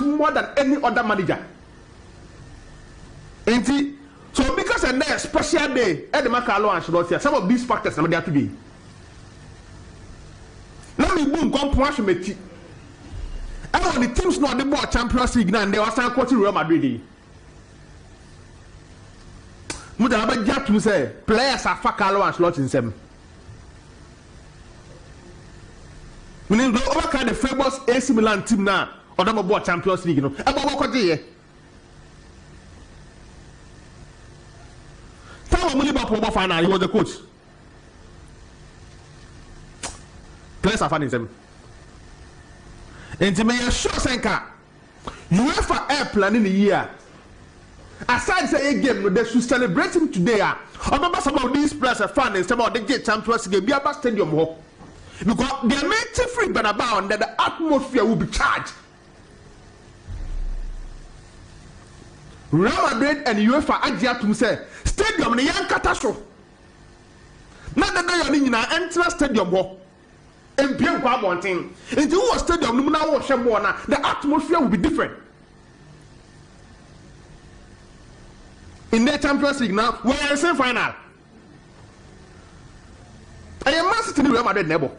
more than any other manager. So because a special day, some of these factors are there today. Let me boom come to me. And when the teams know the ball Champions League now, and they were starting coaching Real Madrid. Mutala Yakubu say players are for Carlo Ancelotti in them. We need to overcome the famous AC Milan team now, or the ball Champions League. You know, about what day? Time when Liverpool final, he was the coach. Players are fun in them. And to me, sure, Senka, UEFA air plan in the year. Aside say a game, they should celebrate him today. Remember some of these players are fun and some of the get Champions League, be about stadium hall. Because they are made free but about that the atmosphere will be charged. Real Madrid and UEFA Agia to say stadium the young catastrophe. Not that they are in an enter stadium hall. And PM one thing. If you was stadium, the atmosphere will be different. In the Champions League now, we are in the same final. I am Man City Real Madrid neighbor.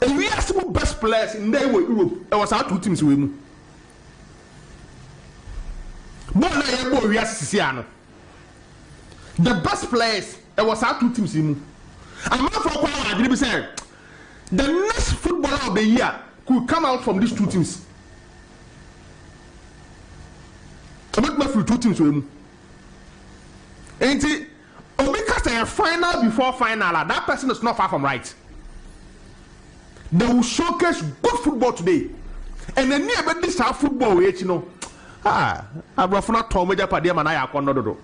And we are some best players in the Europe. It was our two teams with me. The best players, it was our two teams in me. I'm not for I didn't say the next footballer of the year could come out from these two teams. I'm not for two teams with him. Ain't it? Because they are final before final, that person is not far from right. They will showcase good football today. And then never this our football, you know. I'm not Tom Major Padia Manaya Konodo.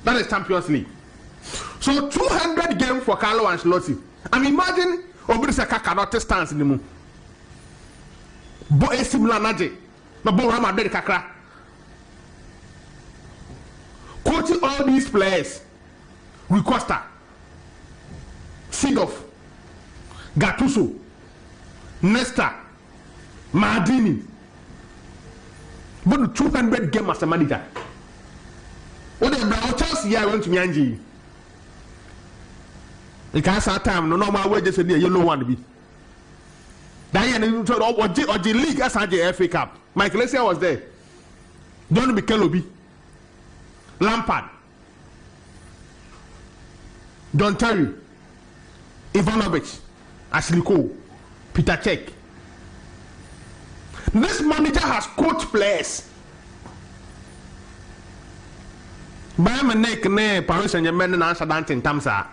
That is Champions League. So 200 games for Carlo Ancelotti. And imagine Obrisaka cannot stand in the moon. But a similar naje. But Real Madrid kakra. Coaching all these players. Rui Costa, Seedorf, Gattuso, Nesta, Maldini. But 200 games as a manager. What is the chance here went to Mianji? You can't say time, no normal wages in the yellow one be. Diane or the league as FA Cup. Michael Essien was there. John Mikelobi, Lampard, Don Terry, Ivanovic, Ashley Cole, Peter Cech. This manager has coached players. Bayern ne Paris Saint-Germain and Amsterdam in Tamsa.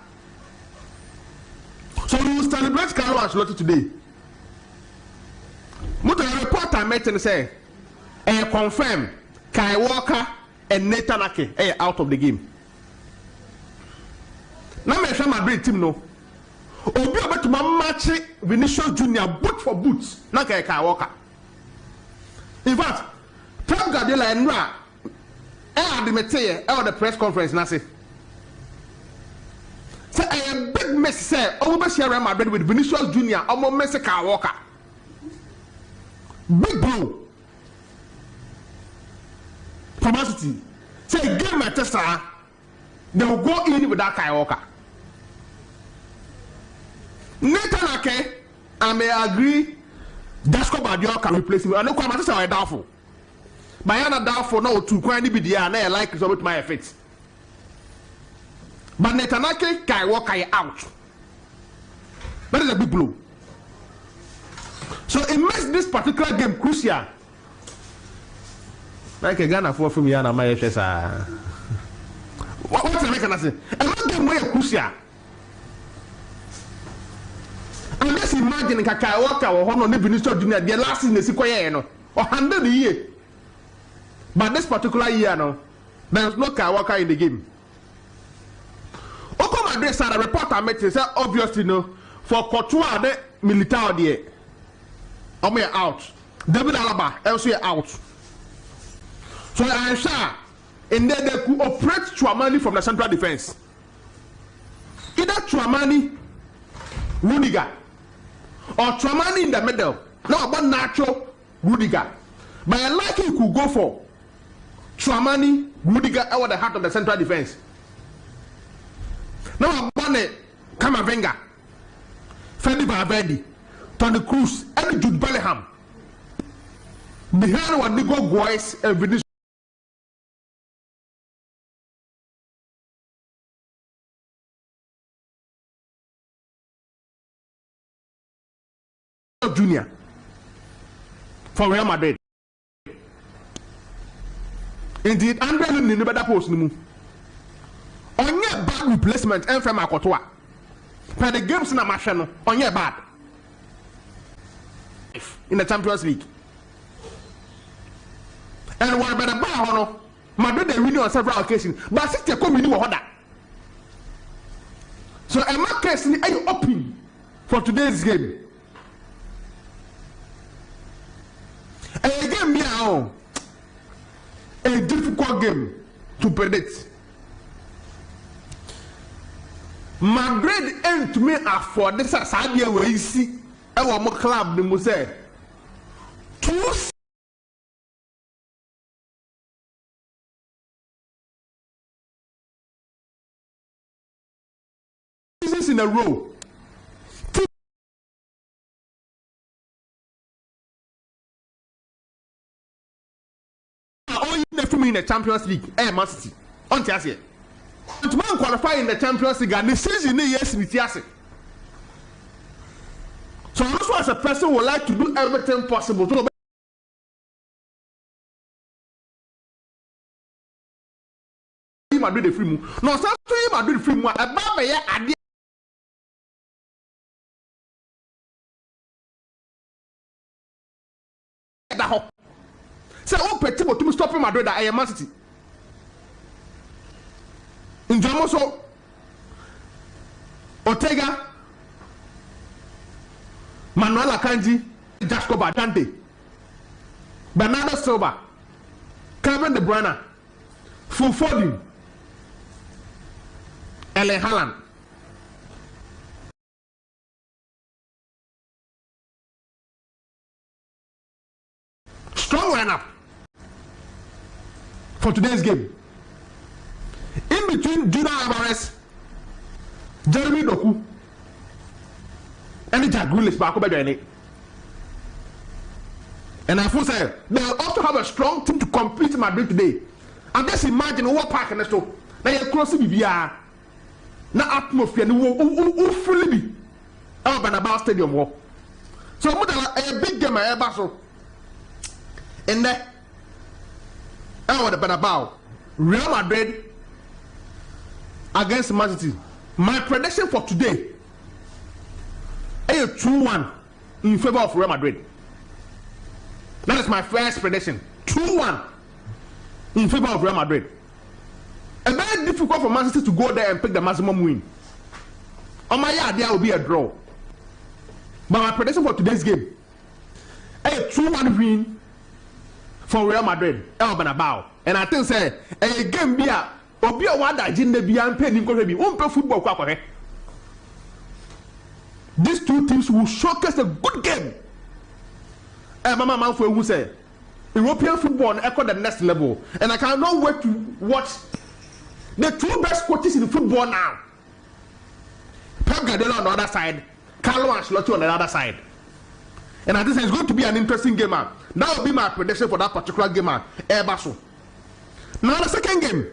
So we will celebrate Carlo Ancelotti today. Mutala report I met and say, confirm Kai Walker and Nathan Ake out of the game. Now me show Madrid team no. Obi about to match Vinicius Junior boot for boots. Na Kai Walker. In fact, Pep Guardiola and Ra the press conference na say a big mess say over share Real Madrid with Vinicius Junior almost Messi Kai Walker. Big blow. Publicity. Say game Manchester, they will go in with that Kai Walker. Nathan Ake, I may agree. Dasko Badio can replace him. I know Manchester are doubtful. Bayana doubtful no to quite be the I like it with my effects. But Nathan Ake, Kai Walker out. That is a big blow. So it makes this particular game crucial. Like a Ghana for me and my FSR. What's the mechanism? And what game way crucial? And let's imagine Kai Walker or Honor Vinicius Junior, the last in the sequence or 100 years. But this particular year, no, there is no Kai Walker in the game. Oko Madrid said a reporter made say obviously no for Courtois the Militao there. I'm out. David Alaba elsewhere out. So I'm sure in there they could operate Chouamani from the central defense. Either Chouamani, Rudiger, or Tramani in the middle. Now about Nacho, Rudiger. But I like he could go for Tramani, Rudiger over the heart of the central defense. Now about Camavinga, Freddy Valverde, Toni Kroos, and Jude Bellingham. Behind what they go boys and Vinicius Junior for Real Madrid. Indeed, Andre in the better post no. On your bad replacement and from Akotoa. For the games in a machine on your bad in the Champions League. And what about the bar? Madrid they win on several occasions, but still come in order. So I'm not casting any open for today's game. A game now, a difficult game to predict. Madrid and to me afford this as idea where you see our club the Muse 2 seasons in a row. In the Champions League, Man City. On Tiasia. To man qualify in the Champions League, and the season yes with Tiasia. So also as a person would like to do everything possible to do the free move. No, so to do the free move. Above here, I did. Say, oh, Petit, to stop Madrid at Man City. In Jamoso, Ortega, Manuel Akanji, Jasco Badante, Bernardo Silva, Kevin De Bruyne, Phil Foden, Erling Haaland. Strong lineup for today's game. In between Julian Alvarez, Jeremy Doku, and Jack Grealish back over there. And I feel say they also have a strong team to compete in Madrid today. And just imagine what park and so now you're crossing BBR. Now atmosphere who fully be out Bernabeu Stadium war. So a big game I ever saw. And there, I the Bernabeu, Real Madrid against Man City. My prediction for today is a 2-1 in favor of Real Madrid. That is my first prediction. 2-1 in favor of Real Madrid. It's very difficult for Man City to go there and pick the maximum win. On my yard, there will be a draw. But my prediction for today's game is a 2-1 win for Real Madrid. And I think say a game be a obi a wada jinde bi an pe ni ko bi won pe football kwa kwa. These two teams will showcase a good game. Mama man for who say European football echo the next level, and I cannot wait to watch the two best coaches in football now. Pep Guardiola on the other side, Carlo Ancelotti on the other side. And I think it's going to be an interesting game. That will be my prediction for that particular game. Now the second game,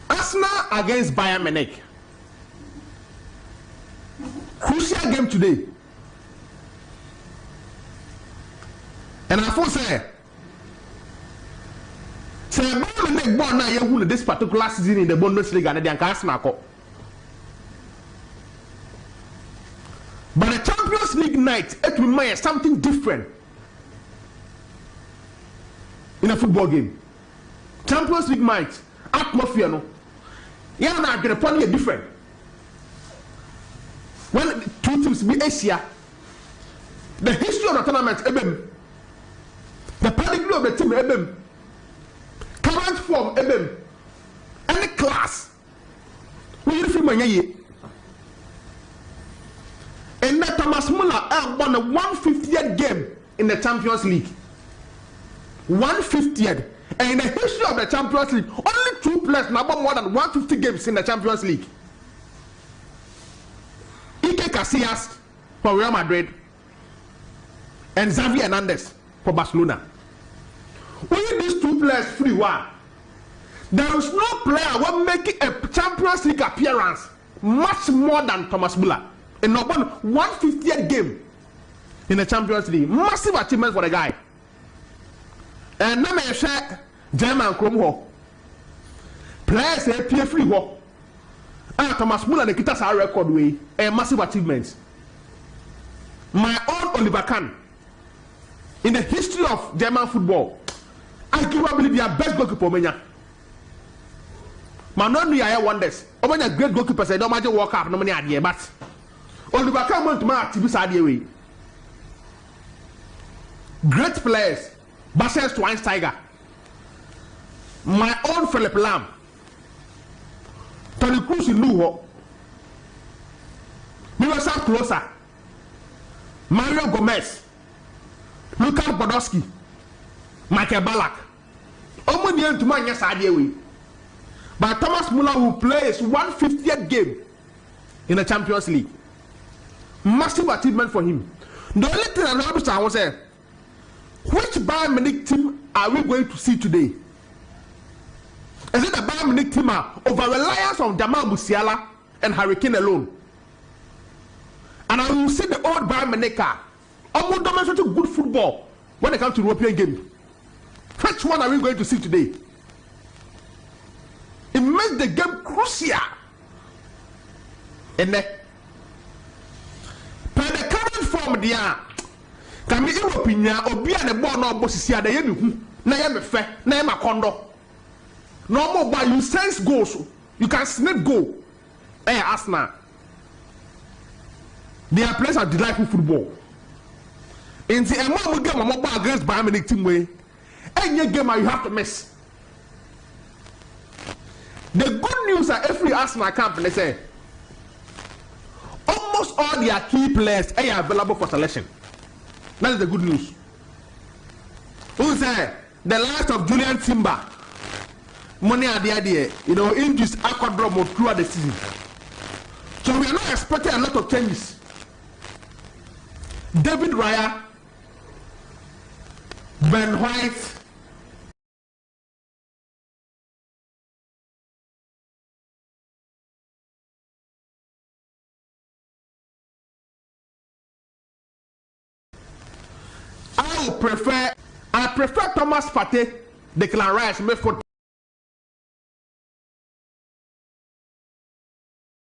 Arsenal against Bayern Munich. Crucial game today. And I thought say Bayern Munich born now you this particular season in the Bundesliga and the Arsenal. But the Champions League night, it will mean something different in a football game. Champions League night, atmosphere, no. Yeah, now going to play different. When two teams be Asia, the history of the tournament, the pedigree of the team, current form, any class, we feel And that Thomas Muller won a 150th game in the Champions League. 150th. And in the history of the Champions League, only 2 players now won more than 150 games in the Champions League. 𝐒𝐏𝐎𝐑𝐓𝐒 Casillas for Real Madrid and Xavi Hernandez for Barcelona. Only these 2 players free one. There is no player who making a Champions League appearance much more than Thomas Muller. In no 150th game in the Champions League. Massive achievement for the guy. And now I share German Chrome. Players appear free ho. And Thomas Muller the Kitas our record way a massive achievement. My own 𝐒𝐏𝐻𝐒 𝐏𝐀𝐂𝐊 in the history of German football, arguably their best goalkeeper Omenya. Manon we are wonders. Omenya great goalkeeper say don't imagine World Cup no money adie but 𝐒𝐏𝐻𝐒 𝐏𝐾 want to match this adie way. Great players, Bassett Schweinsteiger, my own Philip Lahm, Toni Kroos in Luho, Miroslav Klose, Mario Gomez, Lukas Podolski, Michael Ballack. Omoni to man yes idea way. But Thomas Muller will play his 150th game in the Champions League. Massive achievement for him. The only thing I know was say, which Bayern Munich team are we going to see today? Is it the Bayern Munich team over reliance on Jamal Musiala and Harry Kane alone? And I will see the old Bayern Munich almost demonstrating good football when it comes to European game. Which one are we going to see today? It makes the game crucial. And by the current form there, can be European or be the ball no bossisia the yenu na yem fe na yem akondo. No more by you sense goals, you can snap goal. Arsenal. Their players are delightful football. In the amount game against Bayern Munich team way, any game you have to miss. The good news that every Arsenal camp they say almost all their key players are available for selection. That is the good news. Who say the last of Julian Timber? Money at the idea, injuries aquadrome throughout the season. So we are not expecting a lot of changes. David Raya, Ben White, I prefer Thomas Partey, Declan Rice, midfield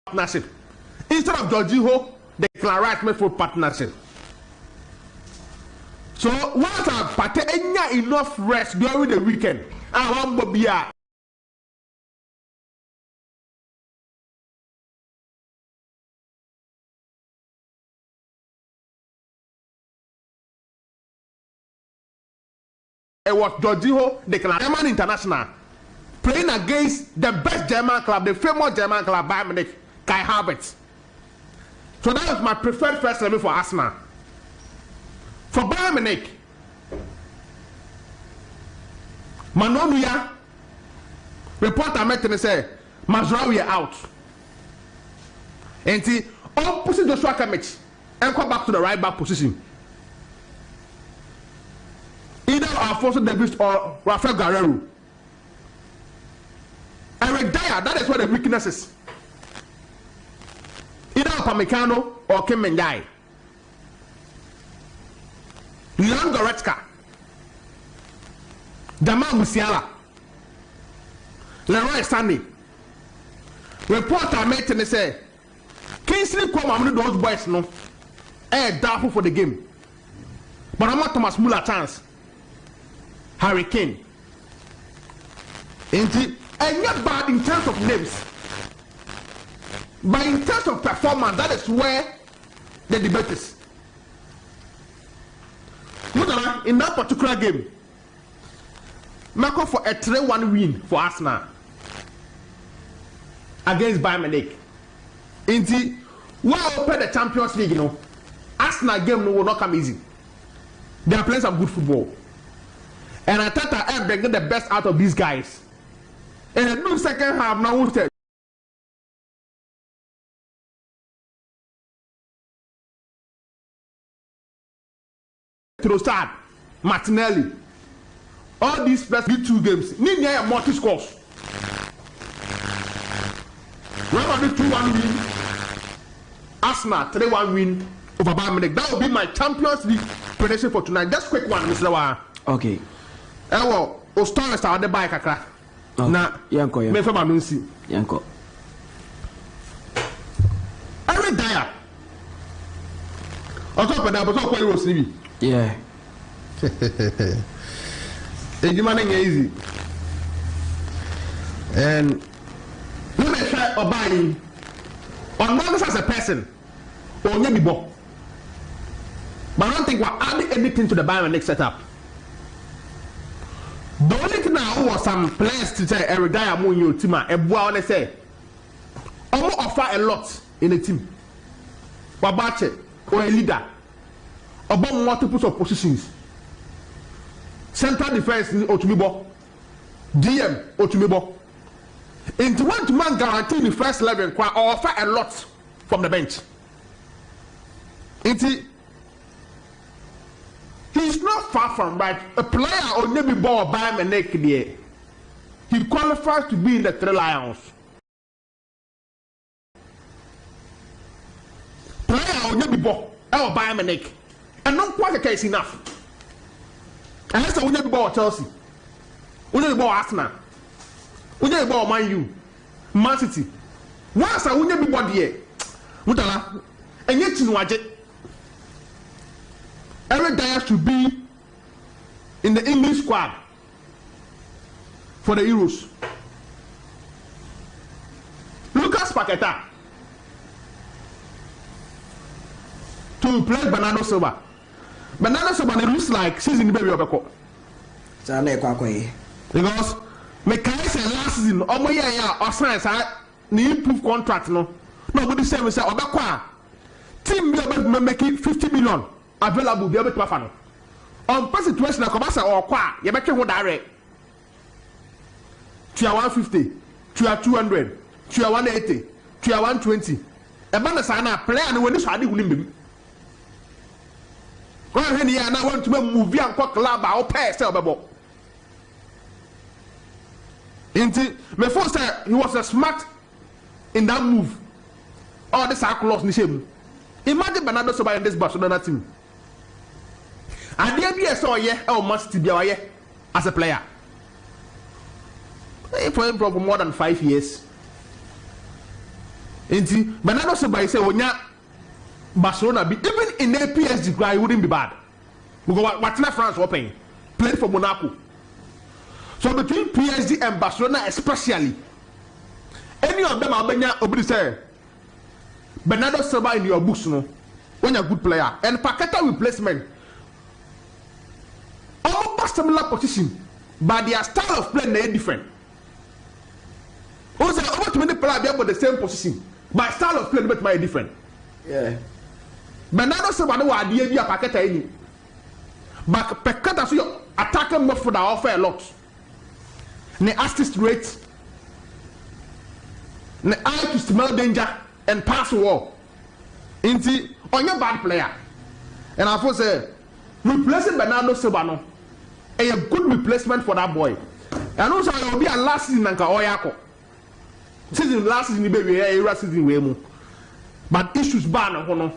partnership instead of Jorginho, Declan Rice midfield partnership. So once Partey enough rest during the weekend, I want to be a it was Jorginho, the German international, playing against the best German club, the famous German club, Bayern Munich, 𝐋𝐈𝐕𝐄. So that was my preferred first level for Arsenal. For Bayern Munich, Manonuya, reporter met and say, Mazraoui out. And see, opposite Joshua Kimmich, and come back to the right back position. Either Alphonso Davies or Rafael Guerreiro. Eric Dyer, that is where the weakness is. Either Upamecano or Kim Min-jae. Leon Goretzka, Jamal Musiala, Leroy Sané. Reporter met and say, Kingsley Coman, those boys no, doubtful for the game. But I'm not Thomas Muller chance. Harry Kane. And not bad in terms of names, but in terms of performance, that is where the debate is. Mutala, in that particular game, Marco for a 3-1 win for Arsenal against Bayern Munich. Well, open the Champions League, you know. Arsenal game will not come easy. They are playing some good football. And I thought I am bringing the best out of these guys. And the new second half now will say to start Martinelli. All these players need 2 games. Need a multi scores. Remember the 2-1 win. Arsenal 3-1 win over Bayern Munich. That will be my Champions League prediction for tonight. Just quick one, Mr. Wa. Okay. Well, o stars are the bike kakra. Na yanko. Me fa manunsi. Yanko. Every day. On top of that, but what was TV? Yeah. It's money easy. And let me try or buy on Magnus as a person or maybe bo. But I don't think we're adding anything to the Bayern Munich setup. The only thing now was some players to say every guy among your team and what say almost offer a lot in the team. Wabache or a leader about multiples of positions. Central defense Otumibo, DM Otumibo. Into 1 man guarantee the first 11 or offer a lot from the bench. He's not far from right. A player or maybe ball by my neck there. He qualifies to be in the 3 Lions. Player or maybe ball or by my neck. And not quite a case enough. Unless I wouldn't ball Chelsea. Wouldn't ball Arsenal. Wouldn't ball Man U. Man City. Once I wouldn't be body here. Mutala. And yet you know every guy should be in the English squad for the Euros. Lucas Paqueta to replace Bernardo Silva. Bernardo Silva looks like season baby of a call. Because Mekai said last season, oh my yeah, or science, the improved contract no. Nobody said we say Obakwa. Team be able to make it 50 million. Available be able to offer. On person situation na komasa or kwa ye betwe ho direct. Tia 150, tia 200, tia 180, tia 120. E ba na sa na player no woni so ade hulim bim. Ko he ni ya na want to move an kwa club a o pay say obebo. Inti me first say he was a smart in that move. All this are close ni shame. Imagine Bernardo Silva in this Barcelona team. And there be a so yeah, or must be as a player. He played for more than 5 years. Inti Bernardo Silva say onya Barcelona be even in a PSG cry wouldn't be bad. Because what France open played for Monaco. So between PSG and Barcelona especially, any of them are obedi say Bernardo Silva in your books no when you're a good player and Paqueta replacement almost similar position but their style of play is different. Also about many players be about the same position but style of play is different. Yeah. Bernardo Silva no wa dey bi Paqueta any but Paqueta so your attacking midfielder offer a lot. The assist rate, the eye to smell danger and pass war. Inti on your bad player. And I say replacing Bernardo Silva no a good replacement for that boy. And also it will be a last season nka oyako. Season last season be we era season we mu. But issues ban no no.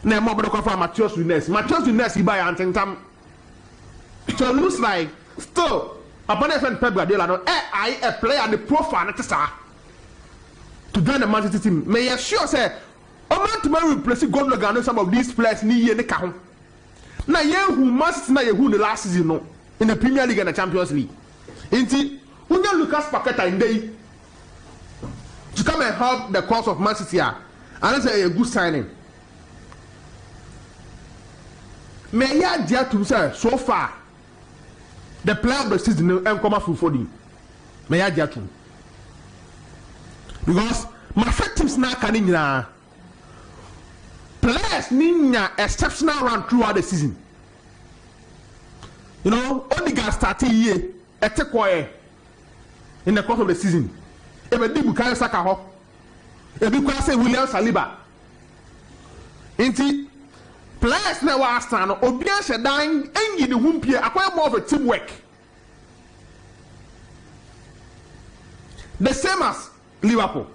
Na mo bodo kwa Matheus Nunes. Matheus Nunes he buy antentam. So it looks like still upon a friend Pep Guardiola no I a player the profile to join the Man City team. May you sure say man to replace Gundogan some of these players ni ye ne ka ho. Na ye who Man City na ye who the last season no in the Premier League and the Champions League. Inti unya Lucas Paqueta in day to come and help the cause of Man City and that's a good signing. May ya dare to say so far the player of the season and come full for him. May I judge him because my first team's not coming now. players ninya exceptional run throughout the season. You know, Odegaard started here at Tekoye in the course of the season. Ebe di Bukayo Saka ho. Ebi kwa say William Saliba. Inti players na wa Arsenal no obi a shedan enyi ne humpie akwa more of a teamwork. The same as Liverpool.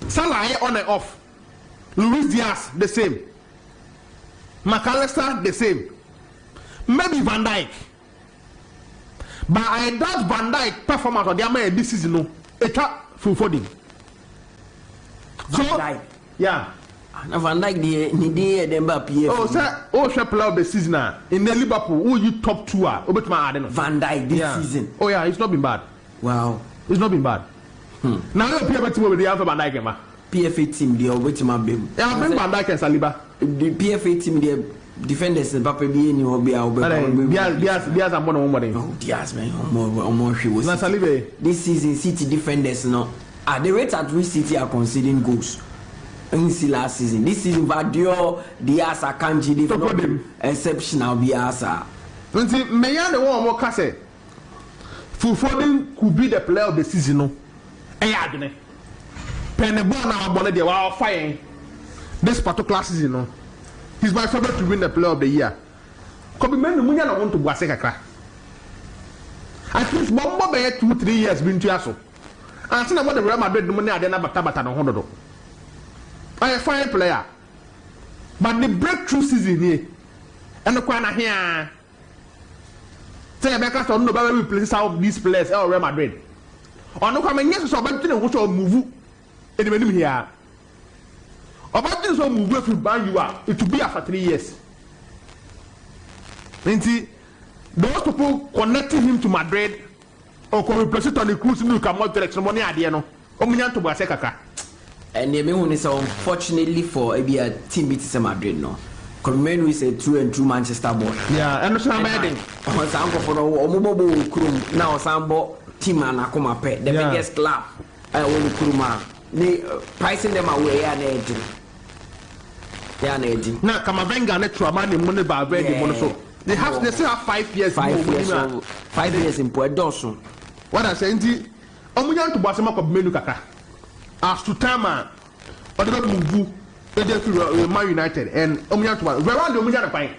Salah on and off. Luis Diaz the same. McAllister the same. Maybe Van Dijk. But I doubt Van Dijk performance on the American this season no. It's full footing. So yeah. Na Van Dijk the Mbappé. Oh sir, player of the season in the Liverpool. Who you top 2 are? Van Dijk this season. Oh yeah, it's not been bad. Wow. It's not been bad. Now the PFA team with the Alpha Van Dijk ma. PFA team they over team bem. Yeah, I Van Dijk and Saliba. The PFA team they defenders Mbappé be any hobby Diaz and Bono money. Oh Diaz man, more she was. Na Saliba. This season City defenders no. At the rate at which City are conceding goals. In the last season, this season Vadio Diaz Akanji they exceptional Biasa. When see Meyan the one more case. Fulfording could be the player of the season no. Eyadne. Penebon na abole de wa fire. This particular season no. He's my favorite to win the player of the year. Kobe men munya na want to boase kakra. At least bombo be 2-3 years been to aso. And see na what the Real Madrid money ade na bata no hondo. A fine player. But the breakthrough season here. And the corner here. Say Rebecca so no be replace some of these players at Real Madrid. On no come yes so about to go move. Anybody here. About this one move from ban you are. It will be after 3 years. Inti those people connecting him to Madrid or can replace it on the cruise new come out direction money idea no. Omunya to boase kaka. And the main is unfortunately for a team beats Madrid no. Comenu is a true and true Manchester boy. Yeah, and so I'm adding. On sample for Omobo Krum now sample team and Akoma Pet, the biggest club. I will Kuruma. They pricing them away and edging. They are edging. Now Kamavenga net to money money by very monoso. They still have 5 years. 5 years. 5 years in Puerto. What I say, Omunya to Basama Menu Kaka. As to Tama, or the move. Man United and Omunya to where are the Omunya playing?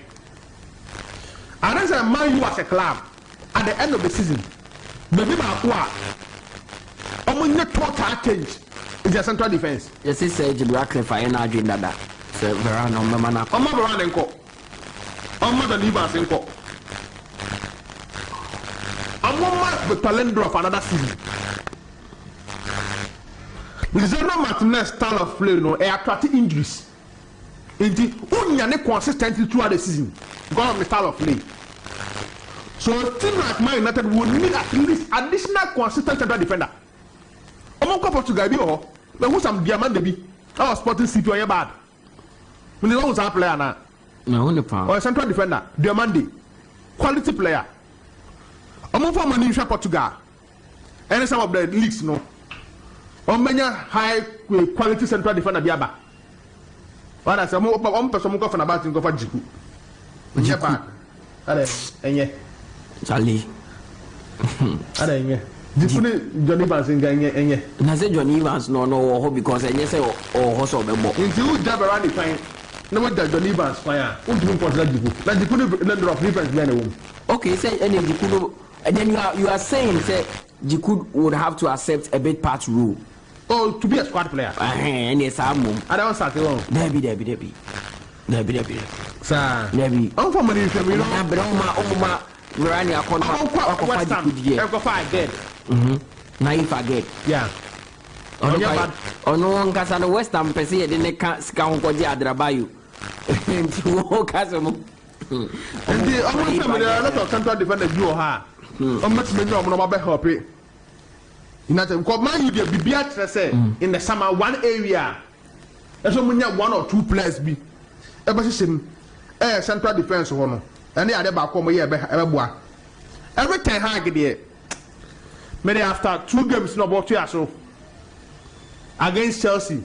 And as a Man U as a club at the end of the season, maybe Omunya total change in their central defense. Yes, it's a Gibraltar for energy that. So Verano Mamana. Verano and Co. The Libas and Co. I'm the talent of another season. Lisandro Martinez style of play no attracting injuries. Indeed, unyane consistently throughout the season because of the style of play. So a team like Man United will need at least additional consistent central defender. Omo ko Portugal bi ho, but who some diamond dey be? Our Sporting CP on your bad. We know who's our player now. No, no power. Or a central defender, diamond quality player. Omo for Man United Portugal. And some of the leagues no. Omenya high quality central defender biaba. What I say mo person go for about go for Jiku. Jiku. Ale enye. Charlie. Ale enye. Jiku ni Johnny Evans enye. Na say Johnny Evans no because enye say o hoso be bo. Nti who jab around the fine. No what Johnny Evans fire. Who do consider Jiku? Na Jiku no drop defense be na wo. Okay, say any Jiku and then you are saying say Jiku would have to accept a bit part rule. Oh, to be a squad player. And yes, I'm. I don't start alone. Debbie. Sir. Debbie. I'm from Malaysia, you know. But Oma, Rani, I can't go fight dead. Now if I get. Yeah. Oh, no one can say the West Ham per se, then they can't scout what they are Drabayu. And to walk as a and the other family, a lot of central defenders you are. I'm much many of them about help. United, because Man U be say in the summer one area. That's when you one or two players be. Every central defense one. And they are back home here. Every time I get there, maybe after 2 games no about so against Chelsea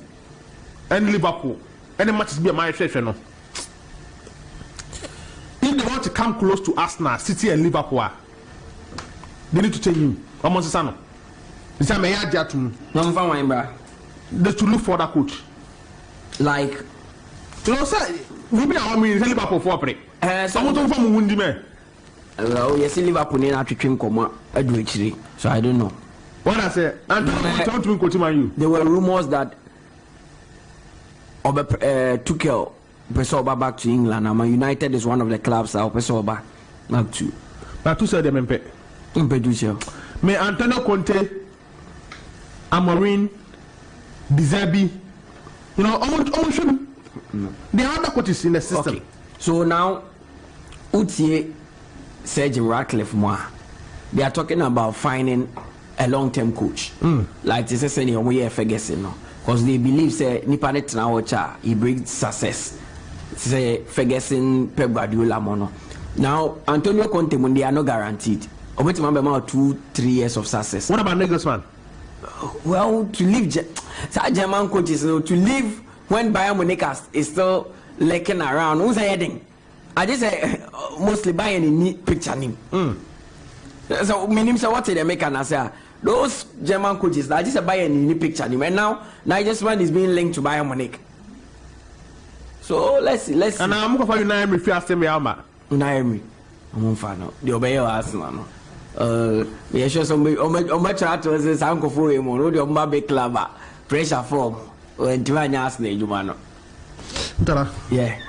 and Liverpool any matches be a my no. If they want to come close to Arsenal, City and Liverpool, they need to change him. Almost Sano. It's a mayor Jatum. They should look for that coach. Like, you know, sir, we be our mean Liverpool for play. Someone to from Windy man. Well, yes, Liverpool need to train Koma actually. So I don't know. What I say? There were rumors that Tuchel Pesoba back to England. United is one of the clubs that Pesoba back to. But who said them in Me Antonio Conte, Amorim, Deserbi, you know, they are other coaches in the system. Okay. So now, Utie, Sir Jim Ratcliffe, they are talking about finding a long-term coach. Like they say, Ferguson, because they believe say Nipanet na he brings success. Say Ferguson, Pep Guardiola, mono. Now Antonio Conte, when they are not guaranteed. Or wait, remember about 2-3 years of success. What about Nagelsmann? Well, to leave German coaches, to leave when Bayern Munich is still lurking around. Who's heading? I just say mostly Bayern in picture name. So meaning so what they make and say those German coaches. I just Bayern in picture name, and now Nagelsmann is being linked to Bayern Munich. So let's see. And I'm going for you now. If you ask me, I'm fan. The obey Arsenal. Yeah, sure. So much at was uncle for him. No, the Mbappe club pressure form. When you are Arsenal, you man. Yeah.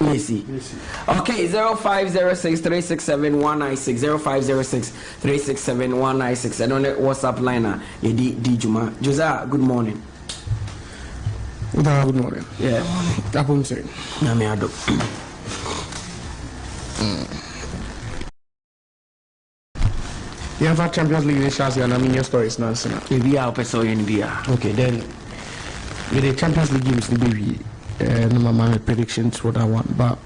Let me see. Okay, 0506-367-196. 0506-367-196. I don't know WhatsApp line. D Juma. Josiah, good morning. Good morning. Yeah. Good morning. Namiado. You have Champions League nations and I mean your stories now. Maybe I'll pay so in beer. Okay, then with the Champions League games, the baby, no my predictions for that one. But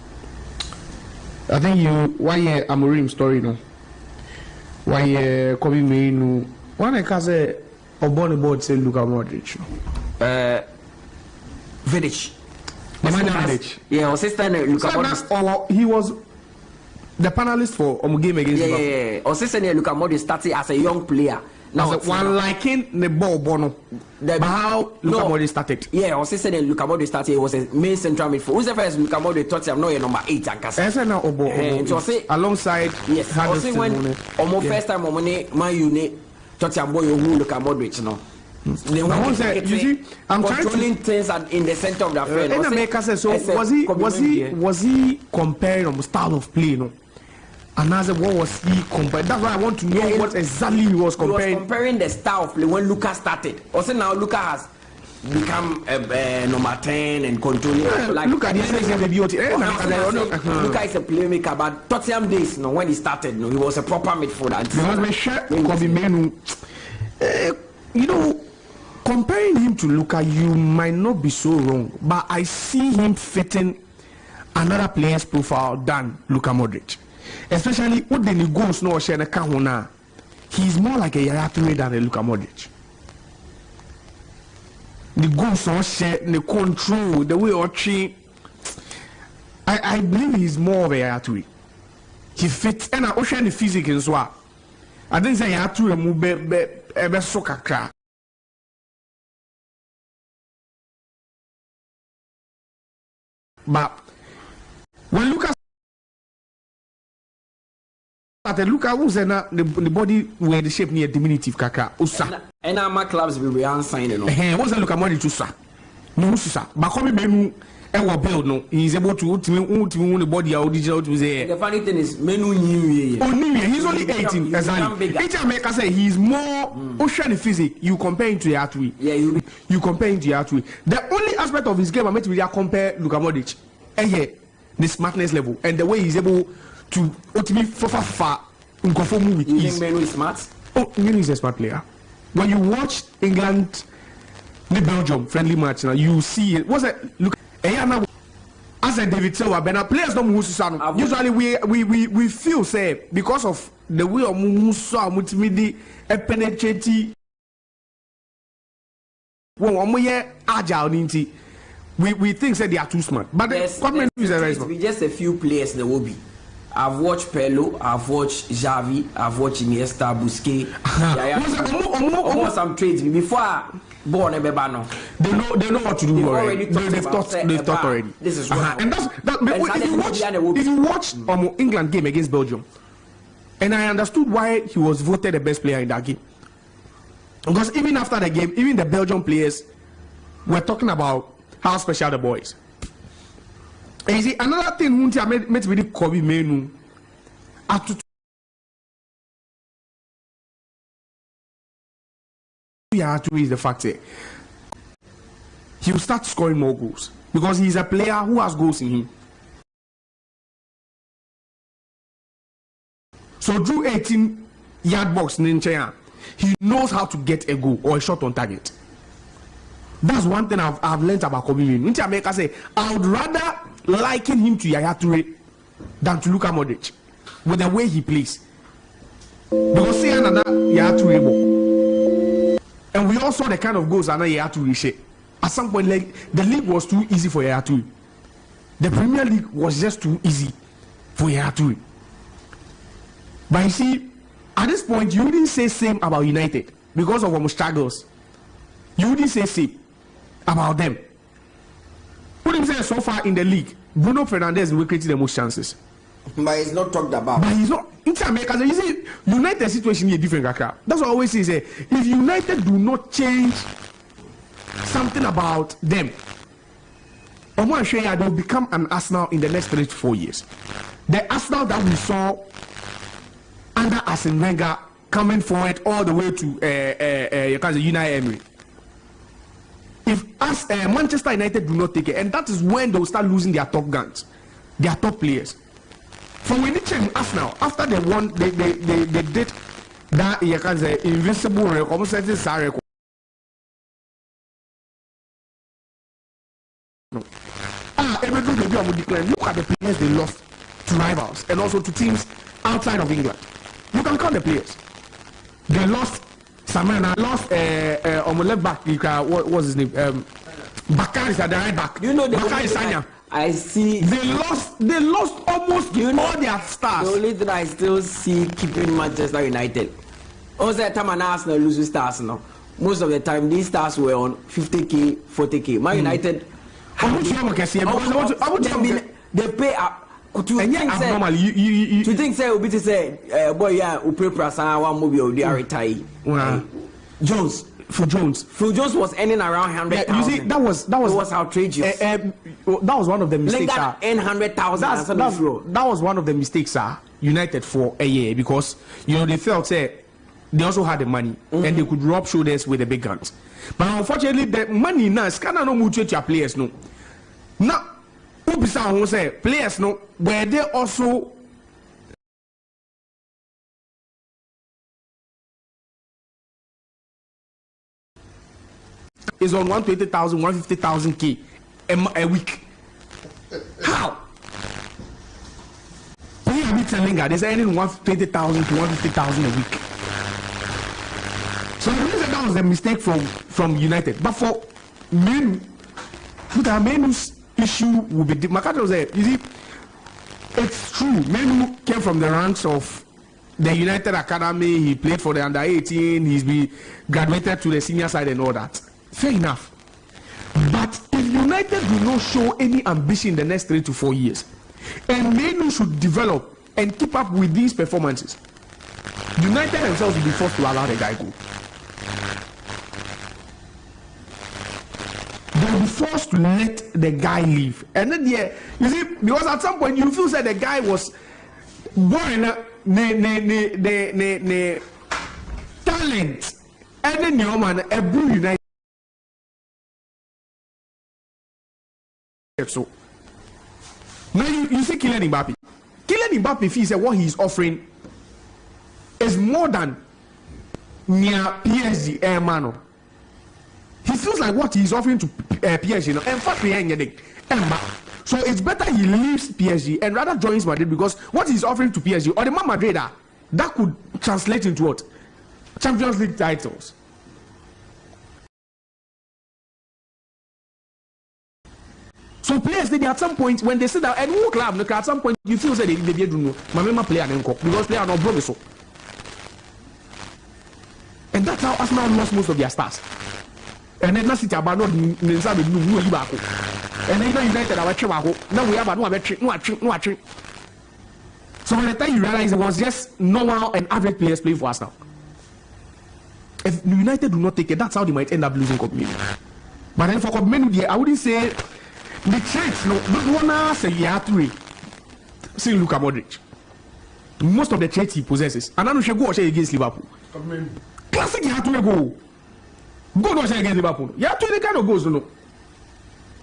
I think why Amorim story no, why 𝐒𝐈𝐕𝐄 no, one I can say on board say Luka Modric. Vidic. Yeah, assistant Luka Modric. He was the panelist for game against Liverpool. Yeah. Assistant Luka Modric started as a young player. Now one liking the ball bono. But how Luka Modric started? Yeah, assistant Luka Modric started. He was a main central midfielder. Who's the first Luka Modric thought him no number 8 and Casa. Now alongside yes. Also when almost first time money Man U thought him boy who Luka Modric no. You see, I'm controlling things in the center of the field. So was he comparing style of play? No, and as what was he comparing? That's why I want to know what exactly he was comparing. He was comparing the style of play when Luka started. Also now Luka has become number 10 and controlling. Like look at this. Luka is a playmaker, but Tottenham days, when he started, he was a proper midfielder. You know, comparing him to Luka, you might not be so wrong, but I see him fitting another player's profile than Luka Modric. Especially with the goals no share the he's more like a Yaya Toure than a Luka Modric. The goals no share, the control, the way Ochi. I believe he's more of a Yaya Toure. He fits and I ocean the physics as well. I didn't say Yaya Toure move be so kakra. But when Lucas started, Luka was the body where the shape near diminutive kaka usa. And our clubs will be unsigned. What's the Luka Modric usa? No usa. But come menu build no. He's able to the body original to say. The funny thing is menu new. Oh, new year. He's only 18. Exactly. Each America say he's more ocean physics. You compare him to Yatui. Yeah, you compare him to Yatui. The only aspect of his game I met with compare Luka Modric. The smartness level and the way he's able to ultimately far conform with ease. You think Menu is smart? Oh, Menu is a smart player. When you watch England, the Belgium friendly match, now you see it. What's it? Look, as a David Silva, but players don't move. Usually we feel say because of the way of Musa multimedia penetrating. When we are agile, we think that they are too smart. But the government is very smart. Just a few players there will be. I've watched Pirlo, I've watched Xavi, I've watched Iniesta, Busquets. Almost some trades before born a bebano. They know what to do already. They've thought already. This is what and that's if you watch England game against Belgium, and I understood why he was voted the best player in that game. Because even after the game, even the Belgian players were talking about how special the boy is. And you see, another thing Huntia made with the Kobe Menu is the fact that he will start scoring more goals because he's a player who has goals in him. So through 18-yard box in China, he knows how to get a goal or a shot on target. That's one thing I've learned about Kobe Menu. I say I would rather liken him to Yaya Toure than to Luka Modric with the way he plays. Because see another Yaya Toure, and we all saw the kind of goals that Yaya Toure share. At some point, like, the league was too easy for Yaya Toure. The Premier League was just too easy for Yaya Toure. But you see, at this point, you wouldn't say same about United because of our struggles. You wouldn't say same about them. Wouldn't say so far in the league, Bruno Fernandes will create the most chances. But he's not talked about. But he's not. Inter-America, you see, United situation is different. That's what I always say. If United do not change something about them, they'll become an Arsenal in the next 3 to 4 years. The Arsenal that we saw under Arsene Wenger coming forward all the way to United Emery. If Manchester United do not take it, and that is when they will start losing their top guns, their top players. From when they change Arsenal, after they won, they did that invincible record. Look at the players they lost to rivals and also to teams outside of England. You can count the players. They lost Samana, lost on the left back. What was his name? Bakar is at the right back. You know the Bakar is Sanya. I see. They lost almost all their stars. The only thing I still see keeping Manchester United. Also, the time an Arsenal loses stars now. Most of the time, these stars were on 50k, 40k. Man United. They pay up. To think say obi to say boy yeah upre prasa one movie or they are retired. Phil Jones was earning around 100,000. You see, that was outrageous. That was one of the mistakes. Like 100,000. That was one of the mistakes, United for a year because they felt they also had the money and they could rub shoulders with the big guns. But unfortunately, the money now cannot motivate your players. No, now who say players no where they also. Is on 120,000, 150,000 K a week. How? We are telling her they're earning 120,000 to 150,000 a week. So that was a mistake from United. But for Menu, the Menu's issue will be Makato said, you see, it's true. Menu came from the ranks of the United Academy. He played for the under 18. He's been graduated to the senior side and all that. Fair enough. But if United do not show any ambition in the next 3 to 4 years, and Menu should develop and keep up with these performances, United themselves will be forced to allow the guy go. They'll be forced to let the guy leave. And then you see, because at some point you feel that the guy was born the talent and then your man a blue United. So now you see Kylian Mbappe. Kylian Mbappe feels that what he's offering is more than near PSG Mano. He feels like what he's offering to PSG now. In fact, so it's better he leaves PSG and rather joins Madrid because what he's offering to PSG or the Madrid that could translate into what? Champions League titles. So players, they at some point when they sit down and who club, at some point you feel that they do know. My member player because player are not broke so. And that's how Arsenal lost most of their stars. And then City abandoned Ninsabe no Ibako. And then United are Chewako. Now we have no trick. So by the time you realize it was just normal and average players playing for Arsenal. If United do not take it, that's how they might end up losing Cup Menu. But then for Cup Menu, I wouldn't say the traits, no, don't wanna say you have to see Luka Modric. Most of the traits he possesses. And I don't go against Liverpool. Classic, you have to go. Go no against Liverpool. You have to the kind of goals, no.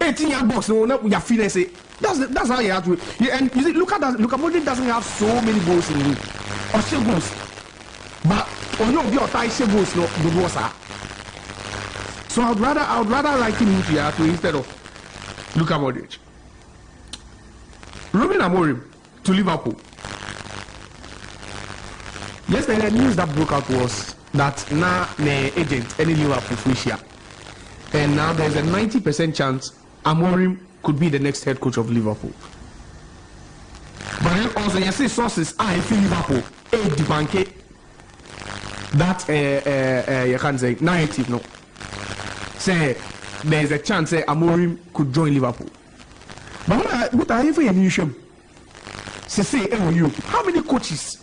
18-year box, no, you finesse. That's how you have to. And you see, Luka Modric doesn't have so many goals in him, or still goals. But on your tie, still goals, no, the goals are. So I would rather like him here instead of Luka Modric. Ruben Amorim to Liverpool. Yesterday, the news that broke out was that now the agent any Liverpool official, and now there's a 90% chance Amorim could be the next head coach of Liverpool. But then also you see sources are in Liverpool debunking that you can say narrative no. Say there's a chance Amorim could join Liverpool. But what are you for an issue? Say you how many coaches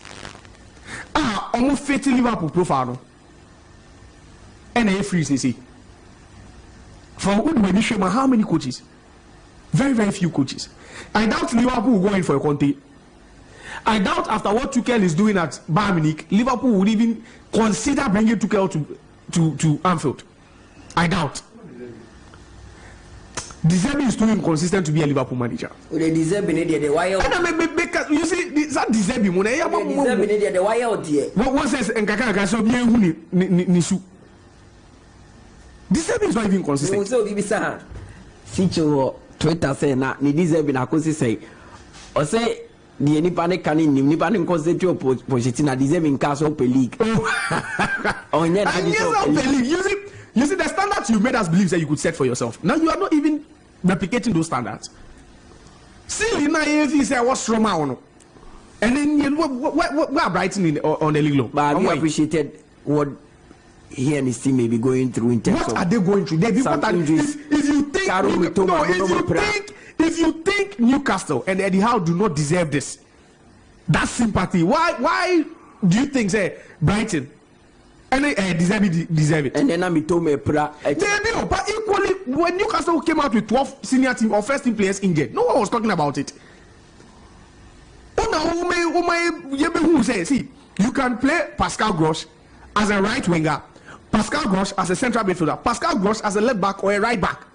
almost fit Liverpool profile and a free CC. For good issue, how many coaches? Very, very few coaches. I doubt Liverpool will go in for a Conte. I doubt after what Tuchel is doing at Bayern Munich, Liverpool would even consider bringing Tuchel to Anfield. I doubt. De Zerbi is too inconsistent to be a Liverpool manager. The De Zerbi the wire. You see, that De Zerbi money. The Zerbi the wire out here. What says Nkaka so bien huni nisu. De Zerbi is not even consistent. So be sad. Sicho Twitter say na ni De Zerbi na kosi say. O say the nipa ne kan ni nipa ne concentrate Pochettino De Zerbi nka so pe league. Onye na di so pe league. You see the standards you made us believe that you could set for yourself. Now you are not even replicating those standards. See, now if say what's wrong now, and then we are Brighton on the league low. But we appreciated what he and his team may be going through in terms what are they going through? If you think Newcastle and Eddie Howe do not deserve this, that sympathy. Why do you think say Brighton? And they deserve it. And then I'm told me but equally when Newcastle came out with 12 senior team or first team players injured, no one was talking about it. See, you can play Pascal Gross as a right winger, Pascal Gross as a central midfielder, Pascal Gross as a left back or a right back.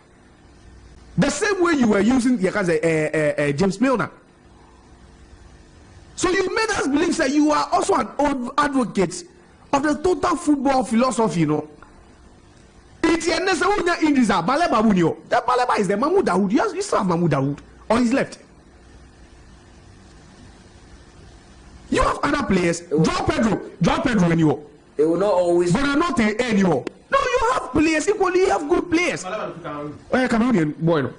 The same way you were using James Milner. So you made us believe that you are also an old advocate of the total football philosophy, you know. It's necessary in this Baleba Munio. The Baleba is the Mahmoud Dawood. You still have Mahmoud Dawood on his left. You have other players. João Pedro anymore. They will not always. But are not anymore. No, you have players equally. You have good players. Cameroonian boy, no.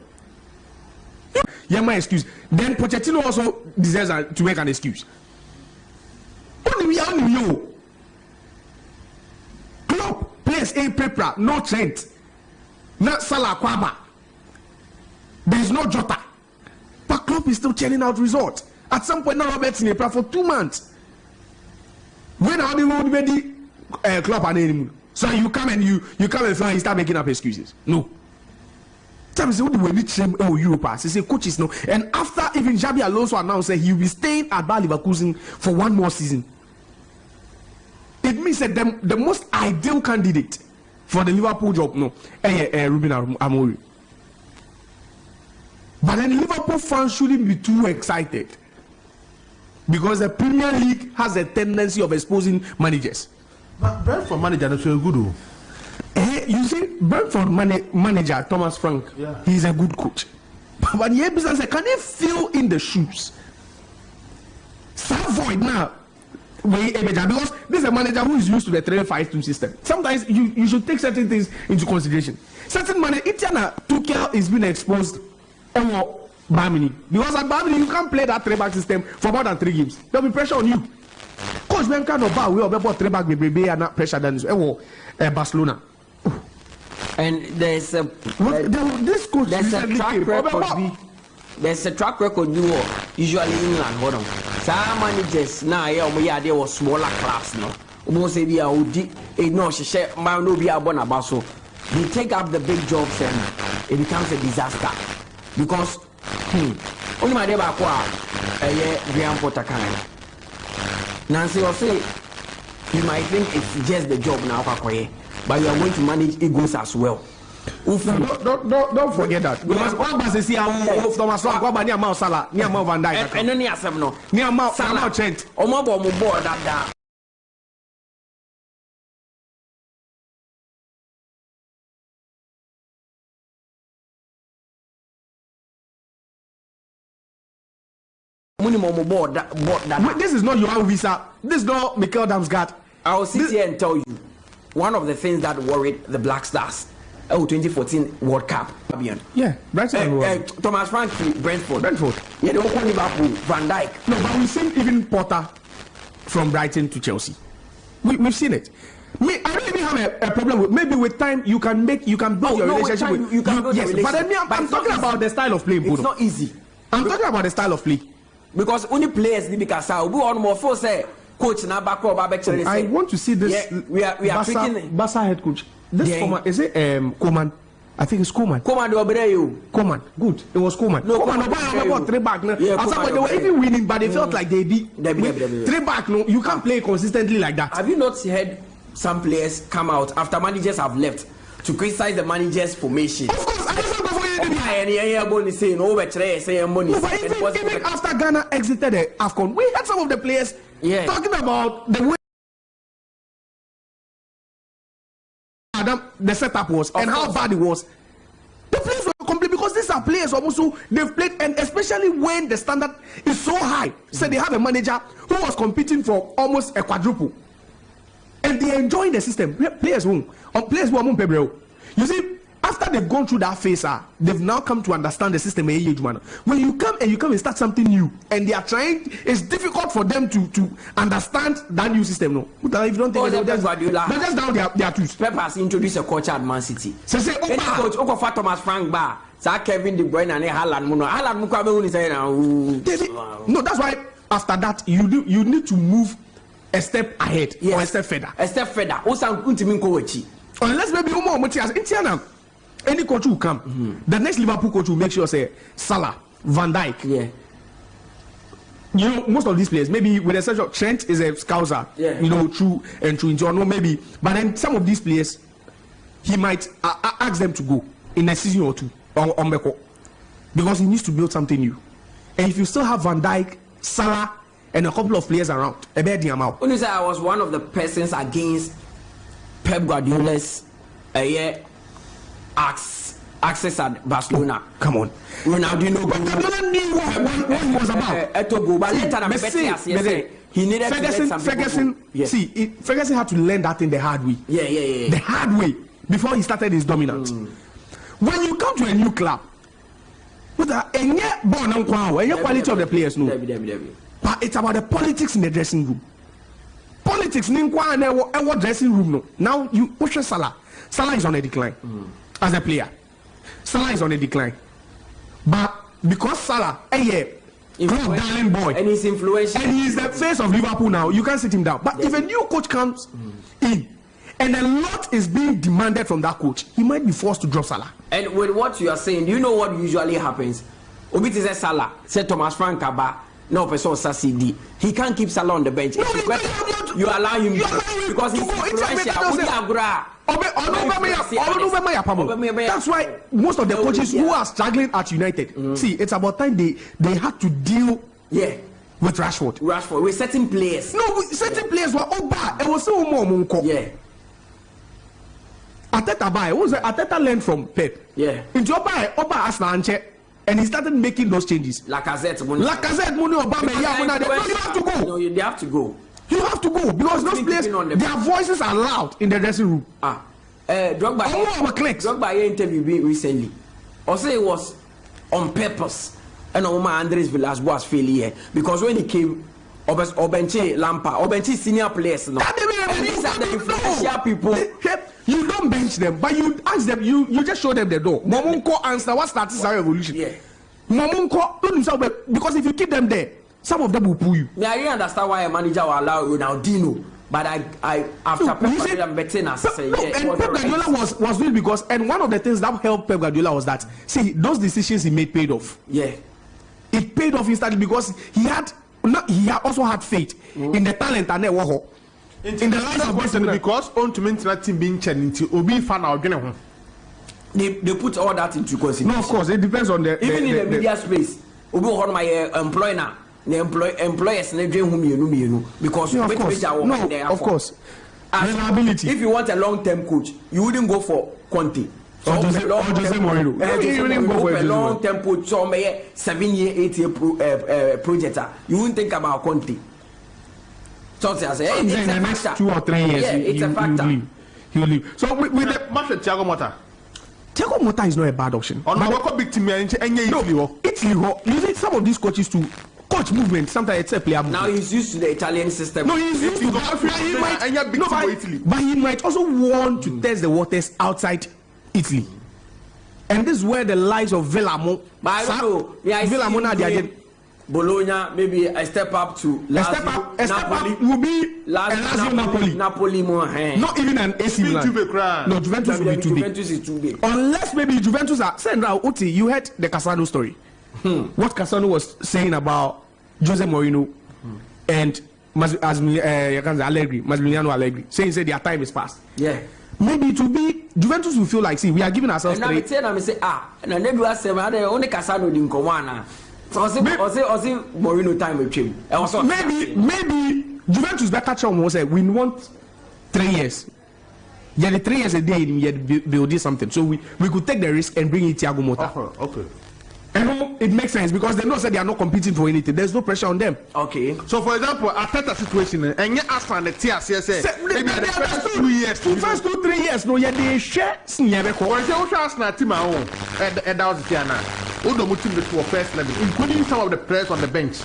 Yeah, my excuse. Then Pochettino also deserves to make an excuse. Only you. Klopp plays a paper, no Trent, not Salah Kwaba. There is no Jota. But Klopp is still churning out results. At some point now, Robert's in a prayer for 2 months. When are they ready? Klopp and anymore. So you come and fly and start making up excuses. No. Times we need them Europe. They say coaches no. And after even Xabi Alonso announced that he will be staying at Bayer Leverkusen for 1 more season. It means that the most ideal candidate for the Liverpool job, no, Ruben Amorim. But then Liverpool fans shouldn't be too excited because the Premier League has a tendency of exposing managers. But Brentford manager is very good. You see, Brentford manager Thomas Frank, yeah, he's a good coach. But the business can he fill in the shoes? Void now. Because this is a manager who is used to the 3-5-2 system. Sometimes you should take certain things into consideration. Certain manager, Tuchel is being exposed Bamini, because at Bamini you can't play that 3-back system for more than 3 games. There'll be pressure on you. Coach Ben kind of bar we have about 3-back maybe and not pressure than Barcelona. And there's a this coach there's a track record. There's a track record usually in England. Hold on. Some managers now there was smaller clubs no. Almost say we are no she share man no be born about so they take up the big jobs and it becomes a disaster because only my neighbor Graham Potter kind. Nancy will say you might think it's just the job now, but you are going to manage egos as well. Don't forget that. Because all buses see how Thomas Frank, what about near Mount Salah, near Mount Van Dijk, and then near Mount Trent, or more board that. This is not Johan Visa. This is not Mikel Damsgaard. I will sit here and tell you one of the things that worried the Black Stars. 2014 World Cup. Yeah, Brighton. Thomas Frank, Brentford. Yeah, they all call Liverpool, Van Dijk. No, but we've seen even Potter from Brighton to Chelsea. We've seen it. I don't even have a problem with. Maybe with time you can build your relationship with. You can build yes, but then I'm talking about the style of play. It's not easy. I'm talking about the style of play. Because only players need because we on more for say coach na back up I want to see this. Yeah, we are treating Barca head coach. This former is it Koeman? I think it's Koeman. Koeman, good. It was Koeman. No, Koeman about 3-back. They were even winning, but they felt like they did. 3-back, no, you can't play consistently like that. Have you not heard some players come out after managers have left to criticize the managers' formation? Of course, I don't know. Even after Ghana exited the AFCON, we had some of the players talking about the way the setup was and how bad it was. The players were complete because these are players also they've played, and especially when the standard is so high. So they have a manager who was competing for almost a quadruple, and they are enjoying the system. Players who you see. After they've gone through that phase, they've now come to understand the system. When you come and start something new, and they are trying, it's difficult for them to understand that new system. No, if you don't think they're just down their tools. Pep has introduced a culture at Man City. Say, coach, Thomas Frank Bar, Kevin De Bruyne and Haaland say no, that's why after that you need to move a step ahead or a step further. Unless maybe any coach will come. The next Liverpool coach will make sure say Salah, Van Dijk. Yeah. You know, most of these players, maybe with the exception of Trent is a scouser. Yeah. You know, true no, maybe. But then some of these players, he might ask them to go in a season or two on Beko, because he needs to build something new. And if you still have Van Dijk, Salah, and a couple of players around, when you say I was one of the persons against Pep Guardiola's access at Barcelona. Come on. Ronaldinho knew what he was about. But later he needed Ferguson. Yes. See, Ferguson had to learn that in the hard way. Yeah. The hard way before he started his dominance. When you come to a new club, with a quality of the players, no. But it's about the politics in the dressing room. Politics in what dressing room, no. Now you push Salah. Salah is on a decline as a player. Salah is on a decline, but because Salah, darling boy, and he's influential, and he's the face of Liverpool now, you can't sit him down. But if a new coach comes in, and a lot is being demanded from that coach, he might be forced to drop Salah. And with what you are saying, do you know what usually happens? Obi says Salah, said Thomas Frank Kaba. No person succeed. He can't keep Salah on the bench. No, you allow him because he's influential. That's why most of the coaches who are struggling at United, see, it's about time they had to deal with Rashford. With certain players. No, certain players were bad. It was so more. Yeah. Ateta learned from Pep. Yeah. Into Oba Aslanche. And he started making those changes. Lacazette, Obama, you have to go. No, they have to go. You have to go because those players, their voices are loud in the dressing room. Drogba interview recently. Also, it was on purpose. And Andres Villas-Boas failure because when he came, Obenche Lampa, Obenche senior players, no. And these are the influential people. You don't bench them, but you ask them. You just show them the door. Momunko answer what started our revolution. Yeah. Momunko don't himself because if you keep them there, some of them will pull you. I really understand why a manager will allow Ronaldinho, but I after Pep Guardiola betting as I say, and Pep Guardiola was doing because and one of the things that helped Pep Guardiola was that those decisions he made paid off. Yeah. It paid off instantly because he also had faith in the talent and the in the lives of Boston because on to maintain team being challenged obi fan or they put all that into consideration. No, of course it depends on the even in the media space. Obi on my employer employers na dream mienu because no, of course. Reliability. If you want a long-term coach, you wouldn't go for Conte. Or Jose Mourinho. You wouldn't go for a long-term coach, so 7-year, 8-year project. You wouldn't think about Conte. So it's in the next 2 or 3 years, it's a factor. He will leave. So with the match with Thiago Motta. Thiago Motta is not a bad option. On the big team, Italy. You see some of these coaches too. Coach movement, sometimes it's a player movement. Now he's used to the Italian system. No, he's used to that. But he might also want to test the waters outside Italy. And this is where the lives of Villamo. But I don't know. Yeah, Villamo Bologna, maybe a step up to Lazio. A step up will be Lazio Napoli more. Not even an AC Milan. No, Juventus will be too big. Juventus is too big. Unless maybe Juventus are saying now, Uti, you heard the Cassano story. What Cassano was saying about Jose Mourinho and Massimiliano Allegri, saying their time is past. Yeah. Maybe it will be Juventus will feel like, see, we are giving ourselves and straight. And I say, and I never say, only Cassano didn't come on. So I say Mourinho time with him. Maybe Juventus better chum will say, we want 3 years. Yeah, the 3 years a day, build something. So we could take the risk and bring in Thiago Motta. Okay. And it makes sense because they know that they are not competing for anything. There's no pressure on them. Okay. So for example, Arteta situation, and you ask for the TSS, maybe the first 2 years, the first 2-3 years, no, yeah, they share. When you ask na team at home, and that was the Tiana, who don't move to the first level, including some of the players on the bench.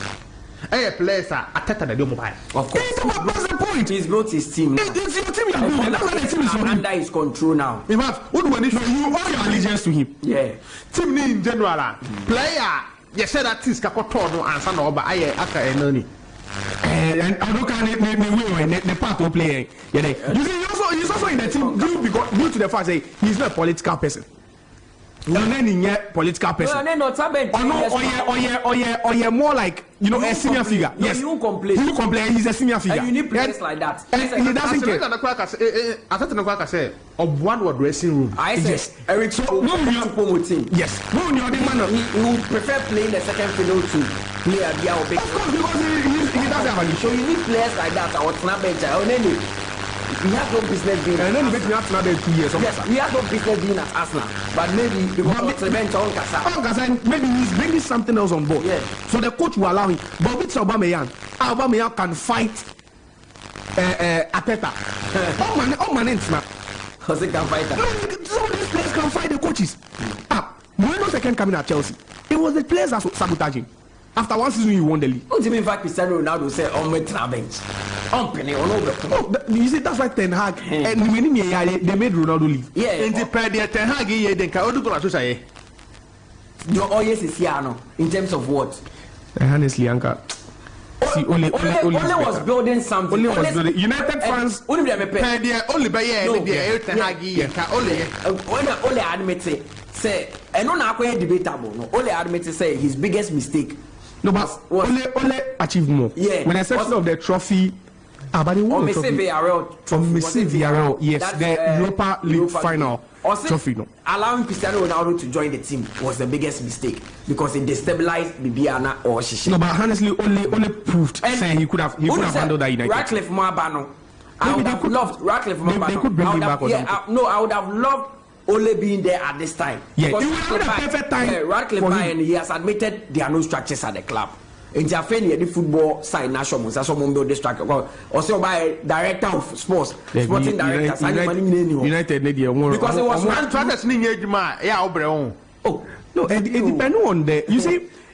Players are Arteta the mobile. Of course. That's the point. He's built his team. It's your team. That's under his control now. In fact, what do you owe your allegiance to him? Yeah. Team in general, player, you said that things can control no answer no, but I aka enoni. And I don't can the part of playing. Yeah, you see, he's also in the team due to the fact that he's not a political person. Political person. Or more like a senior figure. Yes, you complain. You complain. He's a senior figure. And you need players like that. And he doesn't care. I said of one word dressing room. I said Eric. So no, team. Yes. No, you would prefer playing the second fiddle to play a big. Of course, because he doesn't have a. So you need players like that. Or bench. We have no business being and then you make me have to another 2 years. Yes, we have no business being at Arsenal. But maybe because the bench on Kasa, maybe he's bringing something else on board. Yeah. So the coach will allow him. But with Aubameyang can fight Arteta. Oh man, it's not. Jose can fight that. No, some of these players can fight the coaches. Mourinho second coming at Chelsea. It was the players that sabotaging. After 1 season, you won the league. What do you mean? Cristiano Ronaldo said, "On my bench, on penny, on over." You see, that's why Ten Hag and they made Ronaldo leave. Yeah. In the Ten Hag, then can do go to say. Your always is here, no. In terms of what? Honestly, Anka. See, only was building something. Only was building. United fans. Only by Ten Hag. Only admit it. Say, and no, now debatable. No, only admit to say his biggest mistake. No, but only achieve more. Yeah. When I said of the trophy, but they won the trophy from Villarreal. Yes, the Europa League final trophy. No, allowing Cristiano Ronaldo to join the team was the biggest mistake because it destabilized Bibiana or Shishi. No, but honestly, only proved saying he could have handled that United. Ratcliffe Mabano. I would have loved Ratcliffe Mabano. They could bring him back. I would have loved only being there at this time. Yeah, it was a perfect time. Radcliffe and he has admitted there are no structures at the club. In Japan, the football side national, build the structure. Also by director of sports, sporting director, United need because it was one. No, it depends on the.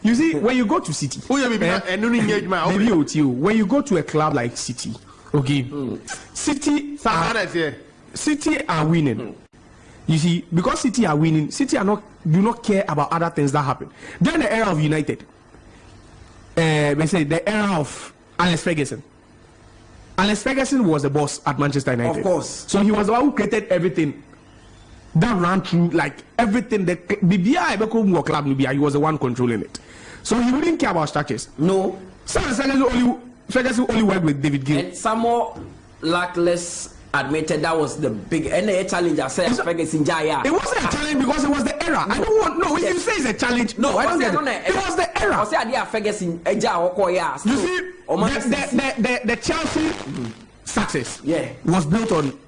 You see, when you go to City, when you go to a club like City, okay, City are winning. You see, because City are winning, City do not care about other things that happen. Then the era of United, they say the era of Alex Ferguson. Alex Ferguson was the boss at Manchester United. Of course. So he was the one who created everything that ran through, like everything. The BBI club, he was the one controlling it. So he wouldn't care about structures. No. Ferguson only worked with David Gill. And some more luckless admitted that was the big challenge. I said Ferguson Jaya. It wasn't a challenge because it was the era. I don't want if you say it's a challenge. No, I don't get it. It was the era. I said Ferguson You see, the Chelsea success was built on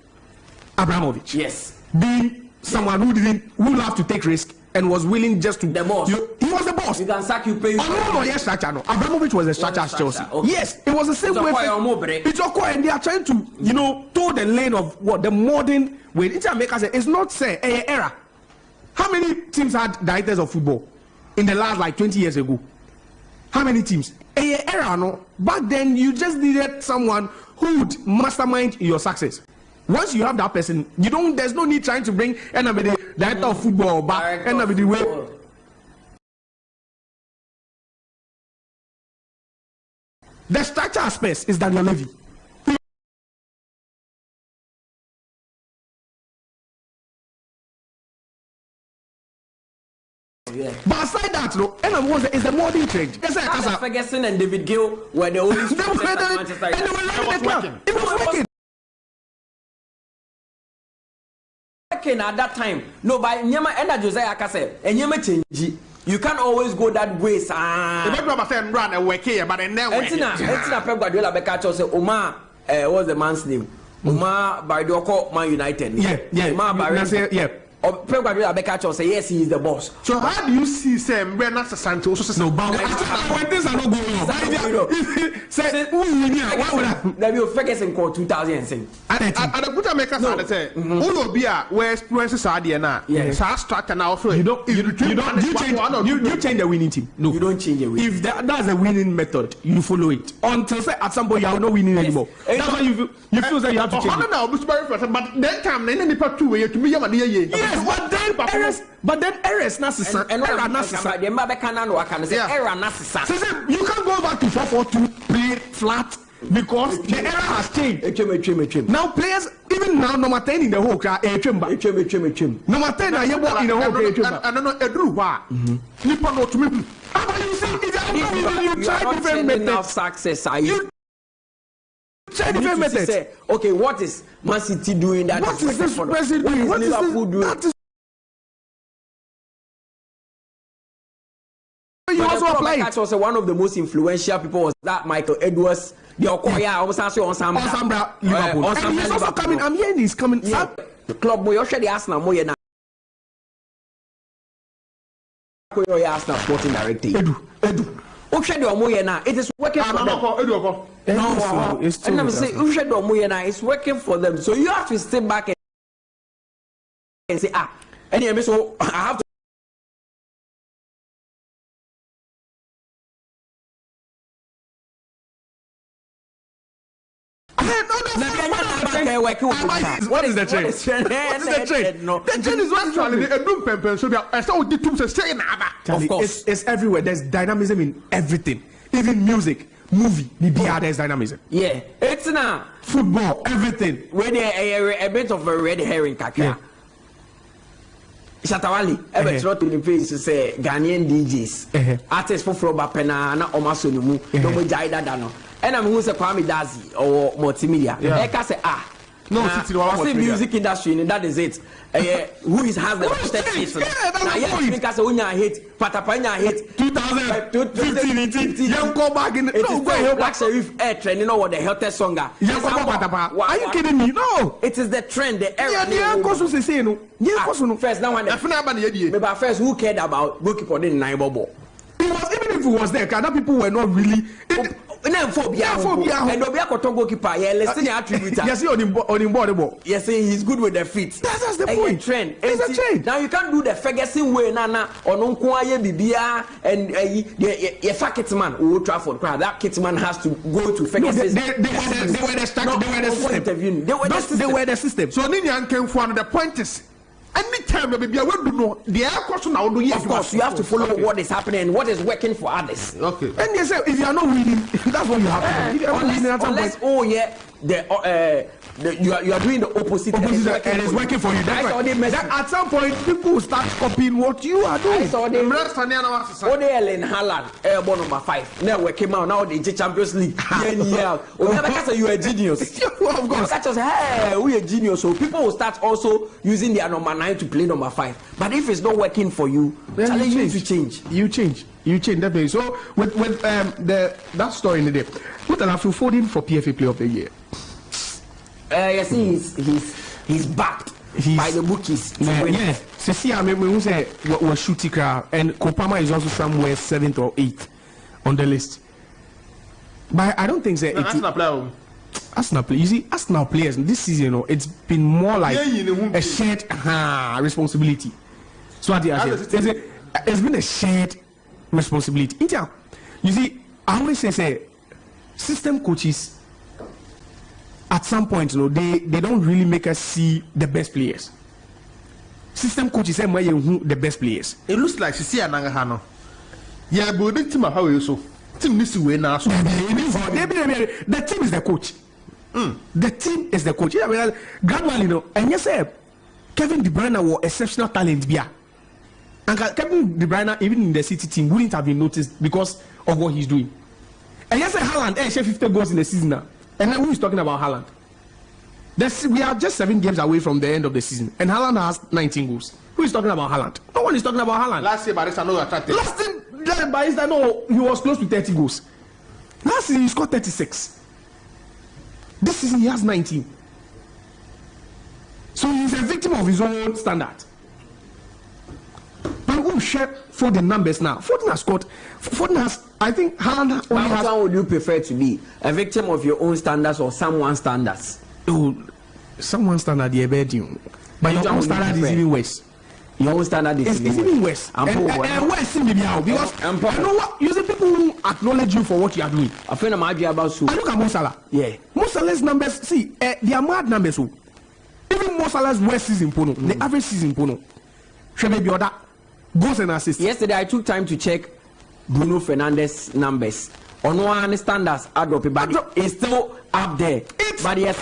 Abramovich. Yes. Being someone who loved to take risk and was willing just to the boss. He was the boss. You can sack you pay. Yes, structure. No. Abramovich was the structure at Chelsea. Okay. Yes, it was the same way. It's okay, and they are trying to toe the lane of what the modern way. It's not say era. How many teams had directors of football in the last 20 years ago? How many teams? Era no. Back then you just needed someone who would mastermind your success. Once you have that person, there's no need trying to bring anybody director of football back anybody way. The structure aspect is Daniel Levy. Yeah. But aside that, it's the modern trend. Ferguson and David Gill were the only Manchester United. It was working. At that time, no, by Nyama and Josiah Kase, and Nyama change. You can't always go that way, sir. Run away here, but then Pep Guardiola Bekacho say Omar, what's the man's name? Omar Bardoko, Man United. Yeah. Omar Bardoko. Yeah. Pep Guardiola Bekacho say yes, he is the boss. So how do you see Sam Bernard Santos? No, but when things are not going on, say there be Ferguson called 2006. And the good maker say, "Uno bia where experiences are there now. Yes, structure now. You change the winning team. No, you don't change the winning. If that's a winning method, you follow it until say at some point you are not winning anymore. That's why you feel that you have to change. But then come then any part 2 way to be Yes, but then errors necessary. Error necessary. Error necessary. You can't go back to 4-4-2 play flat because the era has changed. Now players, even now, number 10 in the whole crowd, number 10 are you in the whole crowd. I don't know a drew bar. Nippon not to me. But you see, you try different methods. Success. You try different methods. Okay, what is Man City doing that? What is this president doing? What is Liverpool doing? You also apply it. Also, one of the most influential people was that Michael Edwards. The Okoya also on Liverpool. And he's also coming. I'm hearing he's coming. Yeah. The club boy, you should ask now more now. Arsenal sporting director. Edu. It is working for them. No, it's true. And I'm saying, it's working for them. So you have to step back and say, anyway, so I have to. What is the trend? The trend is actually a doom pempen. So I saw the two say of course, it's everywhere. There's dynamism in everything, even music, movie. There's dynamism. Yeah, it's now football, everything. When a bit of a red herring, kaka. Shatawali, ever throw to the face to say Ghanaian DJs, artists for Froba Pena, na Omasonumu, no more Jaida Dano. And I'm who's a Kwame Dazi or multimedia. I say, no, see music industry, and that is it. Who has the best hits? Now, because when you hit, Patapanya hit 2015, young go back in the Black Sheriff air trend. You know what the hottest song are? Are you kidding me? No, it is the trend, the era. First, now, but first, who cared about goalkeeper in Naibobo? It was even if it was there, other people were not really. phobia and Obia Kotongo keeper. Yeah, let's see attribute. Yes, on ball. Yes, he's good with the feet. That's the point. Trend. It's a trend. Now you can't do the Ferguson way, Nana, or no Kwaye Bibia and a fat man who Trafford. That Kitman has to go to Ferguson. They were the system. So Ninian came for the point is. Anytime maybe I will do no the air question now do you of course you have to follow what is happening and what is working for others. Okay. And they say if you are not winning, that's what you have to do. Unless you are doing the opposite and it's working for you. That's right. That at some point people start copying what you are doing. I saw them. Ellen Haaland, number 5. Now we came out now the Champions League. You are a genius. Of course. Hey, we are genius. So people will start also using their number 9 to play number 5. But if it's not working for you, then you need to change. You change definitely. So with that story in the day, Mutala Yakubu voting for PFA Player of the Year. Yes, he's backed by the bookies. Yeah. So see, I mean, we say was shooting crowd, and Kopama is also somewhere 7th or 8th on the list. But I don't think that Arsenal players. You see, Arsenal players this season, it's been more like a shared responsibility. So it's been a shared responsibility. You see, I always say system coaches. At some point, they don't really make us see the best players. System coaches say the best players. It looks like she see Anangahano. Yeah, but the team how you so team needs to win now. The team is the coach. The team is the coach. Gradually, and yes, Kevin De Bruyne was exceptional talent. And Kevin De Bruyne, even in the City team, wouldn't have been noticed because of what he's doing. And yes, Haaland, 50 goals in the season now. And then who is talking about Haaland? We are just 7 games away from the end of the season, and Haaland has 19 goals. Who is talking about Haaland? No one is talking about Haaland. Last year, Barista no attractive. Last year, Barista no, he was close to 30 goals. Last season, he scored 36. This season, he has 19. So he's a victim of his own standard. But who share for the numbers now? Foden has scored. Foden has. I think Haaland only has. Which one would you prefer to be? A victim of your own standards or someone's standards? Oh, someone's standard is better. But your own standard is even worse. Your own standard is even worse. And worse because you know what? You see people who acknowledge you for what you are doing. I feel I'm arguing about so. I look at Mo Salah. Yeah. Mo Salah's numbers. See, they are mad numbers. Even Mo Salah's worst season, the average season, should be other goals and assists. Yesterday, I took time to check Bruno Fernandes numbers. On one standards, but it's still up there. But he has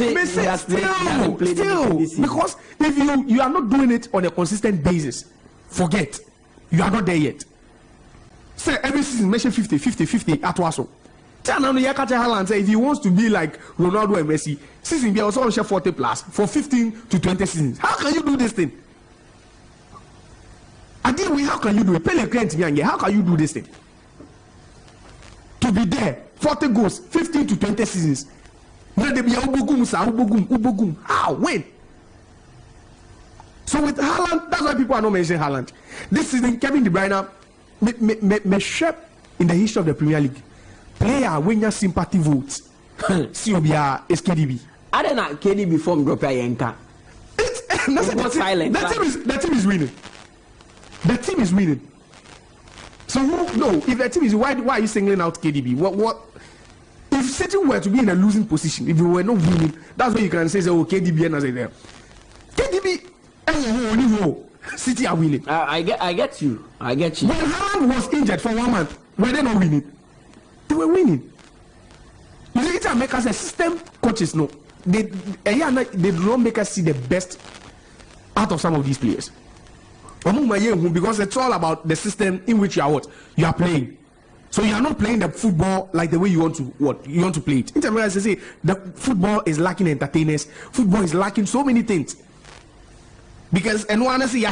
still played because if you are not doing it on a consistent basis, forget you are not there yet. Say every season, mention 50 at Waso. Say if he wants to be like Ronaldo and Messi, season he also share 40 plus for 15 to 20 seasons. How can you do this thing? How can you do it? How can you do this thing? To be there, 40 goals, 15 to 20 seasons. How? When? So with Haaland, that's why people are not mentioning Haaland. This season, Kevin De Bruyne may shape in the history of the Premier League. Player when your sympathy votes. Siobia is KDB. I don't know KDB from Gropiayenka. The team is winning. The team is winning. So if the team is why are you singling out KDB? What if City were to be in a losing position, if you were not winning, that's why you can say KDB and say there. KDB City are winning. I get you. When Haaland was injured for 1 month, were they not winning? They were winning. You see, it make us a system coaches they do not make us see the best out of some of these players. Because it's all about the system in which you are playing. So you are not playing the football like the way you want to play it. In terms of say the football is lacking entertainers, football is lacking so many things. Because anyone say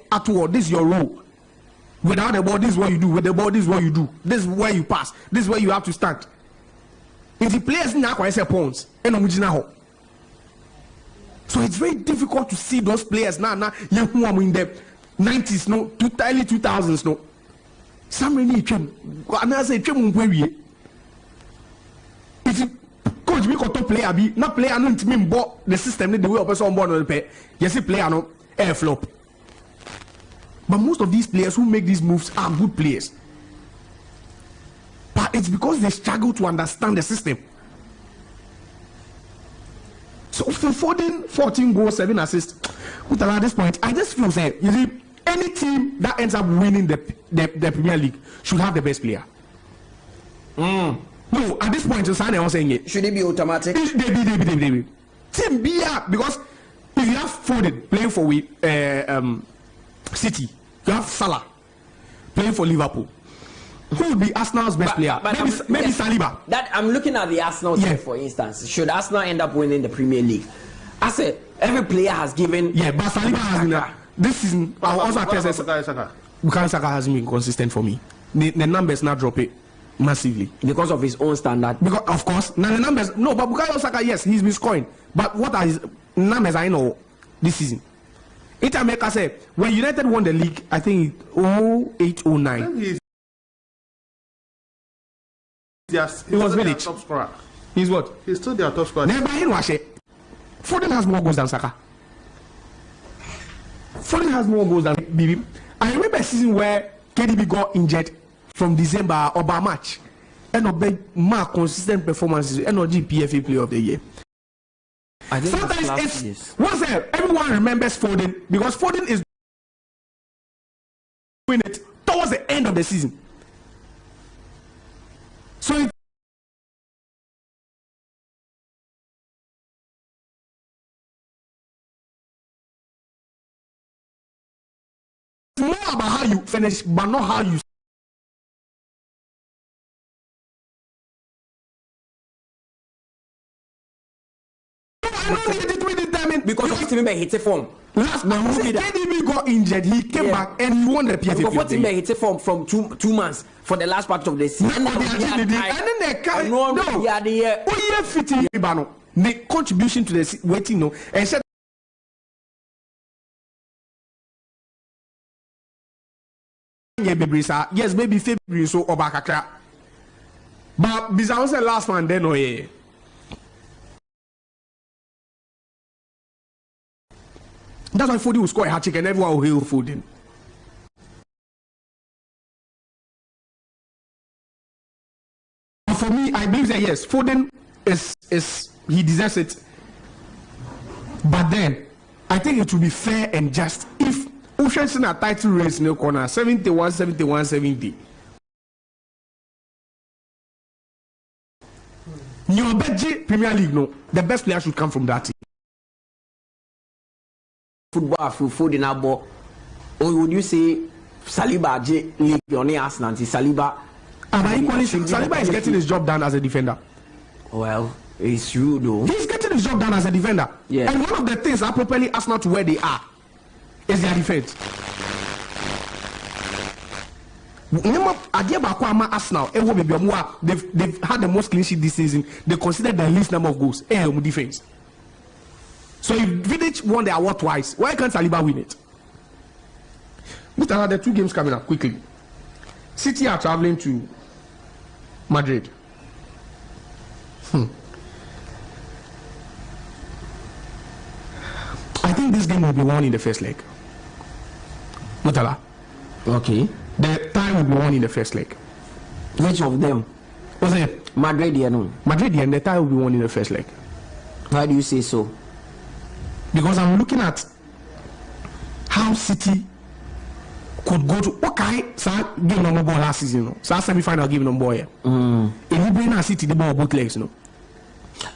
at all, this is your role. Without the ball, this is what you do. With the ball, this is what you do. This is where you pass. This is where you have to stand. If the players now say points, so it's very difficult to see those players now who are in the 90s, early 2000s, some really and I say we got to player be not player no to me bought the system the way a person born on the pay. Yes, player no air flop. But most of these players who make these moves are good players. But it's because they struggle to understand the system. So for 14 goals, 7 assists, at this point, I just feel say, you see, any team that ends up winning the Premier League should have the best player. No, at this point, I was saying it. Should it be automatic? Team B, because if you have Foden playing for City, you have Salah playing for Liverpool. Who would be Arsenal's best player? Maybe Saliba. That I'm looking at the Arsenal team, for instance. Should Arsenal end up winning the Premier League? I said every player has given. Yeah, but Saliba has been this season. Bukayo Saka hasn't been consistent for me. The numbers not drop it massively because of his own standard. Because of course, now the numbers no, but Bukayo Saka, yes, he's been scoring. But what are his numbers? I know this season. It America say when United won the league, I think 08-09. Yes, he was Village. Top scorer. He's what? He's still their top scorer. Never in Washe. Foden has more goals than Saka. Foden has more goals than Bibi. I remember a season where KDB got injured from December or by March. And no mark consistent performances and no GPFA Player of the Year. I think sometimes it's once everyone remembers Foden because Foden is doing it towards the end of the season. So it's more about how you finish, but not how you. Because of him hit a form. Last month, KDB got injured. He came back and he won the PFA. Because him hit a form from 2 months for the last part of the season. And then they can't. No, the contribution to the waiting no and said. Yes, maybe February so Obakaka. But Bizarre said last one then no yeah. That's why Foden will score a hat-trick and everyone will hail Foden. For me, I believe that yes, Foden is he deserves it. But then I think it will be fair and just if Ocean's in a title race in the corner 71, 71, 70. Your budget Premier League, no, the best player should come from that team. Football food in our ball, or would you say Saliba League on Arsenal? Saliba, Saliba is getting his job done as a defender. Well, it's true though. He's getting his job done as a defender. Yeah. And one of the things that properly Arsenal to where they are is their defense. Arsenal, they've had the most clean sheet this season. They consider the least number of goals. Defense. So if Vidic won the award twice, why can't Saliba win it? Mutala, the 2 games coming up quickly. City are traveling to Madrid. I think this game will be won in the first leg. Mutala. Okay. The tie will be won in the first leg. Which of them? What's it? Madrid, no. Madrid, and the tie will be won in the first leg. Why do you say so? Because I'm looking at how City could go to game number ball last season, no? So semi-final game number boy. If you bring a City the ball both legs, no.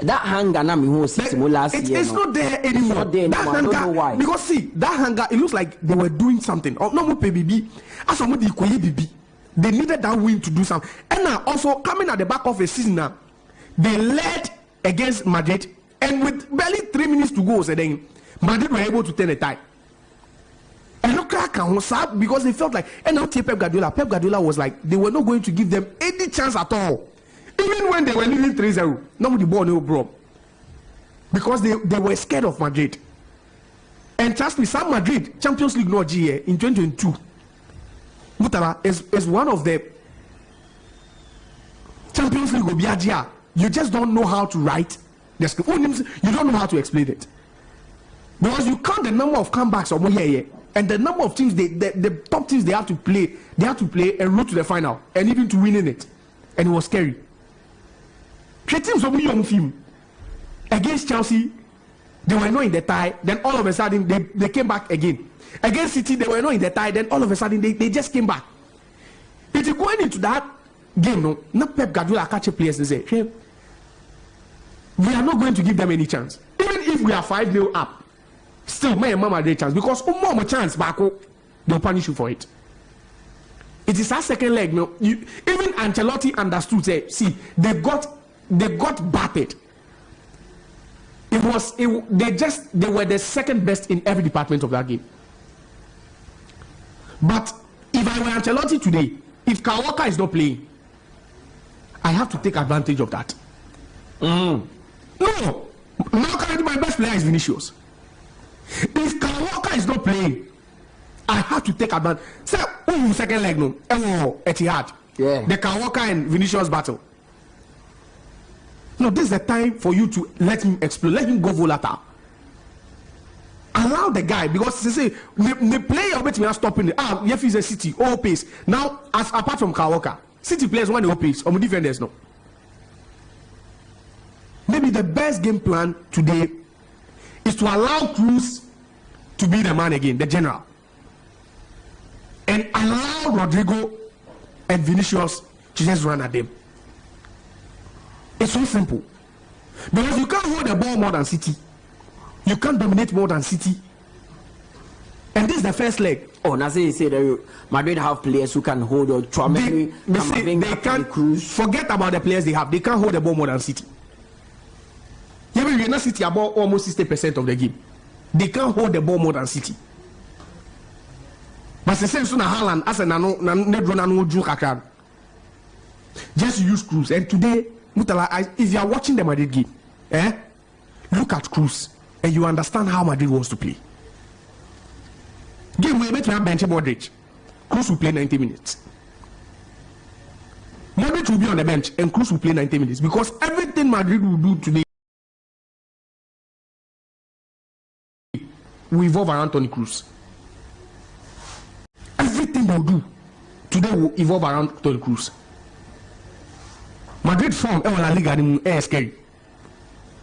That hunger na me who City last year. It's not there anymore. It's not there anymore. I don't know why. Because see, that hunger, it looks like they were doing something. Or no more PBB. As somebody BB. They needed that win to do something. And now also coming at the back of a season now, they led against Madrid. And with barely 3 minutes to go, so then Madrid were able to turn a tie. And look at sad because they felt like, and now Pep Guardiola was like, they were not going to give them any chance at all. Even when they were leading 3-0, nobody bought no bro. Because they were scared of Madrid. And trust me, Sam Madrid, Champions League not GA in 2022. Mutala is one of the Champions League Obiadia you just don't know how to write the script. You don't know how to explain it. Because you count the number of comebacks or more here, and the number of teams, the top teams they have to play and route to the final, and even to winning it. And it was scary. The teams of young film against Chelsea, they were not in the tie, then all of a sudden they came back again. Against City, they were not in the tie, then all of a sudden they just came back. If you going into that game, no, not Pep Guardiola catch players and say, hey, we are not going to give them any chance. Even if we are 5-0 up, still my mama a chance, because more chance back, they'll punish you for it. It is our second leg. No, even Ancelotti understood. Say, see, they got battered. They were the second best in every department of that game. But if I were Ancelotti today, if Kyle Walker is not playing, I have to take advantage of that. No, now currently my best player is Vinicius. If Kyle Walker is not playing, I have to take advantage. Say, second leg no, Etihad. Yeah. The Kyle Walker and Vinicius battle. No, this is the time for you to let him explode, let him go volatile. Allow the guy, because they say the player bet me are stopping the if he's a City all pace. Now, apart from Kyle Walker, City players want the pace, or defenders no. Maybe the best game plan today is to allow Cruz to be the man again, the general, and allow Rodrigo and Vinicius to just run at them. It's so simple. Because you can't hold the ball more than City. You can't dominate more than City. And this is the first leg. Oh, now say that Madrid have players who can hold or they can't forget about the players they have. They can't hold the ball more than City. Yeah, but not City about almost 60% of the game. They can't hold the ball more than City. But the same sooner Haaland as a nano just use Cruz. And today, Mutala, if you are watching the Madrid game, look at Cruz and you understand how Madrid wants to play. Game we met to bench Modric. Cruz will play 90 minutes. Modric will be on the bench and Cruz will play 90 minutes because everything Madrid will do today will evolve around Toni Kroos. Everything they'll do today will evolve around Toni Kroos. Madrid form La Liga is scary.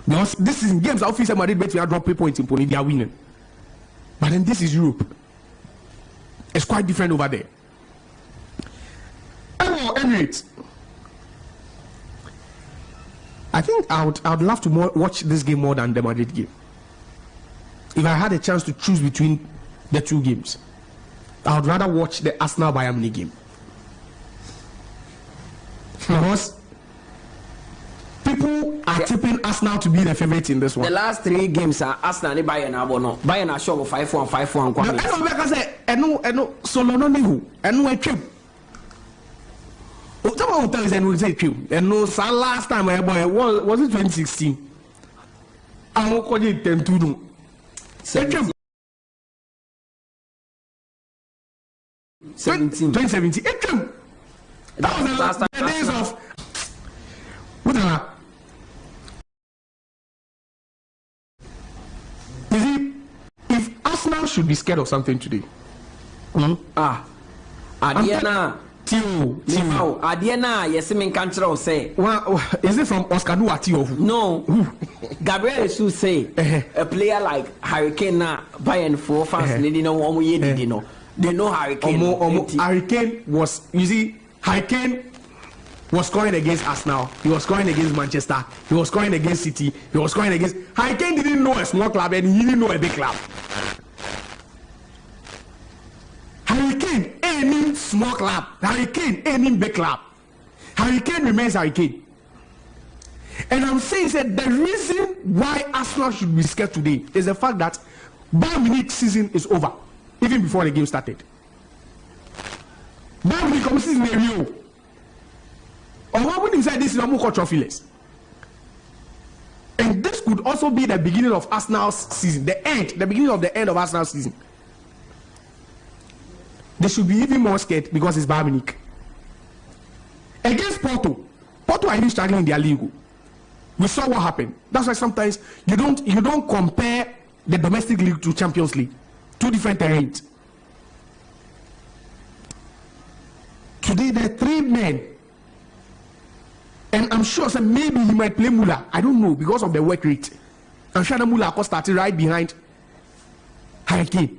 Because this is in games officer Madrid bet we are drop points in Pony, they are winning. But then this is Europe. It's quite different over there. Emirates. I think I would love to watch this game more than the Madrid game. If I had a chance to choose between the two games, I would rather watch the Arsenal Bayern Munich game. Because people are tipping Arsenal to be the favorite in this one. The last 3 games are Arsenal and Bayern are Bayern are sure 5-1, 5-1. I say, no, solo no nihu, and no trip. Someone will tell us and will say trip. And no, last time I was it 2016? I will call it 10-2. 17. 2017. That was the last days of. Mutala. You see, if Arsenal should be scared of something today, Adiana, Tio, Adiana, yes, I mean, can't say. Is it from Oscar Tio? No, Gabriel should say a player like Hurricane Bayern 4 fans, they know what we did, know. They know Hurricane. Hurricane was, you see, Hurricane was scoring against Arsenal. He was scoring against Manchester. He was scoring against City. He was scoring against. Hurricane didn't know a small club and he didn't know a big club. Hurricane ain't small club. Hurricane ain't big club. Hurricane remains Hurricane. And I'm saying that the reason why Arsenal should be scared today is the fact that Bayern Munich season is over, even before the game started. Bayern Munich season is real. Or what would inside this is more trophyless. And this could also be the beginning of Arsenal's season, the beginning of the end of Arsenal's season. They should be even more scared because it's Bayern Munich. Against Porto are even struggling in their league. We saw what happened. That's why sometimes you don't compare the domestic league to Champions League. Two different terrains. Today there are 3 men, and I'm sure maybe he might play Mula. I don't know because of the work rate. I'm sure Mula started right behind Hurricane,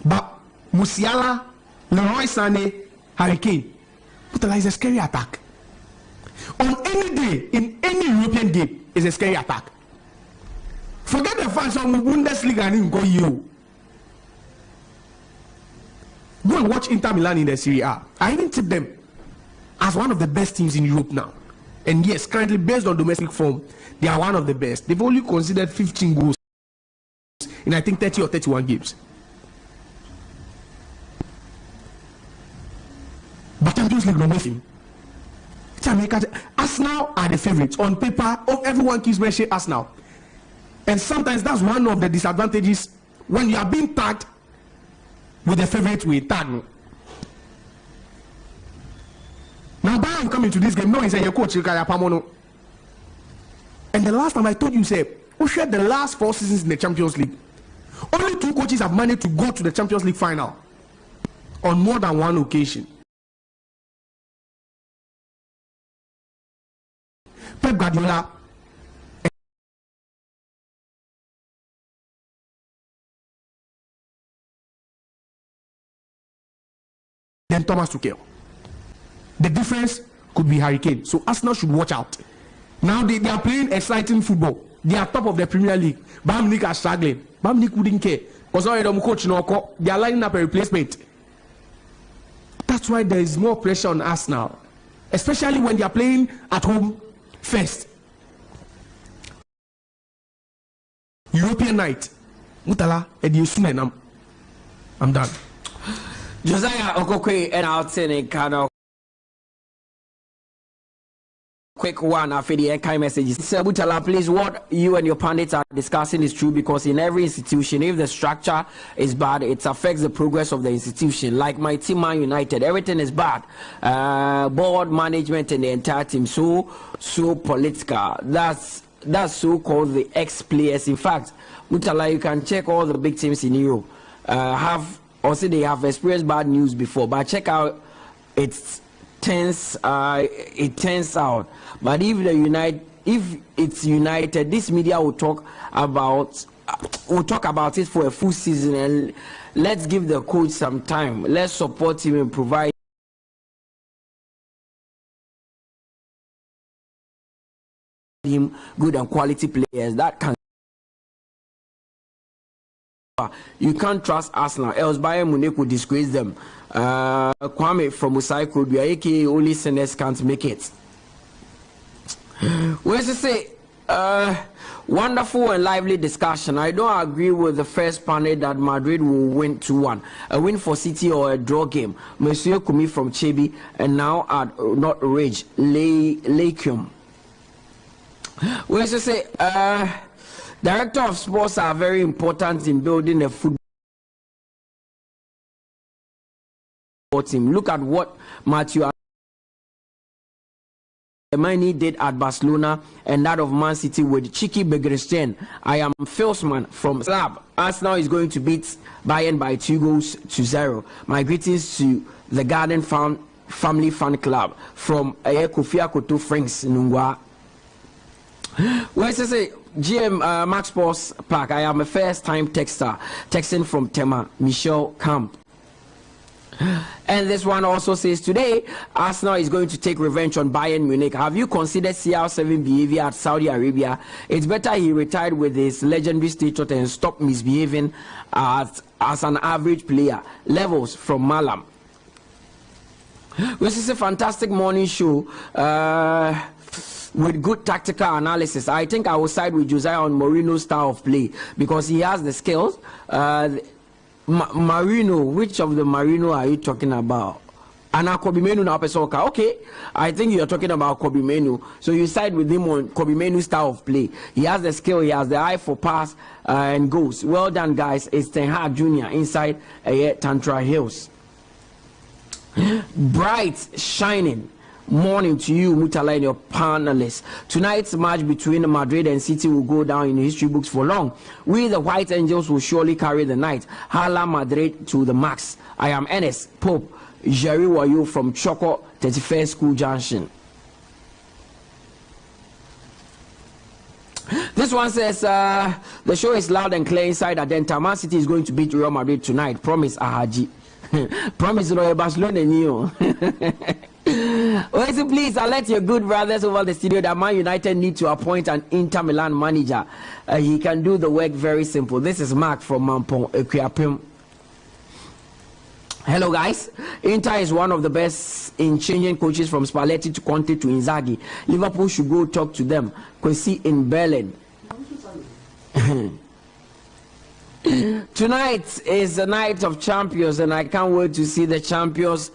but Musiala, Leroy Sané, Hurricane. Mutala is a scary attack. On any day, in any European game, is a scary attack. Forget the fans of Bundesliga and go you. Go and watch Inter Milan in the Serie A. I even tip them as one of the best teams in Europe now. And yes, currently based on domestic form, they are one of the best. They've only considered 15 goals in I think 30 or 31 games. But Champions League, no nothing. Arsenal are the favorites. On paper, everyone keeps mentioning Arsenal. And sometimes that's one of the disadvantages when you are being tagged with the favorite we tag. Now Bayern coming to this game, no, he said 𝐒𝐏𝐻𝐒 𝐏𝐀𝐂𝐊. And the last time I told you, say, who shared the last 4 seasons in the Champions League? Only 2 coaches have managed to go to the Champions League final on more than 1 occasion. Pep Guardiola and Thomas Tuchel. The difference could be Hurricane. So Arsenal should watch out. Now they are playing exciting football. They are top of the Premier League. Bayern Munich are struggling. Bayern Munich wouldn't care because already coach they are lining up a replacement. That's why there is more pressure on Arsenal, especially when they are playing at home first. European night. Mutala, I'm done. Josiah Okokwe and I'll send kind of quick one after the kind messages. Sir Mutala, please, what you and your pundits are discussing is true, because in every institution, if the structure is bad, it affects the progress of the institution. Like my team, Man United, everything is bad. Board, management, and the entire team so political. That's so-called the ex-players. In fact, Mutala, you can check all the big teams in Europe. They have experienced bad news before, but check out it turns out. But if it's United, this media will talk about it for a full season, and let's give the coach some time. Let's support him and provide him good and quality players that can. You can't trust Arsenal, else Bayern Munich will disgrace them. Kwame from 𝐒𝐏𝐻𝐒 aka only sinners can't make it. Where's to say, wonderful and lively discussion. I don't agree with the first panel that Madrid will win 2-1. A win for City or a draw game. Monsieur Kumi from Chebi, and now at not Rage Lakeum. Where's to say, Director of sports are very important in building a football team. Look at what Matthew Mani did at Barcelona and that of Man City with Cheeky Begrenstein. I am Filsman from Slab. Arsenal is going to beat Bayern by 2-0. My greetings to the Garden Family Fan Club from Kofi Akoto Franks Nungwa. Where's to say? GM Max Sports Park. I am a first-time texter, texting from Tema, Michelle Camp. And this one also says, today, Arsenal is going to take revenge on Bayern Munich. Have you considered CR7 behavior at Saudi Arabia? It's better he retired with his legendary status and stop misbehaving as an average player. Levels from Malam. This is a fantastic morning show. With good tactical analysis. I think I will side with Josiah on Mourinho's style of play because he has the skills. Marino, which of the Marino are you talking about? Ana 𝐒𝐏𝐻𝐒 𝐏𝐀𝐂𝐊 now Pesoka. Okay, I think you're talking about 𝐒𝐏𝐻𝐒 𝐏𝐃. So you side with him on 𝐒𝐏𝐻𝐒 𝐏𝐿's style of play. He has the skill, he has the eye for pass and goals. Well done, guys. It's Ten Hag Jr. inside Tantra Hills. Bright, shining. morning to you, Mutala, and your panelists. Tonight's match between Madrid and City will go down in history books for long. We, the White Angels, will surely carry the night. Hala Madrid to the max. I am Ernest Pope Jerry Wayo from Choco 31st School Junction. This one says, the show is loud and clear inside Adenta. Man City is going to beat Real Madrid tonight. Promise, Ahaji. Promise, Royal Barcelona. Also, please alert your good brothers over the studio that Man United need to appoint an Inter Milan manager. He can do the work very simple. This is Mark from Mampong, 𝐒𝐏𝐻𝐒. Hello guys, Inter is one of the best in changing coaches from Spalletti to Conte to Inzaghi. Liverpool should go talk to them. 𝐶𝐈𝐕𝐄 in Berlin. Tonight is the night of champions, and I can't wait to see the champions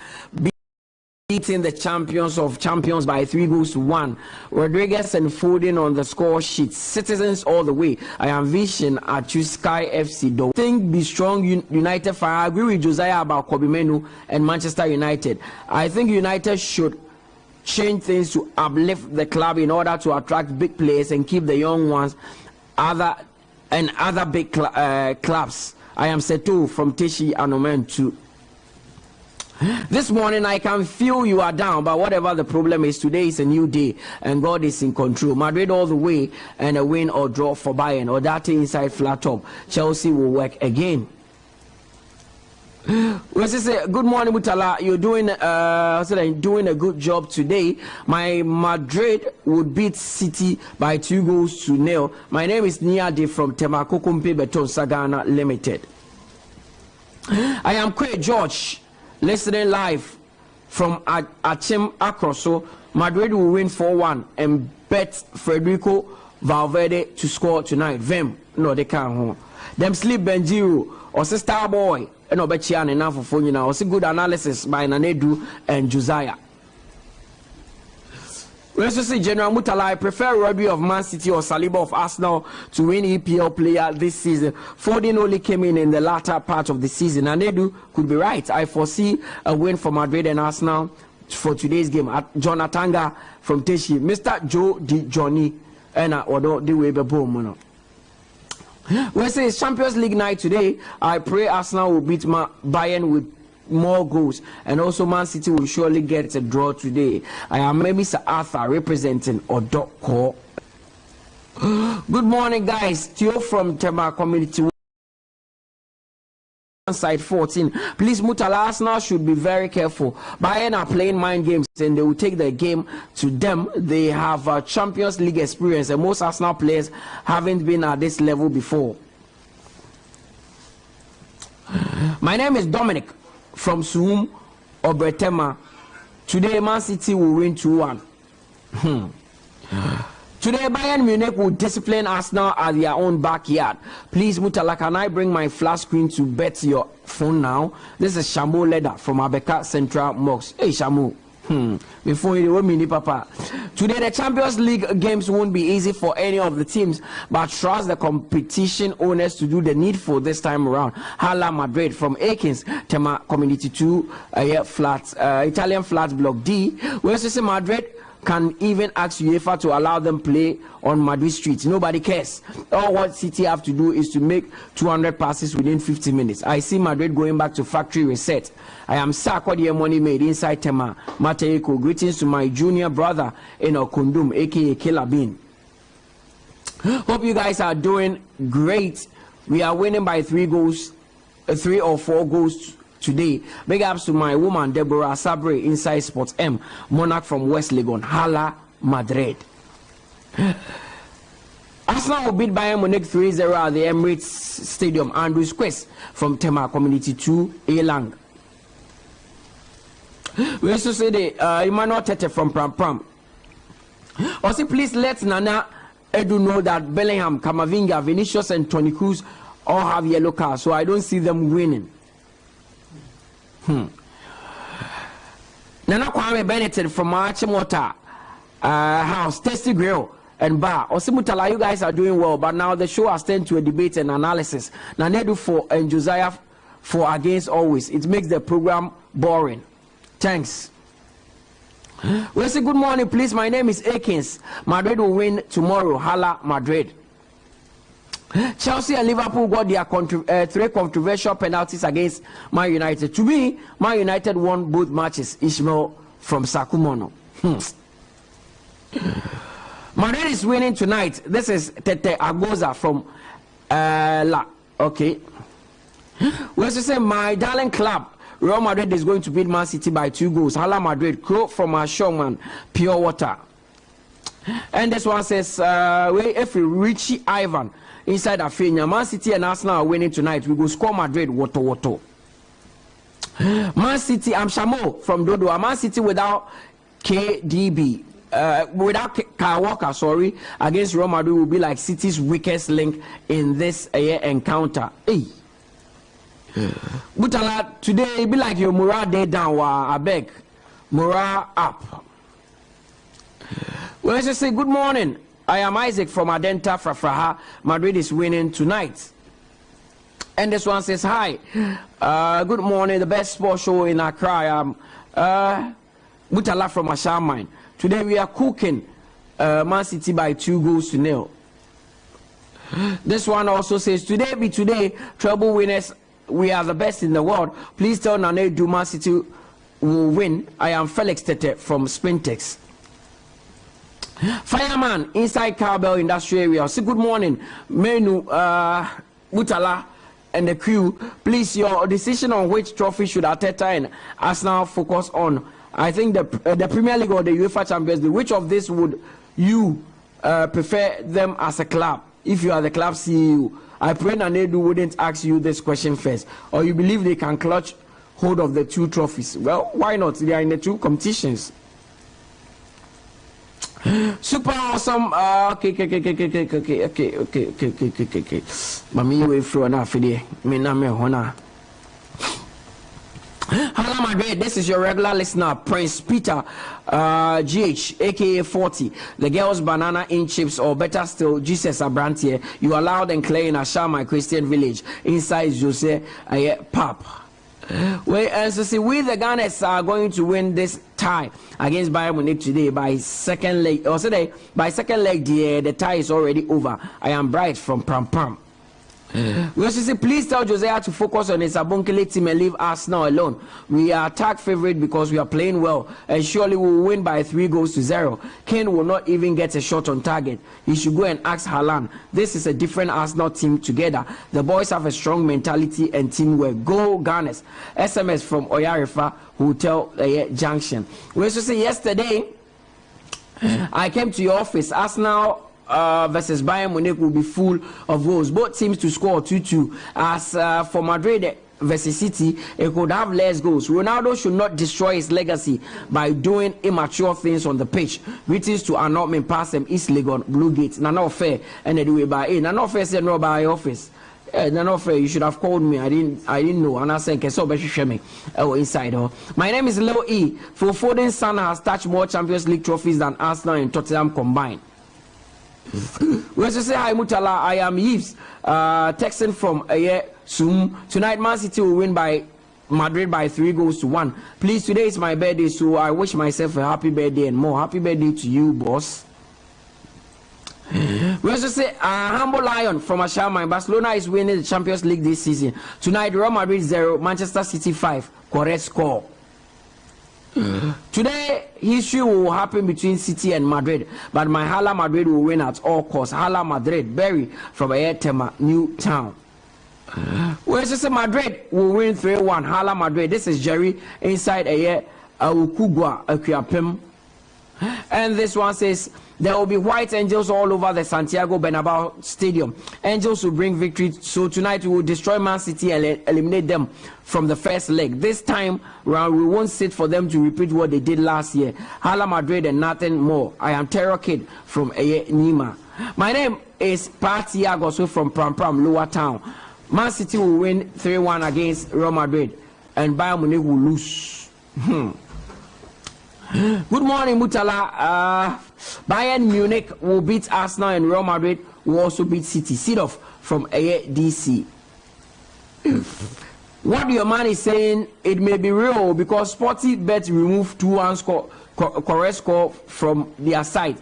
beating the champions of champions by 3-1. Rodriguez and Foden on the score sheet. Citizens all the way. I am vision at 𝐋𝐈𝐕𝐄 though. Think be strong United fan. I agree with Josiah about 𝐾𝐈𝐕𝐄 and Manchester United. I think United should change things to uplift the club in order to attract big players and keep the young ones other big clubs. I am Seto from Teshi Anomen too. This morning I can feel you are down, but whatever the problem is, today is a new day and God is in control. Madrid all the way, and a win or draw for Bayern, or that inside flat top. Chelsea will work again. Good morning, Mutala. You're doing a good job today. My Madrid would beat City by 2-0. My name is Niade from Temakokumpe Beton Sagana Limited. I am 𝐒𝐏𝐻𝐒 George, listening live from Achim Akroso. Madrid will win 4-1 and bet Federico Valverde to score tonight. Vem, no, they can't. Them sleep Benjiro or Star Boy. And Obechian enough for phone now. Also good analysis by Nanedu and Josiah. Let's just say General Mutala, I prefer Robbie of Man City or Saliba of Arsenal to win EPL player this season. Foden only came in the latter part of the season. Nanedu could be right. I foresee a win for Madrid and Arsenal for today's game. John Atanga from Teshi, Mr. Joe Di Johnny, and Odo Di Webe. We say it's Champions League night today. I pray Arsenal will beat Bayern with more goals, and also Man City will surely get a draw today. I am maybe Sir Arthur representing Odoko. Good morning, guys. Theo from Tema Community side 14. Please, Mutala, Arsenal should be very careful. Bayern are playing mind games and they will take the game to them. They have a Champions League experience and most Arsenal players haven't been at this level before. My name is Dominic from Suum Obretema. Today Man City will win 2-1. Today, Bayern Munich will discipline Arsenal at their own backyard. Please, Mutala, can I bring my flash screen to bet your phone now? This is Shamu Leda from Abeka Central Mosque. Hey, Shamu. Before you do me, Papa. Today, the Champions League games won't be easy for any of the teams, but trust the competition owners to do the needful this time around. Hala Madrid from Akins, Tema Community 2, Italian Flats Block D. Where's this Madrid? Can even ask UEFA to allow them play on Madrid streets. Nobody cares. All what City have to do is to make 200 passes within 50 minutes. I see Madrid going back to factory reset. I am Sakodi money made inside Tema Mateiko. Greetings to my junior brother in Okundum, aka Kilabin. Hope you guys are doing great. We are winning by 3 or 4 goals today. Big ups to my woman Deborah Sabre inside Sports M, Monarch from West Legon. Hala Madrid. Arsenal will beat Bayern Munich 3-0 at the Emirates Stadium. Andrews Quest from Tema Community 2, Elang. We also say the Emmanuel Tete from Pram Pram. Also, please let Nana Edu know that Bellingham, Kamavinga, Vinicius, and Toni Kroos all have yellow cards, so I don't see them winning. Nana Kwame Bennett from Achimota House, Tasty Grill and Bar. Osimutala, you guys are doing well, but now the show has turned to a debate and analysis. Nanedu for and Josiah for against always. It makes the program boring. Thanks. We say good morning, please. My name is Akins. Madrid will win tomorrow. Hala Madrid. Chelsea and Liverpool got their 3 controversial penalties against Man United. To me, Man United won both matches. Ishmael from Sakumono. Madrid is winning tonight. This is Tete Agoza from La. Okay. We also say my darling club Real Madrid is going to beat Man City by 2 goals. Hala Madrid. Crow from our showman Pure Water. And this one says if we Richie Ivan inside Afenia, Man City and Arsenal are winning tonight. We go score Madrid. Woto. Man City, I'm Shamo from Dodo. Man City without KDB, without Kyle Walker, sorry, against Real Madrid will be like City's weakest link in this encounter. Hey, Mutala, today it be like your morale day down. I beg, morale up. Well, let's just say good morning. I am Isaac from Adenta Frafraha. Madrid is winning tonight. And this one says, hi, good morning, the best sports show in Accra. I am Mutala from Ashamine. Today we are cooking Man City by 2 goals to 0. This one also says, today be today, treble winners, we are the best in the world. Please tell Nane do Man City will win. I am Felix Tete from Spintex. Fireman inside Cowbell Industrial Area. Say good morning, Menu, Mutala and the crew. Please, your decision on which trophy should Arteta and Arsenal focus on? I think the Premier League or the UEFA Champions League. Which of this would you prefer them as a club? If you are the club CEO, I pray Nanedu wouldn't ask you this question first. Or you believe they can clutch hold of the 2 trophies? Well, why not? They are in the 2 competitions. Super awesome. Okay. Mami we through na fide. Me na me hona. Hello Madrid, this is your regular listener, Prince Peter GH, aka40. The girls banana in chips, or better still, Jesus Abrantier. You are loud and clear in Ashama Christian Village, inside Jose Pap. So see, we the Ghanaians are going to win this tie against Bayern Munich today by second leg. Or today by second leg, the tie is already over. I am Bright from Pram Pram. We also say, please tell Josiah to focus on his Abonkele team and leave Arsenal alone. We are tag favorite because we are playing well, and surely we will win by 3 goals to 0. Kane will not even get a shot on target. He should go and ask Haaland. This is a different Arsenal team together. The boys have a strong mentality and teamwork. Go Gunners. SMS from Oyarifa Hotel Junction. We also say, yesterday I came to your office. Arsenal versus Bayern Munich will be full of goals. Both teams to score 2-2. As for Madrid versus City, it could have less goals. Ronaldo should not destroy his legacy by doing immature things on the pitch. Greetings to Anotman Passem, East Legon, Blue Gate. None of fair, and they do it by A. None of fair said no by office. None of fair, you should have called me. I didn't know. And I said, okay, so better me. Oh, inside. My name is Leo E. For Foden's son has touched more Champions League trophies than Arsenal and Tottenham combined. We also say hi Mutala, I am Yves texting from Sum. Tonight Man City will win by Madrid by 3 goals to 1. Please, today is my birthday, so I wish myself a happy birthday and more. Happy birthday to you, boss. We also say Humble Lion from Ashama. Barcelona is winning the Champions League this season. Tonight Real Madrid 0, Manchester City 5. Correct score. Today, history will happen between City and Madrid, but my Hala Madrid will win at all costs. Hala Madrid, Berry from Ayetema, New Town. We also say Madrid will win 3-1. Hala Madrid. This is Jerry inside 𝐒𝐏𝐻𝐒 𝐾𝐂𝐊. And this one says, there will be white angels all over the Santiago Bernabeu Stadium. Angels will bring victory. So tonight we will destroy Man City and eliminate them from the first leg. This time round, we won't sit for them to repeat what they did last year. Hala Madrid and nothing more. I am Terror Kid from Nima. My name is Pati Agoso from Pram Pram, Lower Town. Man City will win 3-1 against Real Madrid, and Bayern Munich will lose. Good morning, Mutala. Bayern Munich will beat Arsenal and Real Madrid will also beat City. Sidoff from DC. What your man is saying, it may be real because Sporty Bet removed 2 unscored correct score from their side.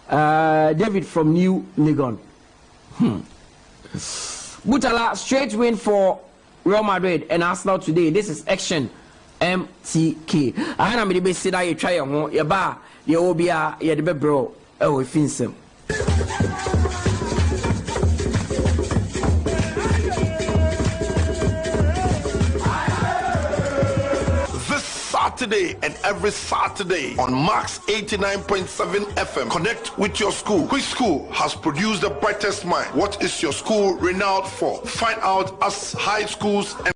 David from New Legon. Mutala, straight win for Real Madrid and Arsenal today. This is Action MTK. I am going to say that you try your bar, your obia, your the bro. Oh, it feels him. Saturday and every Saturday on Max 89.7 FM. Connect with your school. Which school has produced the brightest mind? What is your school renowned for? Find out as high schools and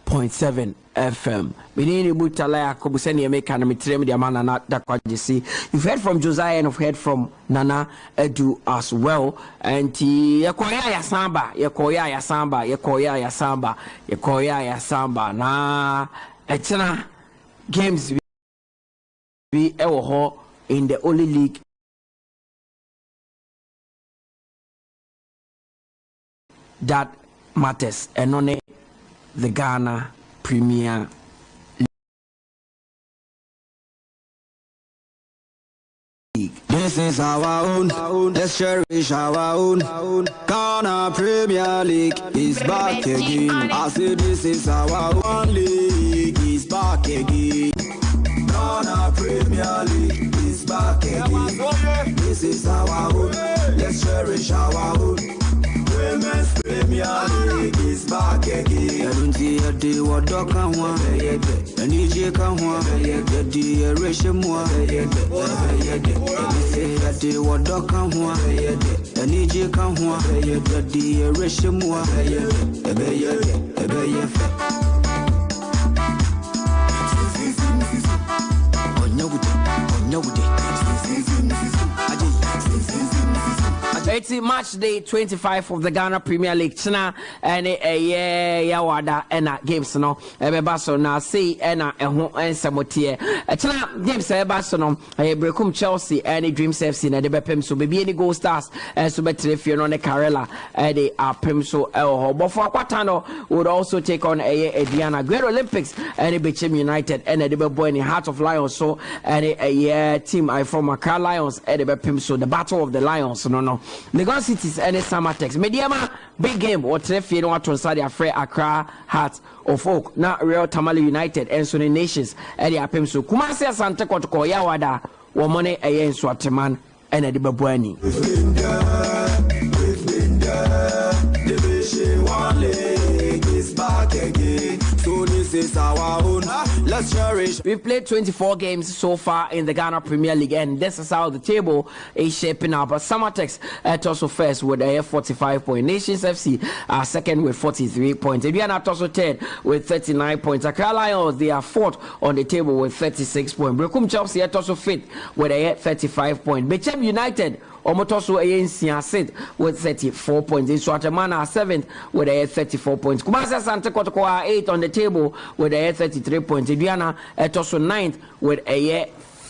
95.7 FM. Menini Mutala Yakubu send you make an mitrem the man and that kwajisi. You've heard from Josiah and you've heard from Nana Edu as well. And Yakoya Yasamba. Na etna games be ewo in the only league that matters, and only the Ghana Premier League. This is our own, let's cherish our own. Ghana Premier League is back again. I say this is our own league, is back again. Ghana Premier League is back again. This is our own, let's cherish our own. Women's Premier League is back again. I don't see a day what dog can want. And EJ can want. The day ration more. Say a day what dog can want. And EJ can want. The day ration more. It's match day 25 of the Ghana Premier League. China and Yawada and games no. Ebebaso na see and Samotier. China games Ebasono. Brekum Chelsea and Dreams FC na Debepem so baby any goal stars and so better on the Carella they are Pemso El but for Quatano would also take on Diana Great Olympics and Bechem United and the boy in the Heart of Lions so and a team I from Accra Lions and the Pemso the Battle of the Lions no. Lagos Cities and Samatex. Mediama big game or Trefi no to inside Afre Accra Heart of Oak. Now Real Tamale United and Sunni Nations and the Apemso. Kumasi Asante Kotoko Yawada Womone Ayen Swateman and the Babuani. Back again. So this is our own. Let's cherish. We've played 24 games so far in the Ghana Premier League, and this is how the table is shaping up. Samatex also first with a 45 points. Nations FC second with 43 points. Aduana also third with 39 points. Accra Lions they are fourth on the table with 36 points. Brekum Chelsea also fifth with a 35 points. Bechem United Omotoso Ayensia sit with 34 points. In Swatamana 7th with a 34 points. Kumasi Asante Kotoko are 8th on the table with a 33 points. Diana Etoso 9th with a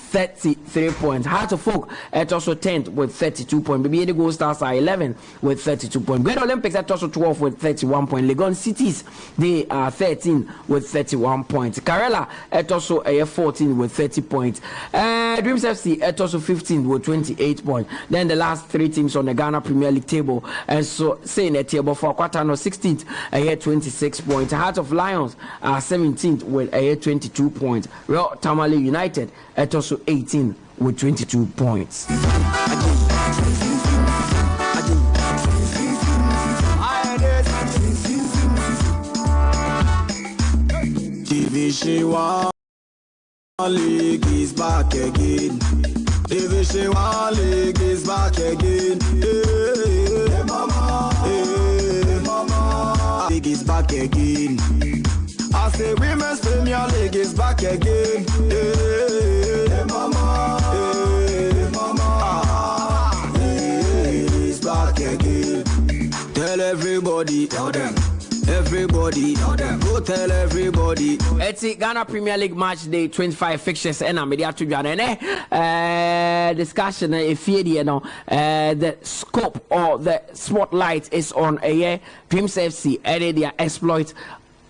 33 points. Heart of Folk at also 10th with 32 points. Baby the Gold Stars are 11th with 32 points. Great Olympics at also 12th with 31 points. Legon Cities they are 13 with 31 points. Carella at also a 14 with 30 points. Dreams FC at also 15 with 28 points. Then the last three teams on the Ghana Premier League table and so saying a table for Quatano 16th a 26 points. Heart of Lions are 17th with a 22 points. Real Tamale United at also 18 with 22 points. Division 1 League is back again. Division 1 League is back again. Hey, mama. Hey, mama. League is back again. I say Women's Premier League is back again. Hey, mama. Hey, mama. Hey, it's back again. Tell everybody. Tell them. Everybody, go tell everybody. It's the Ghana Premier League match day 25 fixtures and I'm media to discussion if you know the scope or the spotlight is on a Dreams FC and their exploit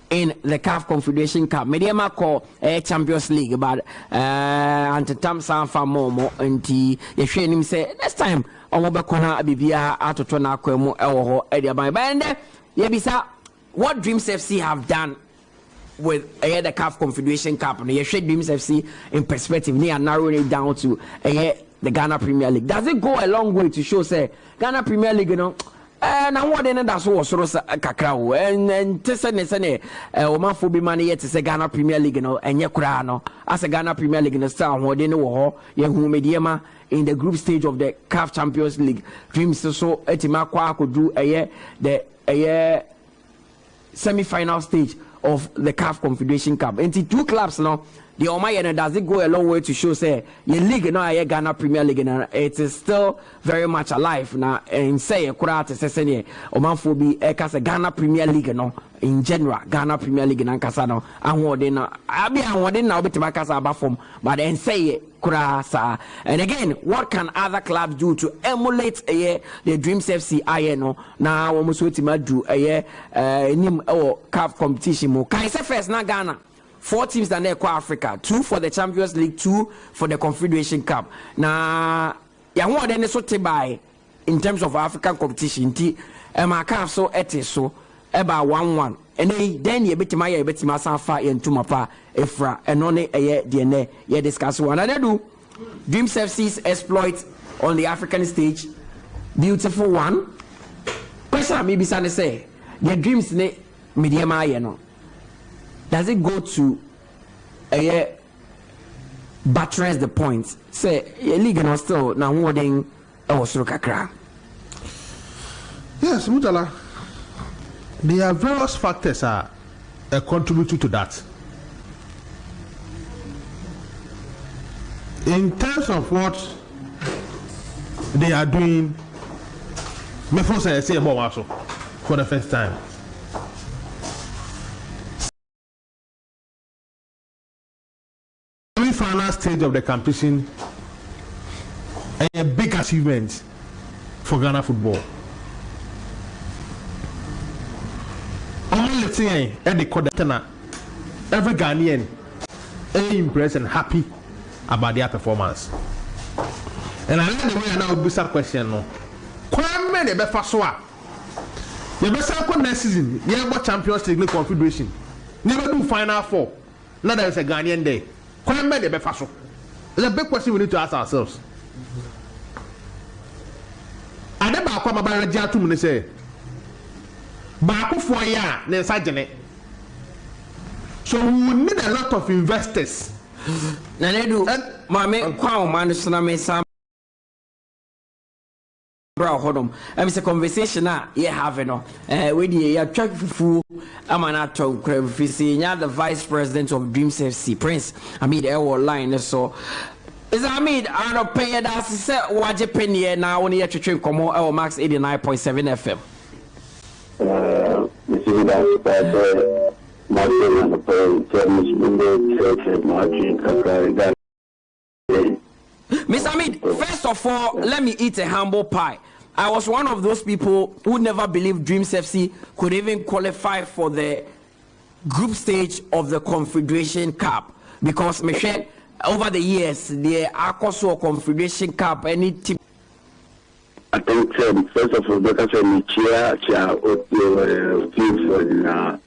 in the CAF Confederation Cup. Mediama call a Champions League, but Antetam Sanfa Momo and T. If you say next time on Mobakona Bibia out of Tona Quemo Elho Edia by Band, Yebisa. What Dreams FC have done with the CAF Confederation Cup and you should Dreams FC in perspective, they are narrowing it down to the Ghana Premier League. Does it go a long way to show say Ghana Premier League, you know? And what then that's what sort of Kakrao and Tessane Omanfo be money yet to say Ghana Premier League, you know, and Yakurano as a Ghana Premier League in the star who they know Yahu Mediama in the group stage of the CAF Champions League. Dreams so Etimakwa could do a year semi-final stage of the CAF Confederation Cup. And the two clubs now, the Omaya, does it go a long way to show say your league now, Ghana Premier League, and it is still very much alive now. And say a crowd is saying Omanfobi Ekasa Ghana Premier League no in general, Ghana Premier League in Ankasano, and what they now I'll be now bit Bakasa Bafom, but then say Kurasa. And again, what can other clubs do to emulate the Dreams FC INO now almost what you do CAF competition mo can say first na Ghana 4 teams than Africa, 2 for the Champions League, 2 for the Confederation Cup. Now ya want then so te by in terms of African competition ti CAF so so eba 1-1 and then you betima san fa yentuma pa efra and only DNA ye discuss one another do Dreams FC's exploit on the African stage beautiful one question maybe san say the Dreams ne medium no does it go to buttress the points say your league no still now more than kakra. Yes, Mutala, there are various factors contributing to that. In terms of what they are doing, before I say about also for the first time. The final stage of the competition, a big achievement for Ghana football. Only thing at the quarter, every Ghanaian is impressed and happy about their performance. And I know the way I now be some question no. Quite many be faswa. The best next season, you have Champions League Confederation. Never do Final Four. Now there is a Ghanaian day. Quite many be faswa. It's a big question we need to ask ourselves. I never come about a jar 2 minutes say. Baku for ya ne sajene. So we need a lot of investors. Na ne do mame kwa o man so na me sam bra hodom. Am say conversation na ye have no. We dey ya twa fufu amana to krefisi nya the vice president of Dreams FC Prince Hamid Ewo line so is Hamid I don't pay that say waje penny na woni ye twetwe komo Ewo Max 89.7 FM. Mr. Hamid, first of all, let me eat a humble pie. I was one of those people who never believed Dreams FC could even qualify for the group stage of the Confederation Cup because Michelle, over the years, the Akoso Confederation Cup, any team. I think first of all, because I'm chair of the team for the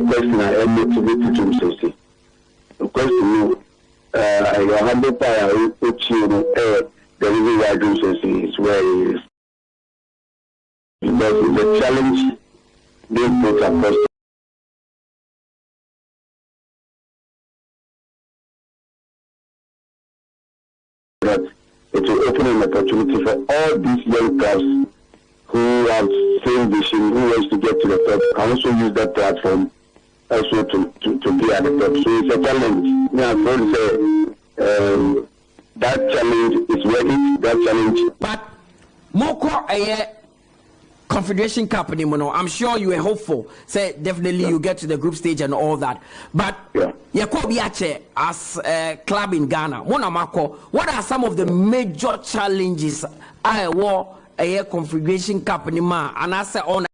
question I am motivated to say. Of course, I have the power put you the reason why Dreams is where it is. Because the challenge being put across. That it will open an opportunity for all these young clubs who have same vision, who wants to get to the top, can also use that platform also to be at the top. So it's a challenge. Yeah, so that challenge is ready. That challenge. But Moko Confederation Cup, I'm sure you were hopeful. Say definitely you get to the group stage and all that. But Yakubu as a club in Ghana, Monamako, what are some of the major challenges I wore a Confederation Cup and I say on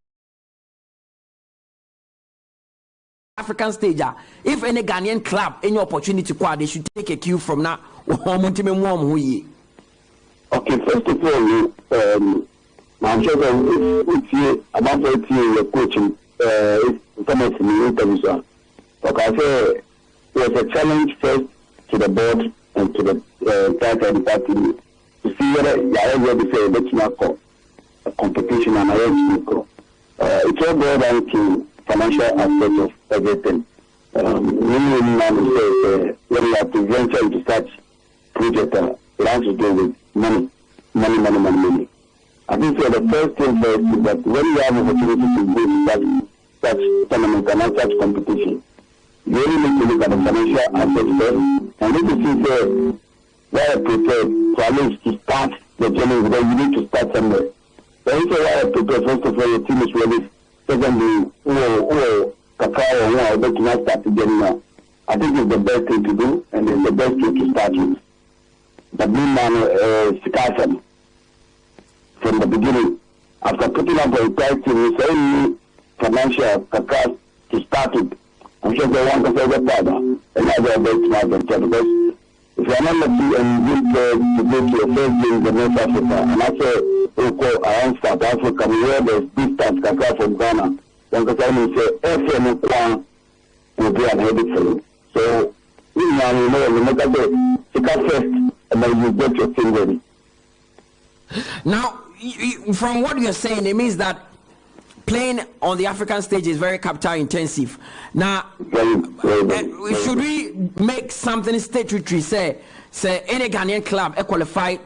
African stage? If any Ghanaian club any opportunity they should take a cue from now. Okay, first of all, I'm sure that if you about 30 years coaching, some of the interviews are. But I say there's a challenge first to the board and to the title party to see whether you are able to say let's not call a competition and it's all boiled down to financial aspects of everything. When you have to venture into such project, it has to do with money. I think so the first thing first is that when you have opportunity to go to such tournament and such competition, you really need to look at the financial aspect first and need to see why I prepared to at least to start the journey, because you need to start somewhere. So if you are prepared, first of all, your team is ready. Secondly, Kakao, to not start again now. I think it's the best thing to do, and it's the best thing to start with. But meanwhile, from the beginning, after putting up a price team, we say financial Kakao to start with. I'm sure they want to say the father, and other best smart because if you are not lucky and you to go to your first game in North Africa, and also around South Africa, where there's distance Kakao from Ghana, then the time say FM will be an headache for you. So, you make a first, and then you get your thing ready. Now, from what you're saying, it means that playing on the African stage is very capital intensive. Now, should we make something statutory, say any Ghanaian club qualify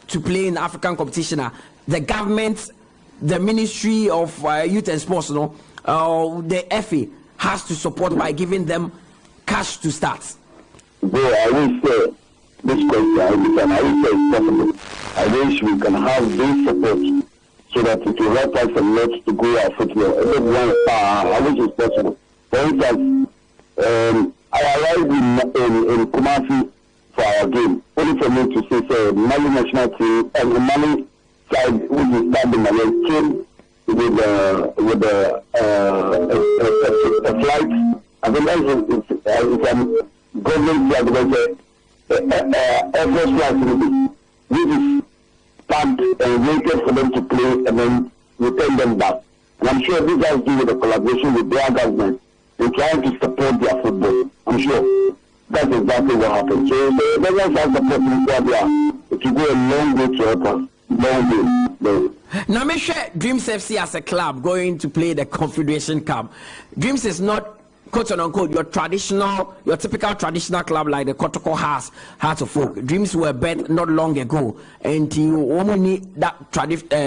to play in the African competition, the government, the Ministry of Youth and Sports, the FA has to support by giving them cash to start? I will say this question, I will say it's possible. I wish we can have this support so that it will help us a lot to grow our football. I wish it's possible. For instance, I arrived in Kumasi for our game, only for me to say, Mali national team and the Mali side, which is starting Mali, came with a flight. I think it's a government flight, Air Force flight, which is packed and waited for them to play and then return them back. And I'm sure this has to do with the collaboration with their government in trying to support their football. I'm sure that's exactly what happened. So the government has supported India to go a long way to help us. Long way. Now, make sure Dreams FC as a club going to play the Confederation Cup. Dreams is not, quote unquote, your typical traditional club like the Kotoko has Heart of Folk. Dreams were bet not long ago, and you only need that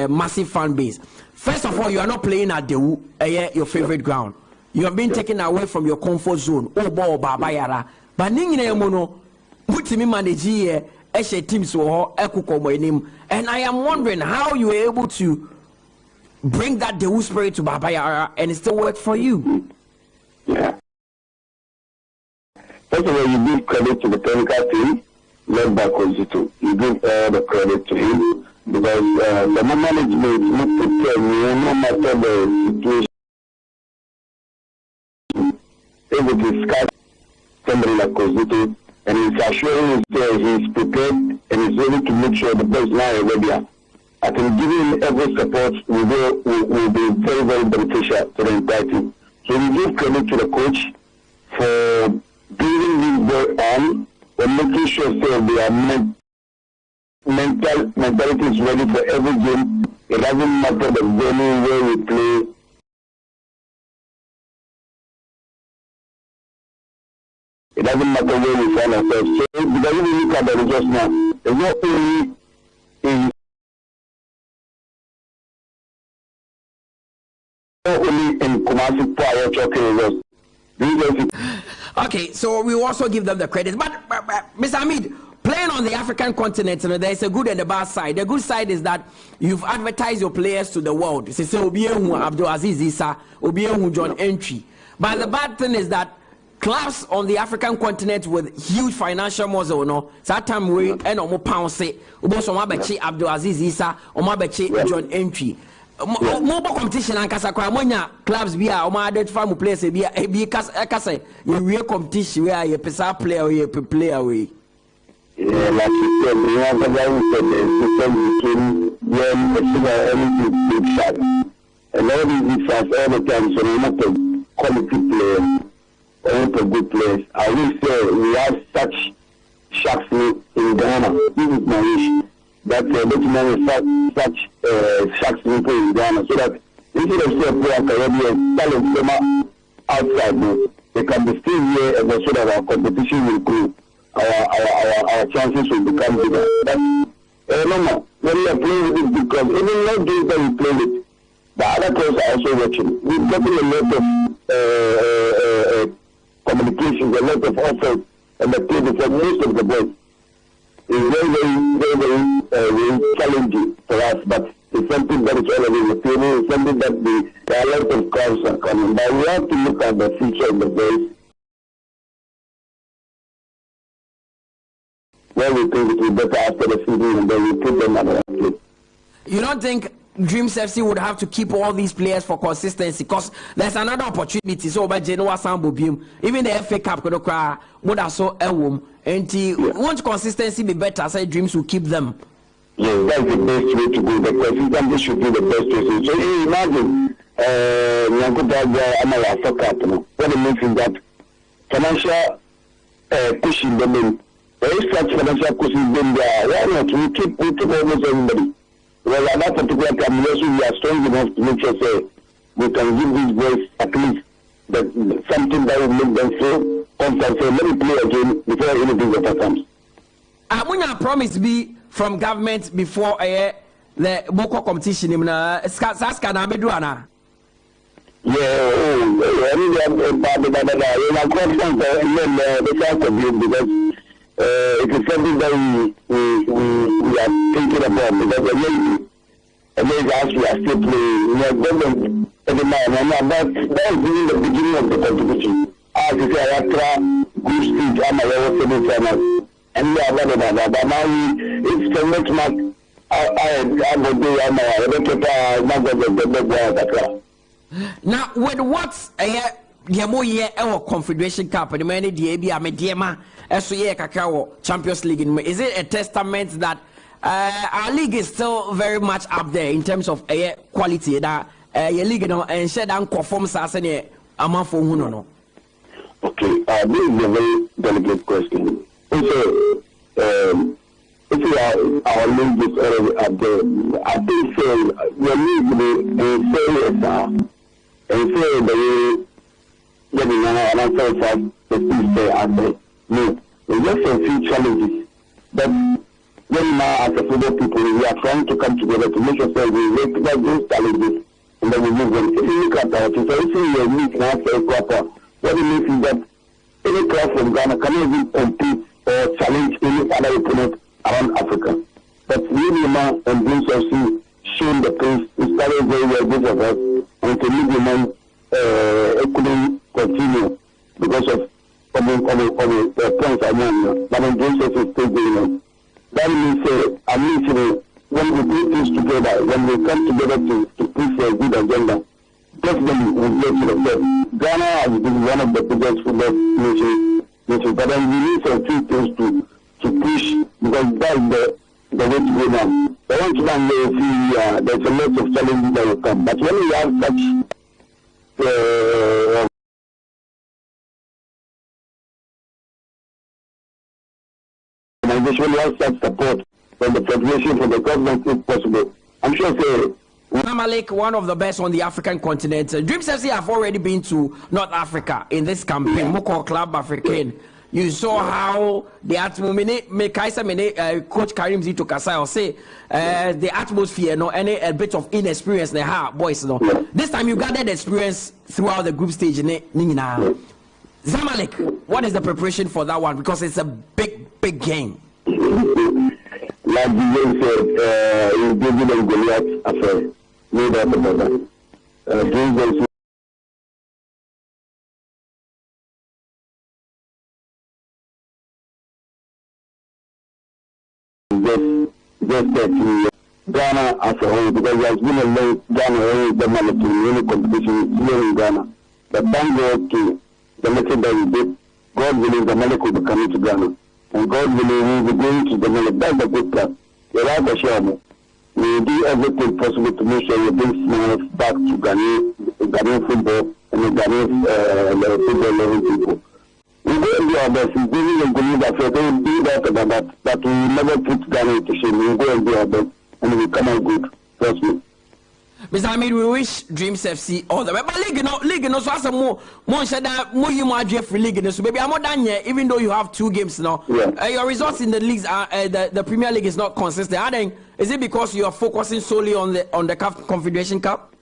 massive fan base. First of all, you are not playing at your favorite ground. You have been taken away from your comfort zone. Oh, boy, Babayara. But Ningine Mono, put me manage here, teams and I am wondering how you were able to bring that Dewu spirit to Babayara and it still worked for you. Yeah. First of all, you give credit to the technical team led by Kozito. You give all the credit to him because the management looked at no matter the situation. They would discuss somebody like Kozito, and he's assuring he's prepared and he's ready to make sure the best line is ready. I think giving him every support will be very, very beneficial to the entire team. So we give credit to the coach for bringing this boy on and making sure their mentality is ready for every game. It doesn't matter the venue where we play. It doesn't matter where we find ourselves. So because when we look at the results now, it's not only in Kumasi Power talking results. Okay, so we also give them the credit. But Mr. Hamid, playing on the African continent, there's a good and a bad side. The good side is that you've advertised your players to the world. Say Obiehu Abdul Aziz Issa, Obiehu John Entry. But the bad thing is that clubs on the African continent with huge financial muscle, no, that time we and omo pound say, Oboso Mabechi Abdul Aziz Issa, Omabechi John Entry. More competition and Casacramonia clubs be our identify players be a cassa, you competition where you pesa player or you play away. Yeah, like you said, we have a very difference between when the big shot. And all these shots all the time, so we're not a quality player. All good players. I will say we have such sharks in Ghana. This is my wish. That such sharks in Ghana, so that instead of say player Caribbean talent from outside, they can be still here and so that our competition will grow. Our chances will become bigger. That's No, when we are playing with it, because even not games that we play with, the other players are also watching. We've gotten a lot of communications, a lot of offers on the table for most of the boys. It's very challenging for us, but it's something that is already in the table. It's something that there are a lot of calls are coming. But we have to look at the future of the boys, where we think it will be better after the season, and then we put them at the place. You don't think Dreams FC would have to keep all these players for consistency? Because there's another opportunity. So by Genoa Sambo Beam, even the FA Cup could cry would have so and won't consistency be better? Say Dreams will keep them. Yes, that's the best way to go. The consistency should be the best way. So you imagine what it means is that financial pushing them in. There is such financial pushing them there. Why not? We keep almost everybody. Well, at that particular time, we are strong enough to make sure say, we can give these boys at least something that will make them feel comfortable. So let me play again before anything better comes. When I promise be from government before the Boko competition, Saska na Meduana. It is something that we are thinking about, because as we are still playing, we are government every now and then, but that is really the beginning of the competition. As you say, I try good stage, I'm a level semi-final, and we are better than that. But now it's the next match, I will do, now, with what's a Confederation Cup, and many DAB, I'm a DMA. Champions League. Is it a testament that our league is still very much up there in terms of quality? That your league and share down performs as any amount for no. Okay, this is a very delicate question. Also, if our league is already up there, I think your league will say and say the way getting an answer for the stay out there. No, it's just a few challenges. But when now, as a football people, we are trying to come together to make sure that we recognize those challenges and then we move them. If you look at our team, so if you are weak now for a quarter, what it means is that any club from Ghana cannot even compete or challenge any other opponent around Africa. But really now, and Dreams FC shown the pace, we started very well, both of us, and to leave the man, it couldn't continue because of the points I mean, but in Dreams FC still doing it. That means, when we put things together, when we come together to push a good agenda, definitely we'll get to the top. Ghana has been one of the biggest football nations, but then we need some few things to push, because that's the way to go now. The one to now, there's a lot of challenges that will come. But when we have such organization, we have such support from the federation, from the government, if possible, I'm sure Malik, one of the best on the African continent. Dreams FC have already been to North Africa in this campaign, Moko Club African. You saw how the atmosphere, Coach Karim Zito Kasai say the atmosphere, and a bit of inexperience they have, boys. This time you gathered experience throughout the group stage. Zamalek, what is the preparation for that one? Because it's a big game. Like the game said, David and Goliath affair. No doubt about that. Just Ghana as a whole, because there has been a long Ghana developed in any competition here in Ghana. But thank God to the method that we did, God willing, the Malik will be coming to Ghana. And God willing, we will be going to the Malik. That's a good plan. You're right, Ashama. We will do everything possible to make sure we bring smiles back to Ghanaian football and the Ghanaian football level people. We will do our best. We will believe that we will do that about that, but we will never put Ghana into shame. We will go and do our best, and we will come out good. Trust me. Mr. Hamid, we wish Dreams FC all the way. But league no so as a more shada more you more for league so maybe I'm not done yet, even though you have 2 games now. Yeah. Your results in the leagues are the Premier League is not consistent. Is it because you are focusing solely on the CAF Confederation Cup?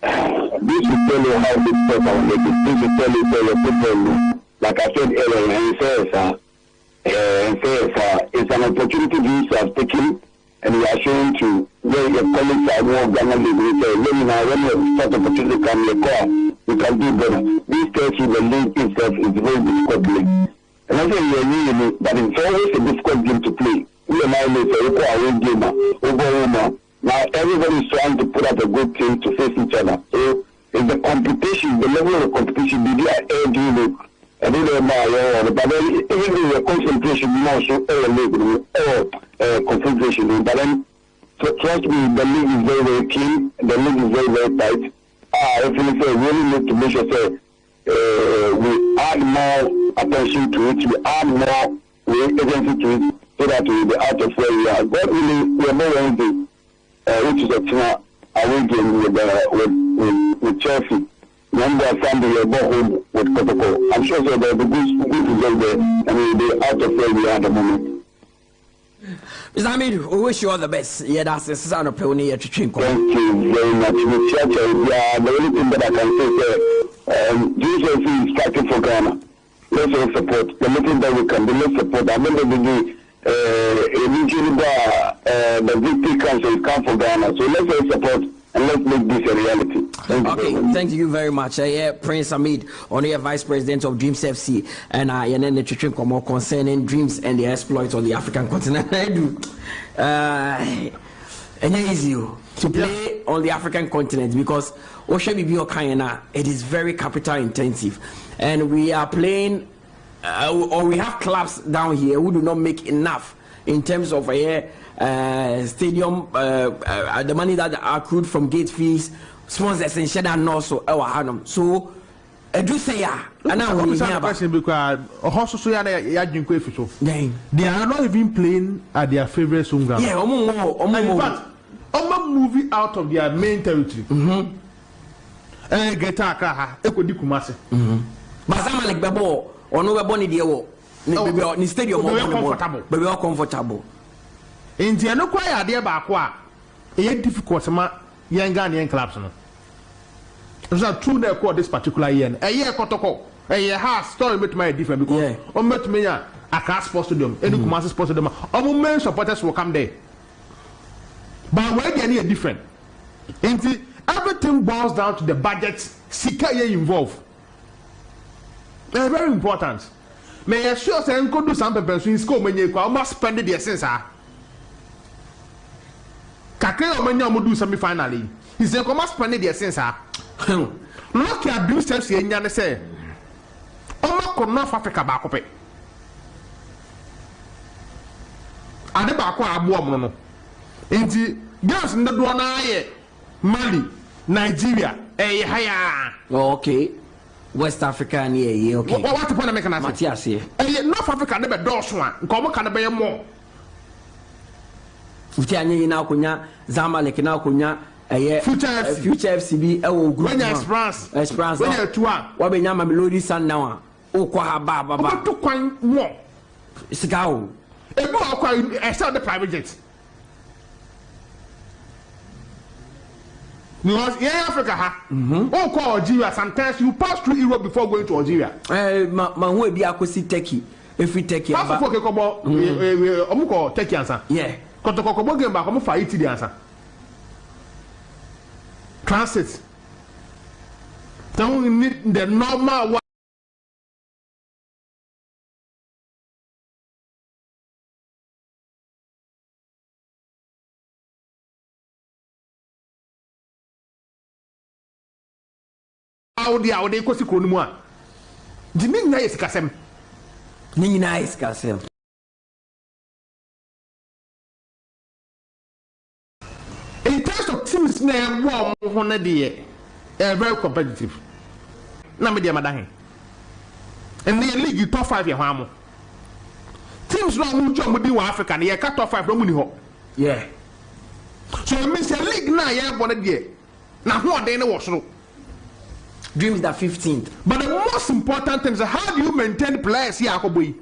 This will tell you how this stuff are making. This will tell you your football. Like I said earlier, it's an opportunity you have taken, and you are showing to where your colleagues are more Ghana League. We say, let me know when you start opportunity come your car, you can do better. This tells you the league itself is a very difficult league. And I say you're really, but it's always a difficult game to play. We are now over. Now everybody is trying to put up a good team to face each other. So if the competition, the level of the competition, they are doing it. I don't know but then even the concentration more so concentration. But then trust me, the league is very, very keen. The league is very, very tight. I feel say really need to make sure we add more attention to it, we add more agency to it, so that we will be out of where we are. But really, we are more Wednesday, which is a team away game with Chelsea. Number Sunday, we are home with Kotoko. I'm sure there will be good result there, and we will be out of where we are at the moment. Mr. Hamid, we wish you all the best. Yeah, that's the sound of Peonia to Thank you very much. The only thing that I can say is Jesus is fighting for Ghana. Let's all support. The little that we can do, let's support. I remember the victory council come for Ghana. So let's all support and let's make this a reality. Thank you very much. Prince Hamid, on the Vice President of Dreams FC, and the Chichim Komo concerning dreams and the exploits on the African continent. I do. And easy to play on the African continent because it is very capital intensive, and we are playing, or we have clubs down here who do not make enough in terms of stadium, the money that are accrued from gate fees, sponsors and share and also our Hanum. So I do say and now we have a question because they are not even playing at their favorite song. Yeah, in fact, moving out of their main territory. Get a Kumasi. But like Babo or no Bonnie dear, ni stadium comfortable, but we are comfortable. In the no quite idea about it difficult young Ghanaian clubs. It's not true they call this particular year. A year Kotoko, a year has story with my different because on met me a class sports stadium, any Kumasi sports stadium, all men supporters will come there. But we're getting different. Everything boils down to the budget, Sika involved. They're very important. May I assure you, go do some people in school when you almost spend the essence. Kakre Omenya do semi finally. He said, come spend the essence. Look at Blue Steps here, and say, oh, North Africa back up. And the back are warm. Inti girls in the Duana, Mali, Nigeria, higher. Okay. West Africa, yeah, okay. What the point of making Matthias here? North Africa never does one. Come can be more. Future now kunya Zamalek now kunya future FCB when Esperance when you two are what be nyama melody san now o kwa ba but to kwan more sigao e go kwa sell the private jet because in Africa oh call Algeria sometimes you pass through Europe before going to Algeria ma hu bi akosi Turkey every Turkey ba for ke kobo omuko Turkey ansa yeah Kotokobo game back, I'm fight the answer. Transit. Don't need the normal one. How they cost you more. The name is Kasem. Nina is Kasem. In terms of teams, name warm very competitive. Now, media Madahin. And the league top 5 year teams long with you Africa, and you cut off 5 from Muniho. Yeah. So it means a league now, yeah, one year. Now who are they in the Dreams that 15th. But the most important thing is how do you maintain players here, Akoboy?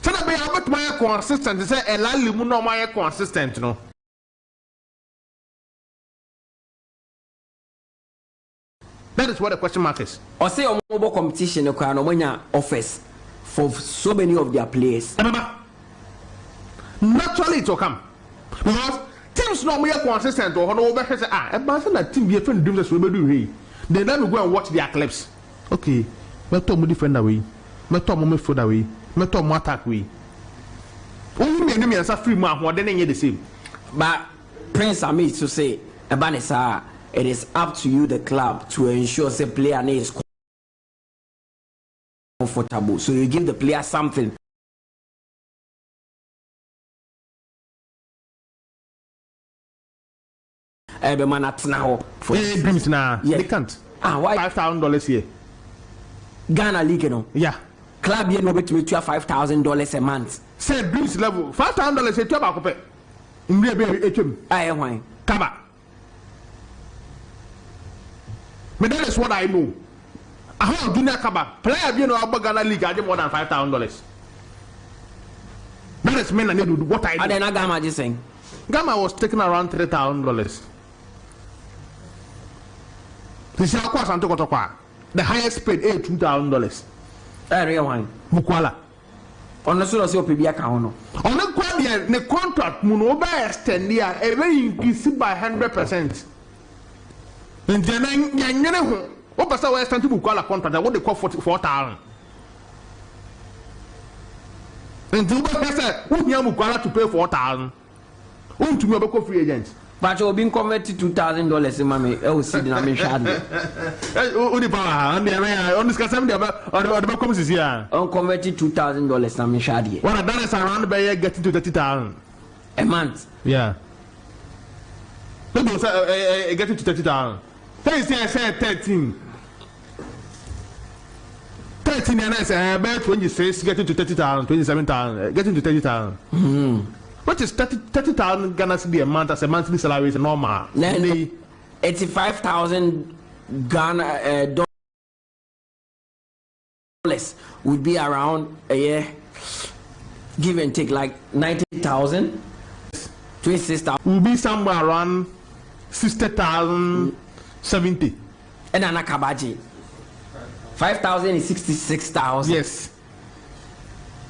So that be able to be consistent. Say a lot of no more consistent, no. That is what the question mark is. Or say a mobile competition, no offers for so many of their players. Naturally, it will come because teams not more consistent or no better say a person that team be friend dreams as we do here. Then let me go and watch their clips. Okay, me talk more different away. Me talk more food away. Me talk more attack way. Only me and free man who then the same. But Prince Amit to say Ebanesa, it is up to you, the club, to ensure the player is comfortable. So you give the player something. Every man at now for dreams now. They can't. Why $5,000 here? Ghana League, you know. Yeah. Club here no bet me $5,000 a month. Say dreams level $5,000 say twelve akope. Mbe be HM. Aye why? Kaba. But that is what I know. I have junior Kaba. Player be no about Ghana League I get more than $5,000. That is men I need what I do. And then Gama just saying. Gama was taking around $3,000. The highest paid $2,000. Real wine. Mukwala. On the sort of PB account. On the contract, Munoba extend here, increased by 100%. And then, what was our stand to Mukwala contract? What they call 44,000. And Zuba said, who Mukwala to pay 4,000? Who to be a free agent? But you're being converted to $2,000 in Mammy. Oh, see, I'm in Shadley. On this case, the comes here. Unconverted $2,000, I'm in Shadley. Well, that is around by getting to 30,000 a month. Yeah. Getting to 30,000. Say 13. 13 and I say about 26, getting to 30,000, 27,000, getting to 30,000. What is 30,000 Ghana cedi a month as a monthly salary is normal? 85,000 Ghana dollars would be around a year, give and take like 90,000, 26,000. Will be somewhere around 60,000, 70. And an akabaji. 5,000 is 66,000. Yes.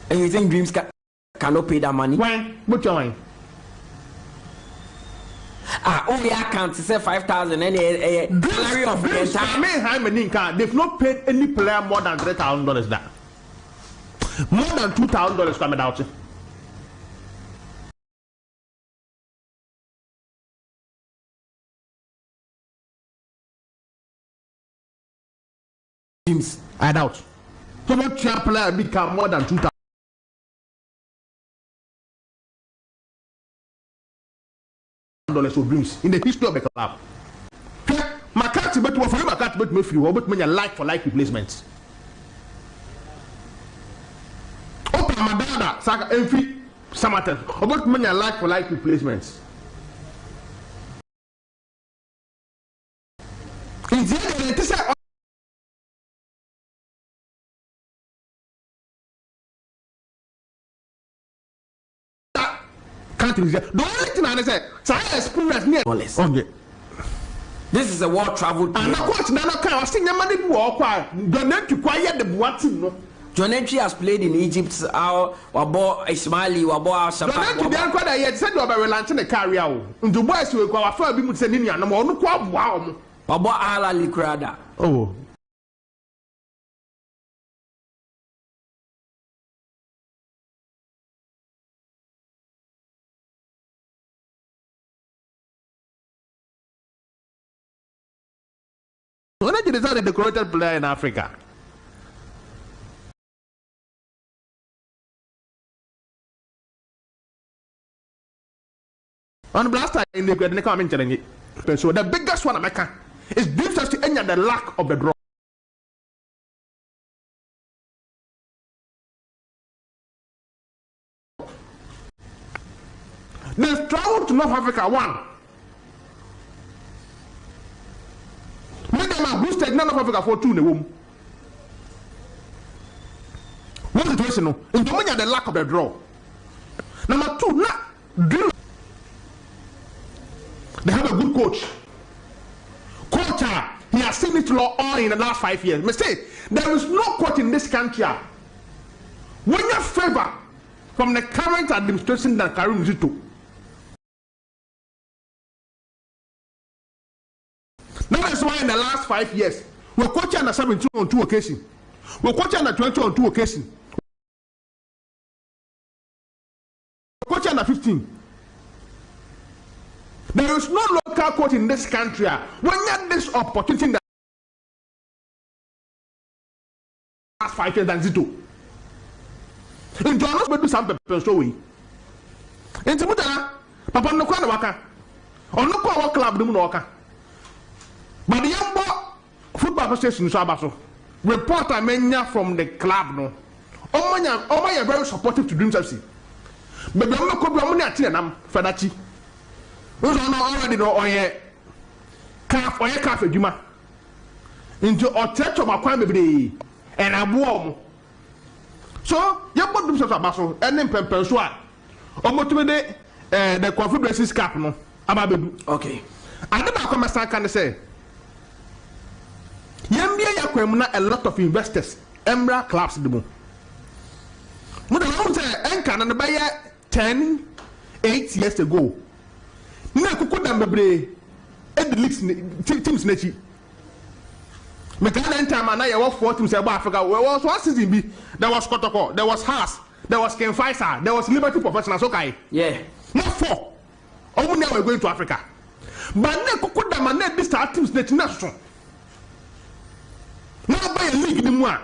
And you think Dreams cannot pay that money? Why? What you mean? Only account to say 5,000 and a salary of the entire. They've not paid any player more than $3,000 that. More than $2,000 coming out. Teams, I doubt. So much player become more than $2,000. For Dreams in the history of the club. McCarthy bet for McCarthy bet me free, but me like for like replacements. Open Madada, Saka Enfi Samatan, about me like for like replacements. In the end, it is the only thing I say, experience near. Okay. This is a world travel. And of course, Nana can sing the money walk. Don't you quiet the Buati? John Entry has played in Egypt. Wabo Ismaili, Wabo Shabbat. Don't quite yet said you are launching a carrier. And the boys will go after being sending you. No, wow. Wabo Ala Likrada. Oh. When did you decide the decorated player in Africa? On blaster in the comment challenge. So the biggest one America is gives us to end the lack of the draw. They travel to North Africa one. one, Blue State, none of Africa for 2 in the womb. What's the situation? No, in the lack of the draw. Number 2, not drill. They have a good coach. He has seen it all in the last 5 years. Mistake. There is no coach in this country. When you favor from the current administration that Karim Zito. That is why in the last 5 years, we're coaching under 17 on 2 occasions. We're coaching under 20 on 2 occasions. We're coaching under 15. There is no local coach in this country. When you have this opportunity in the last 5 years than Zito. In Jonas, we do some people so we. In Mutala, Papa no kwa waka. On no kwa club no waka. But the young boy football association so abaso. Reporter menya from the club no. Omanya very supportive to Dreams FC. But the no ko bi omuni ati nam Fadachi. We don't know already know oye calf adwuma. Into otecho makwan bebre and abuom. So, you put them to Basso and then Pempenswa. Omotumede the Confederacy Cup no. Ababedu. Okay. I never come as I can say. Yambia Yakwemuna a lot of investors. Embra clubs the moon. But I want to Enkan and buy 8 years ago. Na kukuda bebre the leagues teams nechi. Mekana time na ya 4 teams about Africa. There was one season be there was Kotoko, there was Haas, there was 𝐿𝐹, there was Liberty Professionals. Okay. Yeah. Not 4. Only now we're going to Africa. But na kukuda man this start teams nechi na so. Now buy a league ni moi.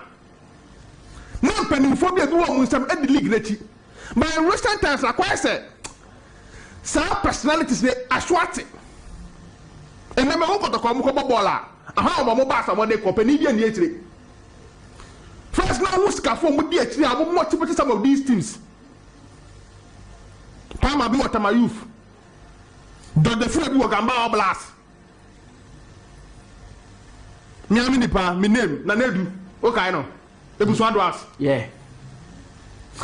Now penifobia be one some the league nechi. But in recent times like I said some personalities they aswate. And then we go to come bola. Aha o mo ba some dey company dey ni first now who scafo mo dey atiri abo motivate some of these teams. Pama bi Watama Youth. Don the free bi Gamba Blast. Mi ami nipa mi name na Nedu. Okay no. Ebusu Adwas. Yeah.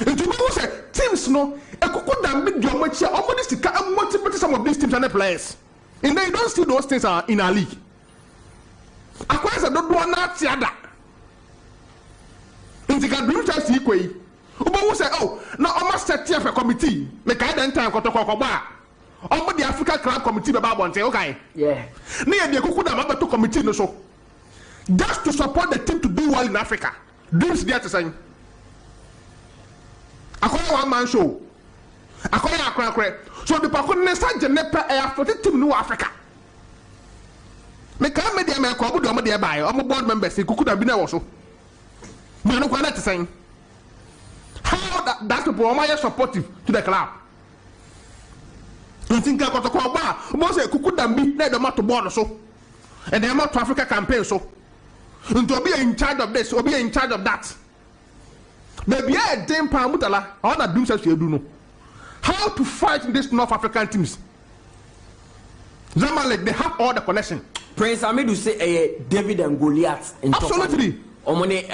Into me say teams no ekuku da bi do mo chia omo dey sika motivate some of these teams and the players. And then you don't see those things are in our league. Akwa don't do na tiada. Intika dream chance 𝐒𝐏𝐻𝐒. Ubo say oh, na almost set here for committee. Make I then time kotoko ba. Omo the Africa Club Committee be ba bonte, okay? Yeah. Na ye kuku da mabato committee no so. Just to support the team to do well in Africa. Dreams there to say. Akwa one man show. Akwa so the pakun ne sa jenepa e for the team no Africa. Me ka media me ko obodo omo de buy omo board members kuku da bi na wo so. Me no kwa na te say. How that people are supportive to the club. You think I got to call bar? Most say kuku da bi na do mato board so. And they to Africa campaign so. And to be in charge of this or be in charge of that. Maybe a damn pound Mutala all that do such you do no. How to fight these North African teams? Zamalek, they have all the connection. Prince Amidu say David and Goliath. Absolutely. Omone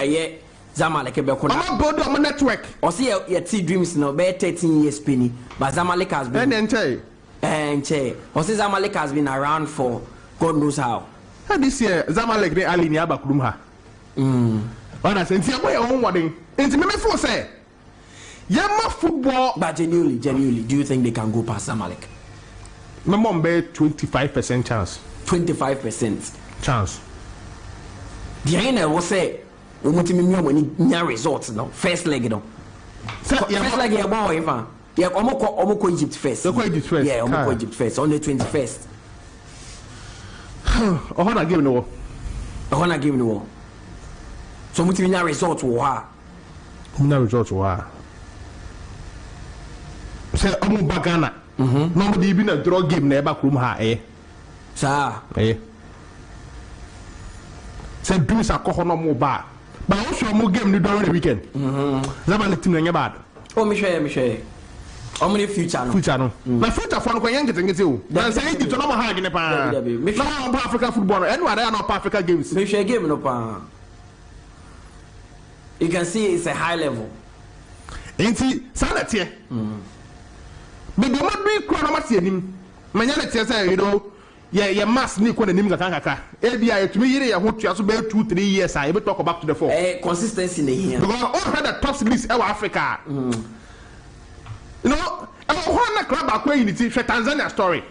Zamalek Bekona. I'm about on network. Or see your T Dreams now, be 13 years penny. But Zamalek has been. Or see Zamalek has been around for God knows how. And this year, Zamalek de Ali Niaba Kurumha. When I say, see, I'm own wedding. Into me for say. Yama football. But genuinely, do you think they can go past Zamalek? My mom bet 25% chance. 25% chance. The end was say, we want to make results now. First leg, no. First leg, yeah, boy, yeah, Omoko Egypt first. Egypt first. Yeah, Omoko Egypt first on the 21st. I want to give no. So we want results. No results. Say omo bagana no dey be na draw game na eba krum ha sa say dreams akoho no mo ba wo show mo game ni during the weekend Zamalek team na nya bad me share How many future no? Future no. Na future for no ko yen getting o. Na say Egypt no ma hag ne pa. Na African football. Anywhere there no Africa games. Me share game no pa. You can see it's a high level. Enti sanate. Baby mo bi kro na mate anim. Manya na tie say you know yeah mass ni ko na nim kaka. E bia etumi yire ya ho tua so be 2-3 years I be talk back to the fore. Consistency in here. Because all had the top list in Africa. You know, one club akwa unity for Tanzania story.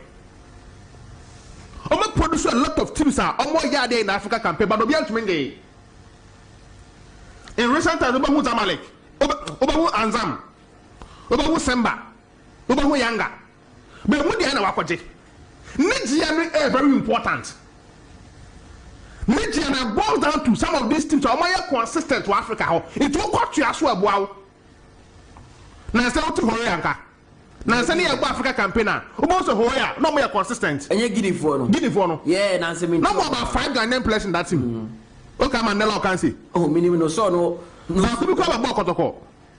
Omo produce a lot of teams are omo ya there in Africa campaign but obi antumi. In recent times obahu Zamalek, obahu Anzam, obahu Semba, obahu Yanga. But mu dia na wakoje. Nigeria is very important. Nigeria boils down to some of these teams are more consistent to Africa. It will got you as well. Now, say to Horianka. Now, say you Africa campaigner. Who wants to Horia? No more consistent. And you Guinea for no. Guinea for no. Yeah, Nancy. No more about 5 Ghanaian players in that team. Okay, Mandela can see. Oh, minimum no so no. No, could be called a Bokotoko.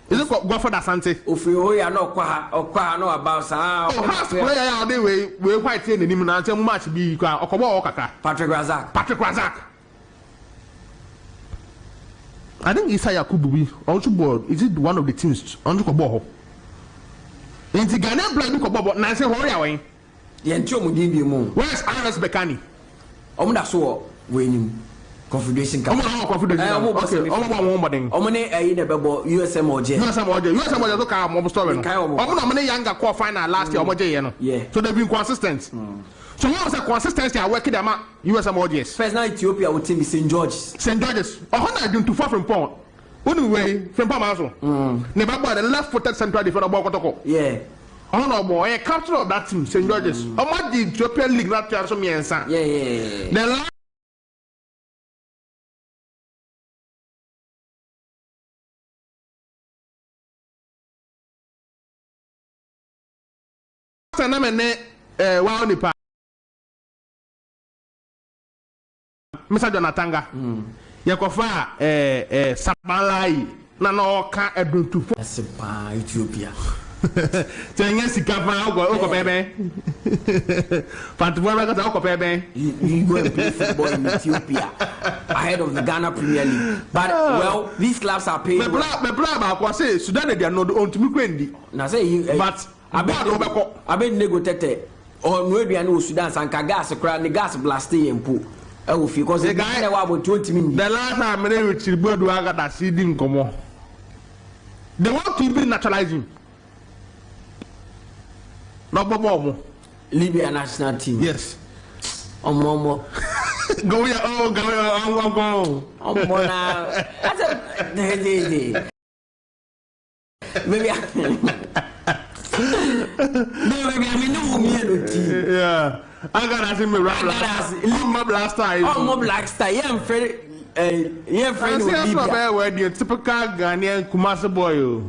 Is it go for that Sante? Ofioya no kwa no about sa. Oh, half player they we quite saying the name na tell match be Okobo Okaka. Patrick Razak. I think 𝐒𝐏 Yakubu also board. Is it one of the teams on Kobo? In the Ghana blind Kobo but na say hurry away. Ye nti omo din bi mu. Where's RS Bekani? Omo da so we nim. Confederation Cup. Confederation. Okay. Omo ne ayi na bebo USM Oje. USM to ka mo story no. Omo ne Yanga call final last year omo je ye no. So they've been consistent. So what was the consistency are working them USM Ojes. First now Ethiopia with team St. George's. I do to far from Pond. Anyway, from Pamaso. Never bought the left-footed central defender Bokotoko. Yeah. Oh no boy, a captain of that team, St. George's. How much the Ethiopian League not to me and son? Yeah. The last time Mr. Jonatanga. Yakofa Sabalai na ka eduntu fo. Sepa Ethiopia. Tenye sikapa oko bebe. Fantuwa ka oko bebe. You go and play football in Ethiopia ahead of the Ghana Premier League. But well, these clubs are paying. Me bla ba say Sudan they are not on to me kwendi. Na say you but abe nego tete o no edua no Sudan sanka gas kra ne gas blast yempo. Because the guy about 20 minutes. The last time I with Chilbodu Agada seeding come. They want to even naturalize him. No more. Libya national team. Yes. Go here. Go. That's a maybe yeah. I got to see me rap black style. Oh, black style. Yeah, I'm afraid. Yeah, friend. The typical Ghanaian Kumasi boy.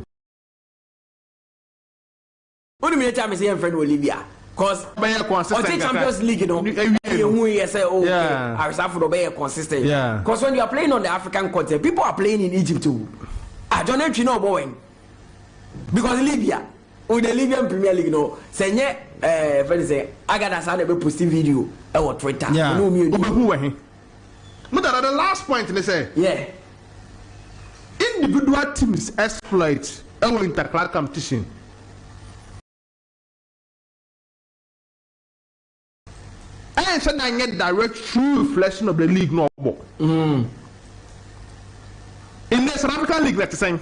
What do you mean? Time is here, friend Olivia. Cause Champions League, you know, you say, oh, I was after to be consistent. Yeah. Because when you are playing on the African continent, people are playing in Egypt too. I don't know if you know about because Libya. With the Libyan Premier League, no. Say, friend say, I got a sound of a posting video on Twitter. Yeah. Who but the last point they say, yeah. Individual teams exploit our interclass competition. I said I get direct true reflection of the league no more. In the South African League, let's say.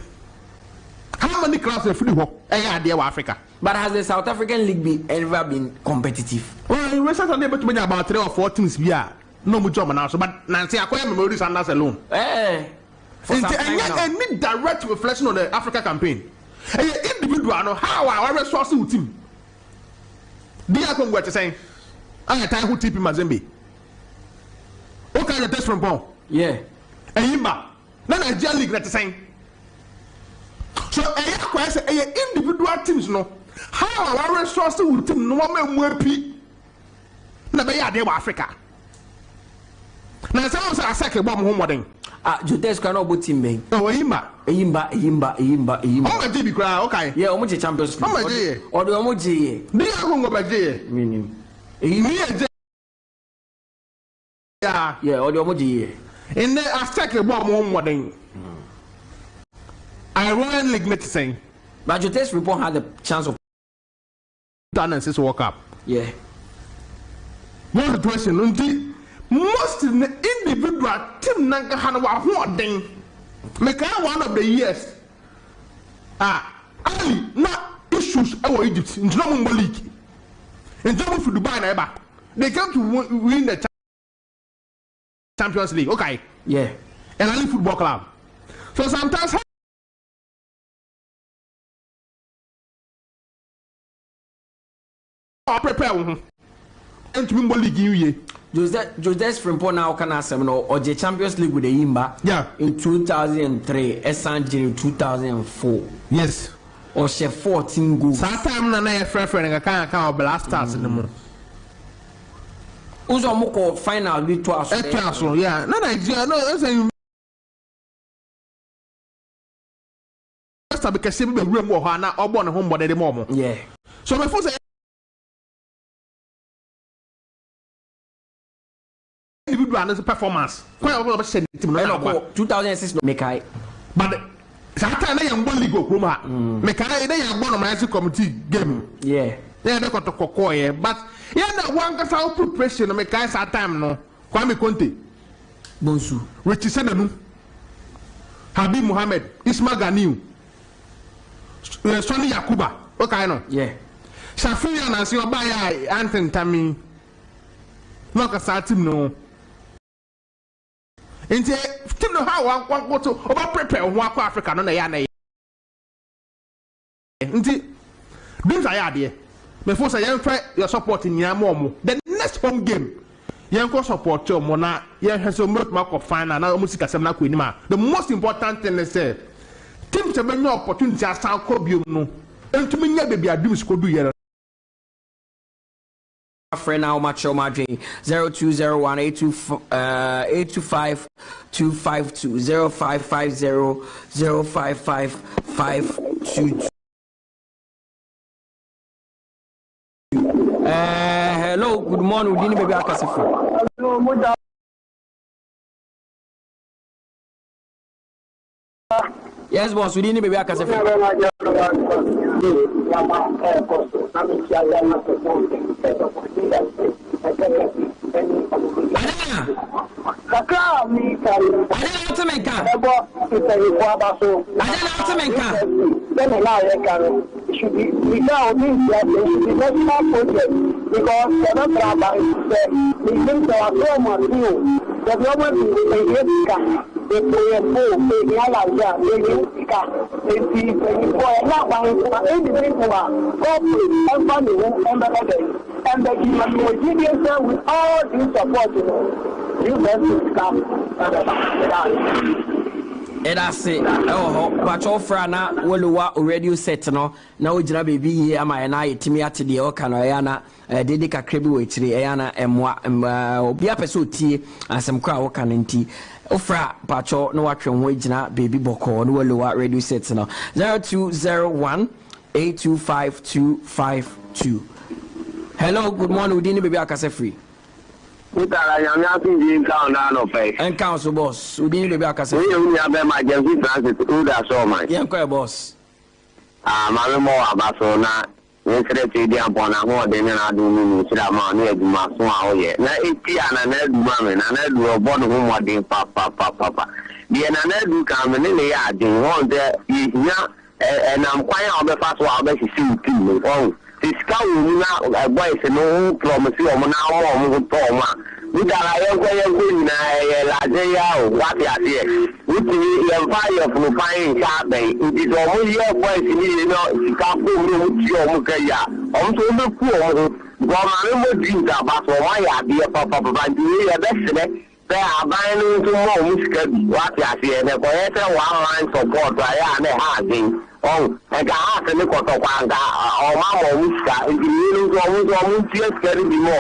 How many clubs have free work? Africa. But has the South African League ever been competitive? Well, in recent times, able to be about 3 or 4 teams. Yeah, no much job now. So, but Nancy, I can't remember this and that's alone. And need direct reflection on the Africa campaign. And individual, know how our resources team. They are going to say, I tell who tip in Mazembe. What kind of test from Paul? Yeah. And Yimba. Then Nigeria League, let's say. So individual teams no how our resources will team no more na be ya dey Africa na say I say bomb home modern Jutes can not team me oh Yimba Eyimba. Omo je bi kra, okay. Yeah, omo je Champions League. Omo je. Odo omo je. Ni agongo ba je. Minim. Eyimba je. Yeah, odo omo je. In the aspect of more modern. Ironically, let me say. But your test report had the chance of done and says walk up. Yeah. One question, most individual team Nanka Hanawa who then make one of the years. Ali, not issues our Egypt in German league. In German for Dubai neighbor. They came to win the Champions League. Okay. Yeah. And Ali Football Club. So sometimes prepare and to win league you Jose Frimpong now can ask him or the Champions League with the Imba in 2003 SNG in 2004 yes or she 14 goals sometime na friend I can't blasters in the moon Uzo moko final with twice yeah no that's a because simple room or na obon home body the mom yeah so before say individual performance. 2006 no Mekai. But Satan na young league go kuma. Mekai na young one of committee game. Yeah. They na to kokoye but yeah na one ka sa put pressure no Mekai sa time no. Kwame Conte. Bonsu. Richie Senanu. Habib Mohammed, Ismail Ganiu. Mutala Yakubu. Okay no. Yeah. Shafia na si obaya Anthony Tami. No ka sa team no. Nti team no how one to over prepare one Africa no na ya na nti dreams are there me for say you try your support in yamo the next home game you go support you na you have so much mark of final na almost kasem na ko anima the most important thing is say team to be no opportunity asan ko biom no entumi nya baby adums ko du yere friend now match your margin 0201 825 252 0550 055 522 hello good morning udini baby akasifu yes boss udini baby akasifu Kaka mi kari. Adela Otemenka. Ebo ìtẹ̀yìn fún abaso. Adela Otemenka. Bẹ́ẹ̀ni láàrin kari. Should be without me should be national project because the Braba is the things that are so much new. The government is a Yesika. The PFO, the Yalaja, the Yesika, the PFO, and now by individual, corporate, and family, and the other. And the Nigerians with all this support, you best to come. And I say, oh, but offer na Woluwa radio set no. Now Jina baby here, am I na itimi at the Okanoyana, Dedika Krebi Witri, Ayana, and be a pesuti, and some crowd cananti. Ofra Pacho, no action wagina, baby Boko, no Woluwa radio set no. 0201 825 252. Hello, good morning, Udini baby Akase free. Mutala Yakubu no pay. And council boss, Udini baby Akase. We only have emergency transit through that so much. Yeah, boss. My more about so now. Yesterday, they are born a more than I do mean to that man near my small year. Now, it's and I do mammy, and I do a born home what they papa. The another do come in the yard, they want there, and I'm quite on the fast while they see too. Oh. Sika wunu na boys no promise o mo na o mo to ma Mutala Yakubu na laje ya o wa ti ase uti ye fa ye funu pan ka be uti do mo ye boys ni no sika ko mo ti o mo ka ya o to me ku o go ma le mo di da ba so wa ya bi papa ndi ye be sele be aban no to mo mo sika bi wa ti ase ne ko ye se wa line support ya na ha din oh and I me ko to kwanga o ma mo muska ndiri no so mo tie skeri bi mo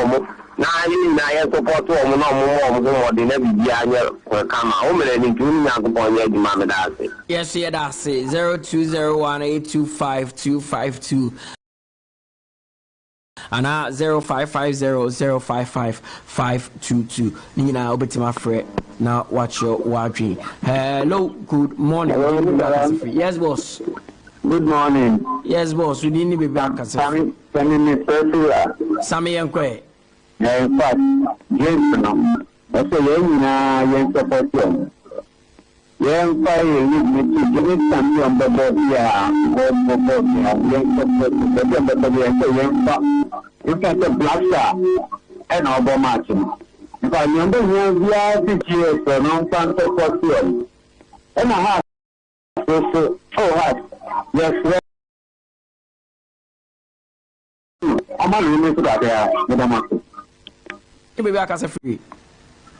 na anyị na ya support ọmụ na ọmụmụ ọdị na bibi anya kama o mere ni tunu nya ko onye di ma me da ase. Yes, yeah, that's it. 0201825252 and 0550055522. Nina obetima fre now watch your watching. Hello, good morning. Yes, boss. Good morning. Yes, boss. We didn't be back as Sammy Yankwe. In fact, James, that's a young support you. Young fire, you need to give it something on the board here. You can say Black Star and Obama Martin. If I remember, we are 6 years for non-fan support you. And I have so hard. Yes, I'm not really to that there, Madam. You be back as a free.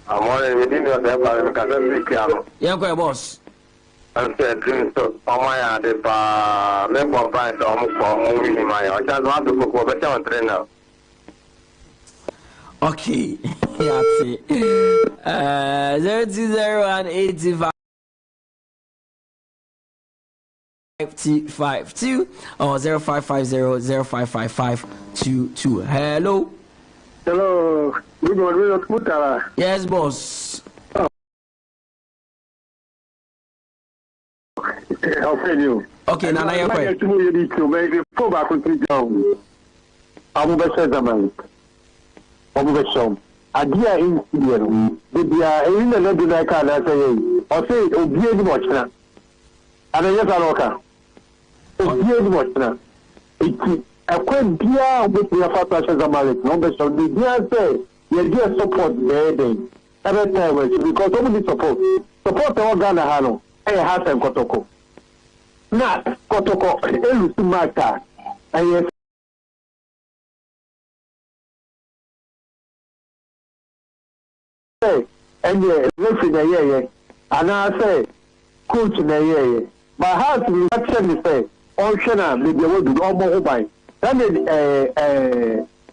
I'm only within your level because I'm piano. Yeah, go boss. I'm saying, so, my the member price almost for moving in my. I just want to go for better trainer. Okay, that's it. 020 52 or 0550-055522. Hello. Hello. Good morning, Mutala. Yes, boss. How are you? Okay, Nana, you're quite. You need to make it go back to the down. I'm going to say the man. I'm going to show. Idea in India. They are in the level like I say. Or say, oh, be any much now. And I just are okay. Be much now. It's a quite dear with your father as a marriage. No, but so the dear say, you dear support there. Every time, because somebody support the organ. Hello. Hey, has a Kotoko. Now, Kotoko, Elusi Mata, and yes. And yeah, listen, yeah, and I say, coach, yeah. My heart will actually say, Oceana, maybe I will do all more by. Then,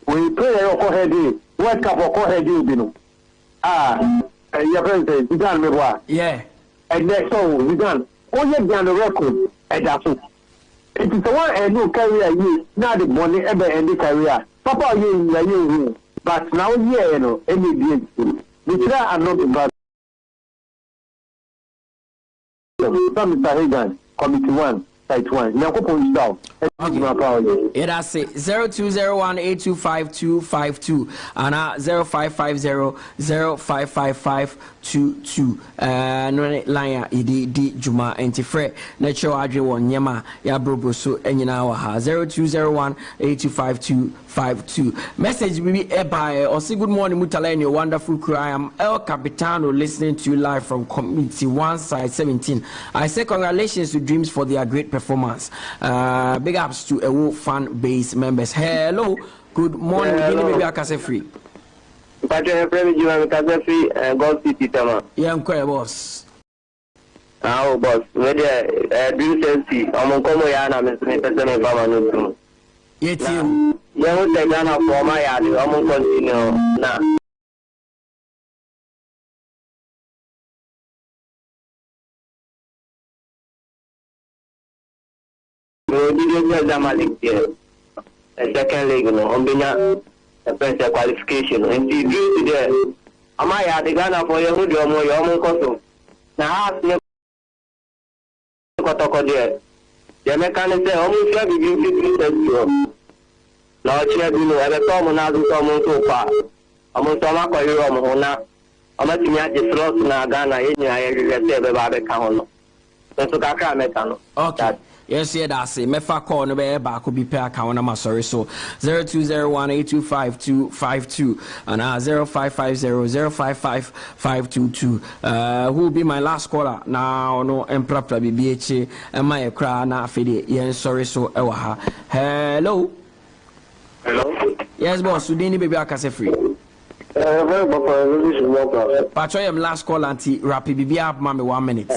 we pray your head, what cup of head you know. Your friend says, you can't remember. Yeah. And next song, we done. Oh, you're down the record, and that's it. It is the one and no career you, not the money ever end the career. Papa, you, but now, yeah, you know, any day. The try are not bad. Some Mr. Hagan, Committee 1, Site 1. Now, go on down. It has it 0201825252 and 0550-055522. No line di Juma anti-fre. Natural Adri one Yama Yabroboso and Yanawaha 0201825252. Message be by or say good morning, Mutala, and your wonderful crew. I am El Capitano listening to you live from Committee 1, Side 17. I say congratulations to Dreams for their great performance. Big ups to a fan base members. Hello, good morning. Maybe I can say free. But you friend you have free God City Tama. Yeah, boss. Ah, boss. Where do see? I'm come here and I'm person Baba no. Yet you won't take Ghana for my yard. I'm continue now. A second leg, a qualification. And see, do today. Am I at the Ghana for your hood or more your own costume? Now, ask me Kotoko there. The mechanic say, almost shall be giving 50 cents. Now, cheer below, and a common as we come so far. Almost a mark of your own. I'm at the slot in Ghana, in your Babacan. That's what I can't make. Okay. Yes, yeah, that's it. Mefa call no be back could be pay account number sorry. So 0201825252 and 0550-055522. Who will be my last caller? Now no improper BBH and my cry na fede. Yes, sorry, so ewaha. Hello. Hello. Yes, boss. You didn't be back as a free. Patro, I'm last call anti rapid BB up, mommy 1 minute.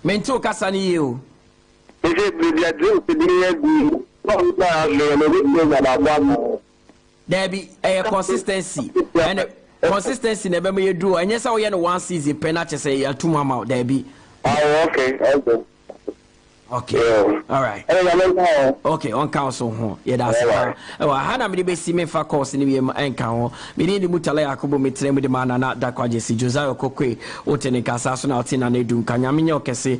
Mento Kasani you. There be a consistency and consistency never may do, and yes, I will 1 season penalty say a 2 mama there be. Oh, okay. All right. Okay, on council. Yeah, that's right. Oh, I had a maybe see me for course in the encounter. We need the Mutala Yakubu meeting with the man and that Josiah Kokwe, Otenica, Sasson, Altina, Nedu, Kanyamino, Kese.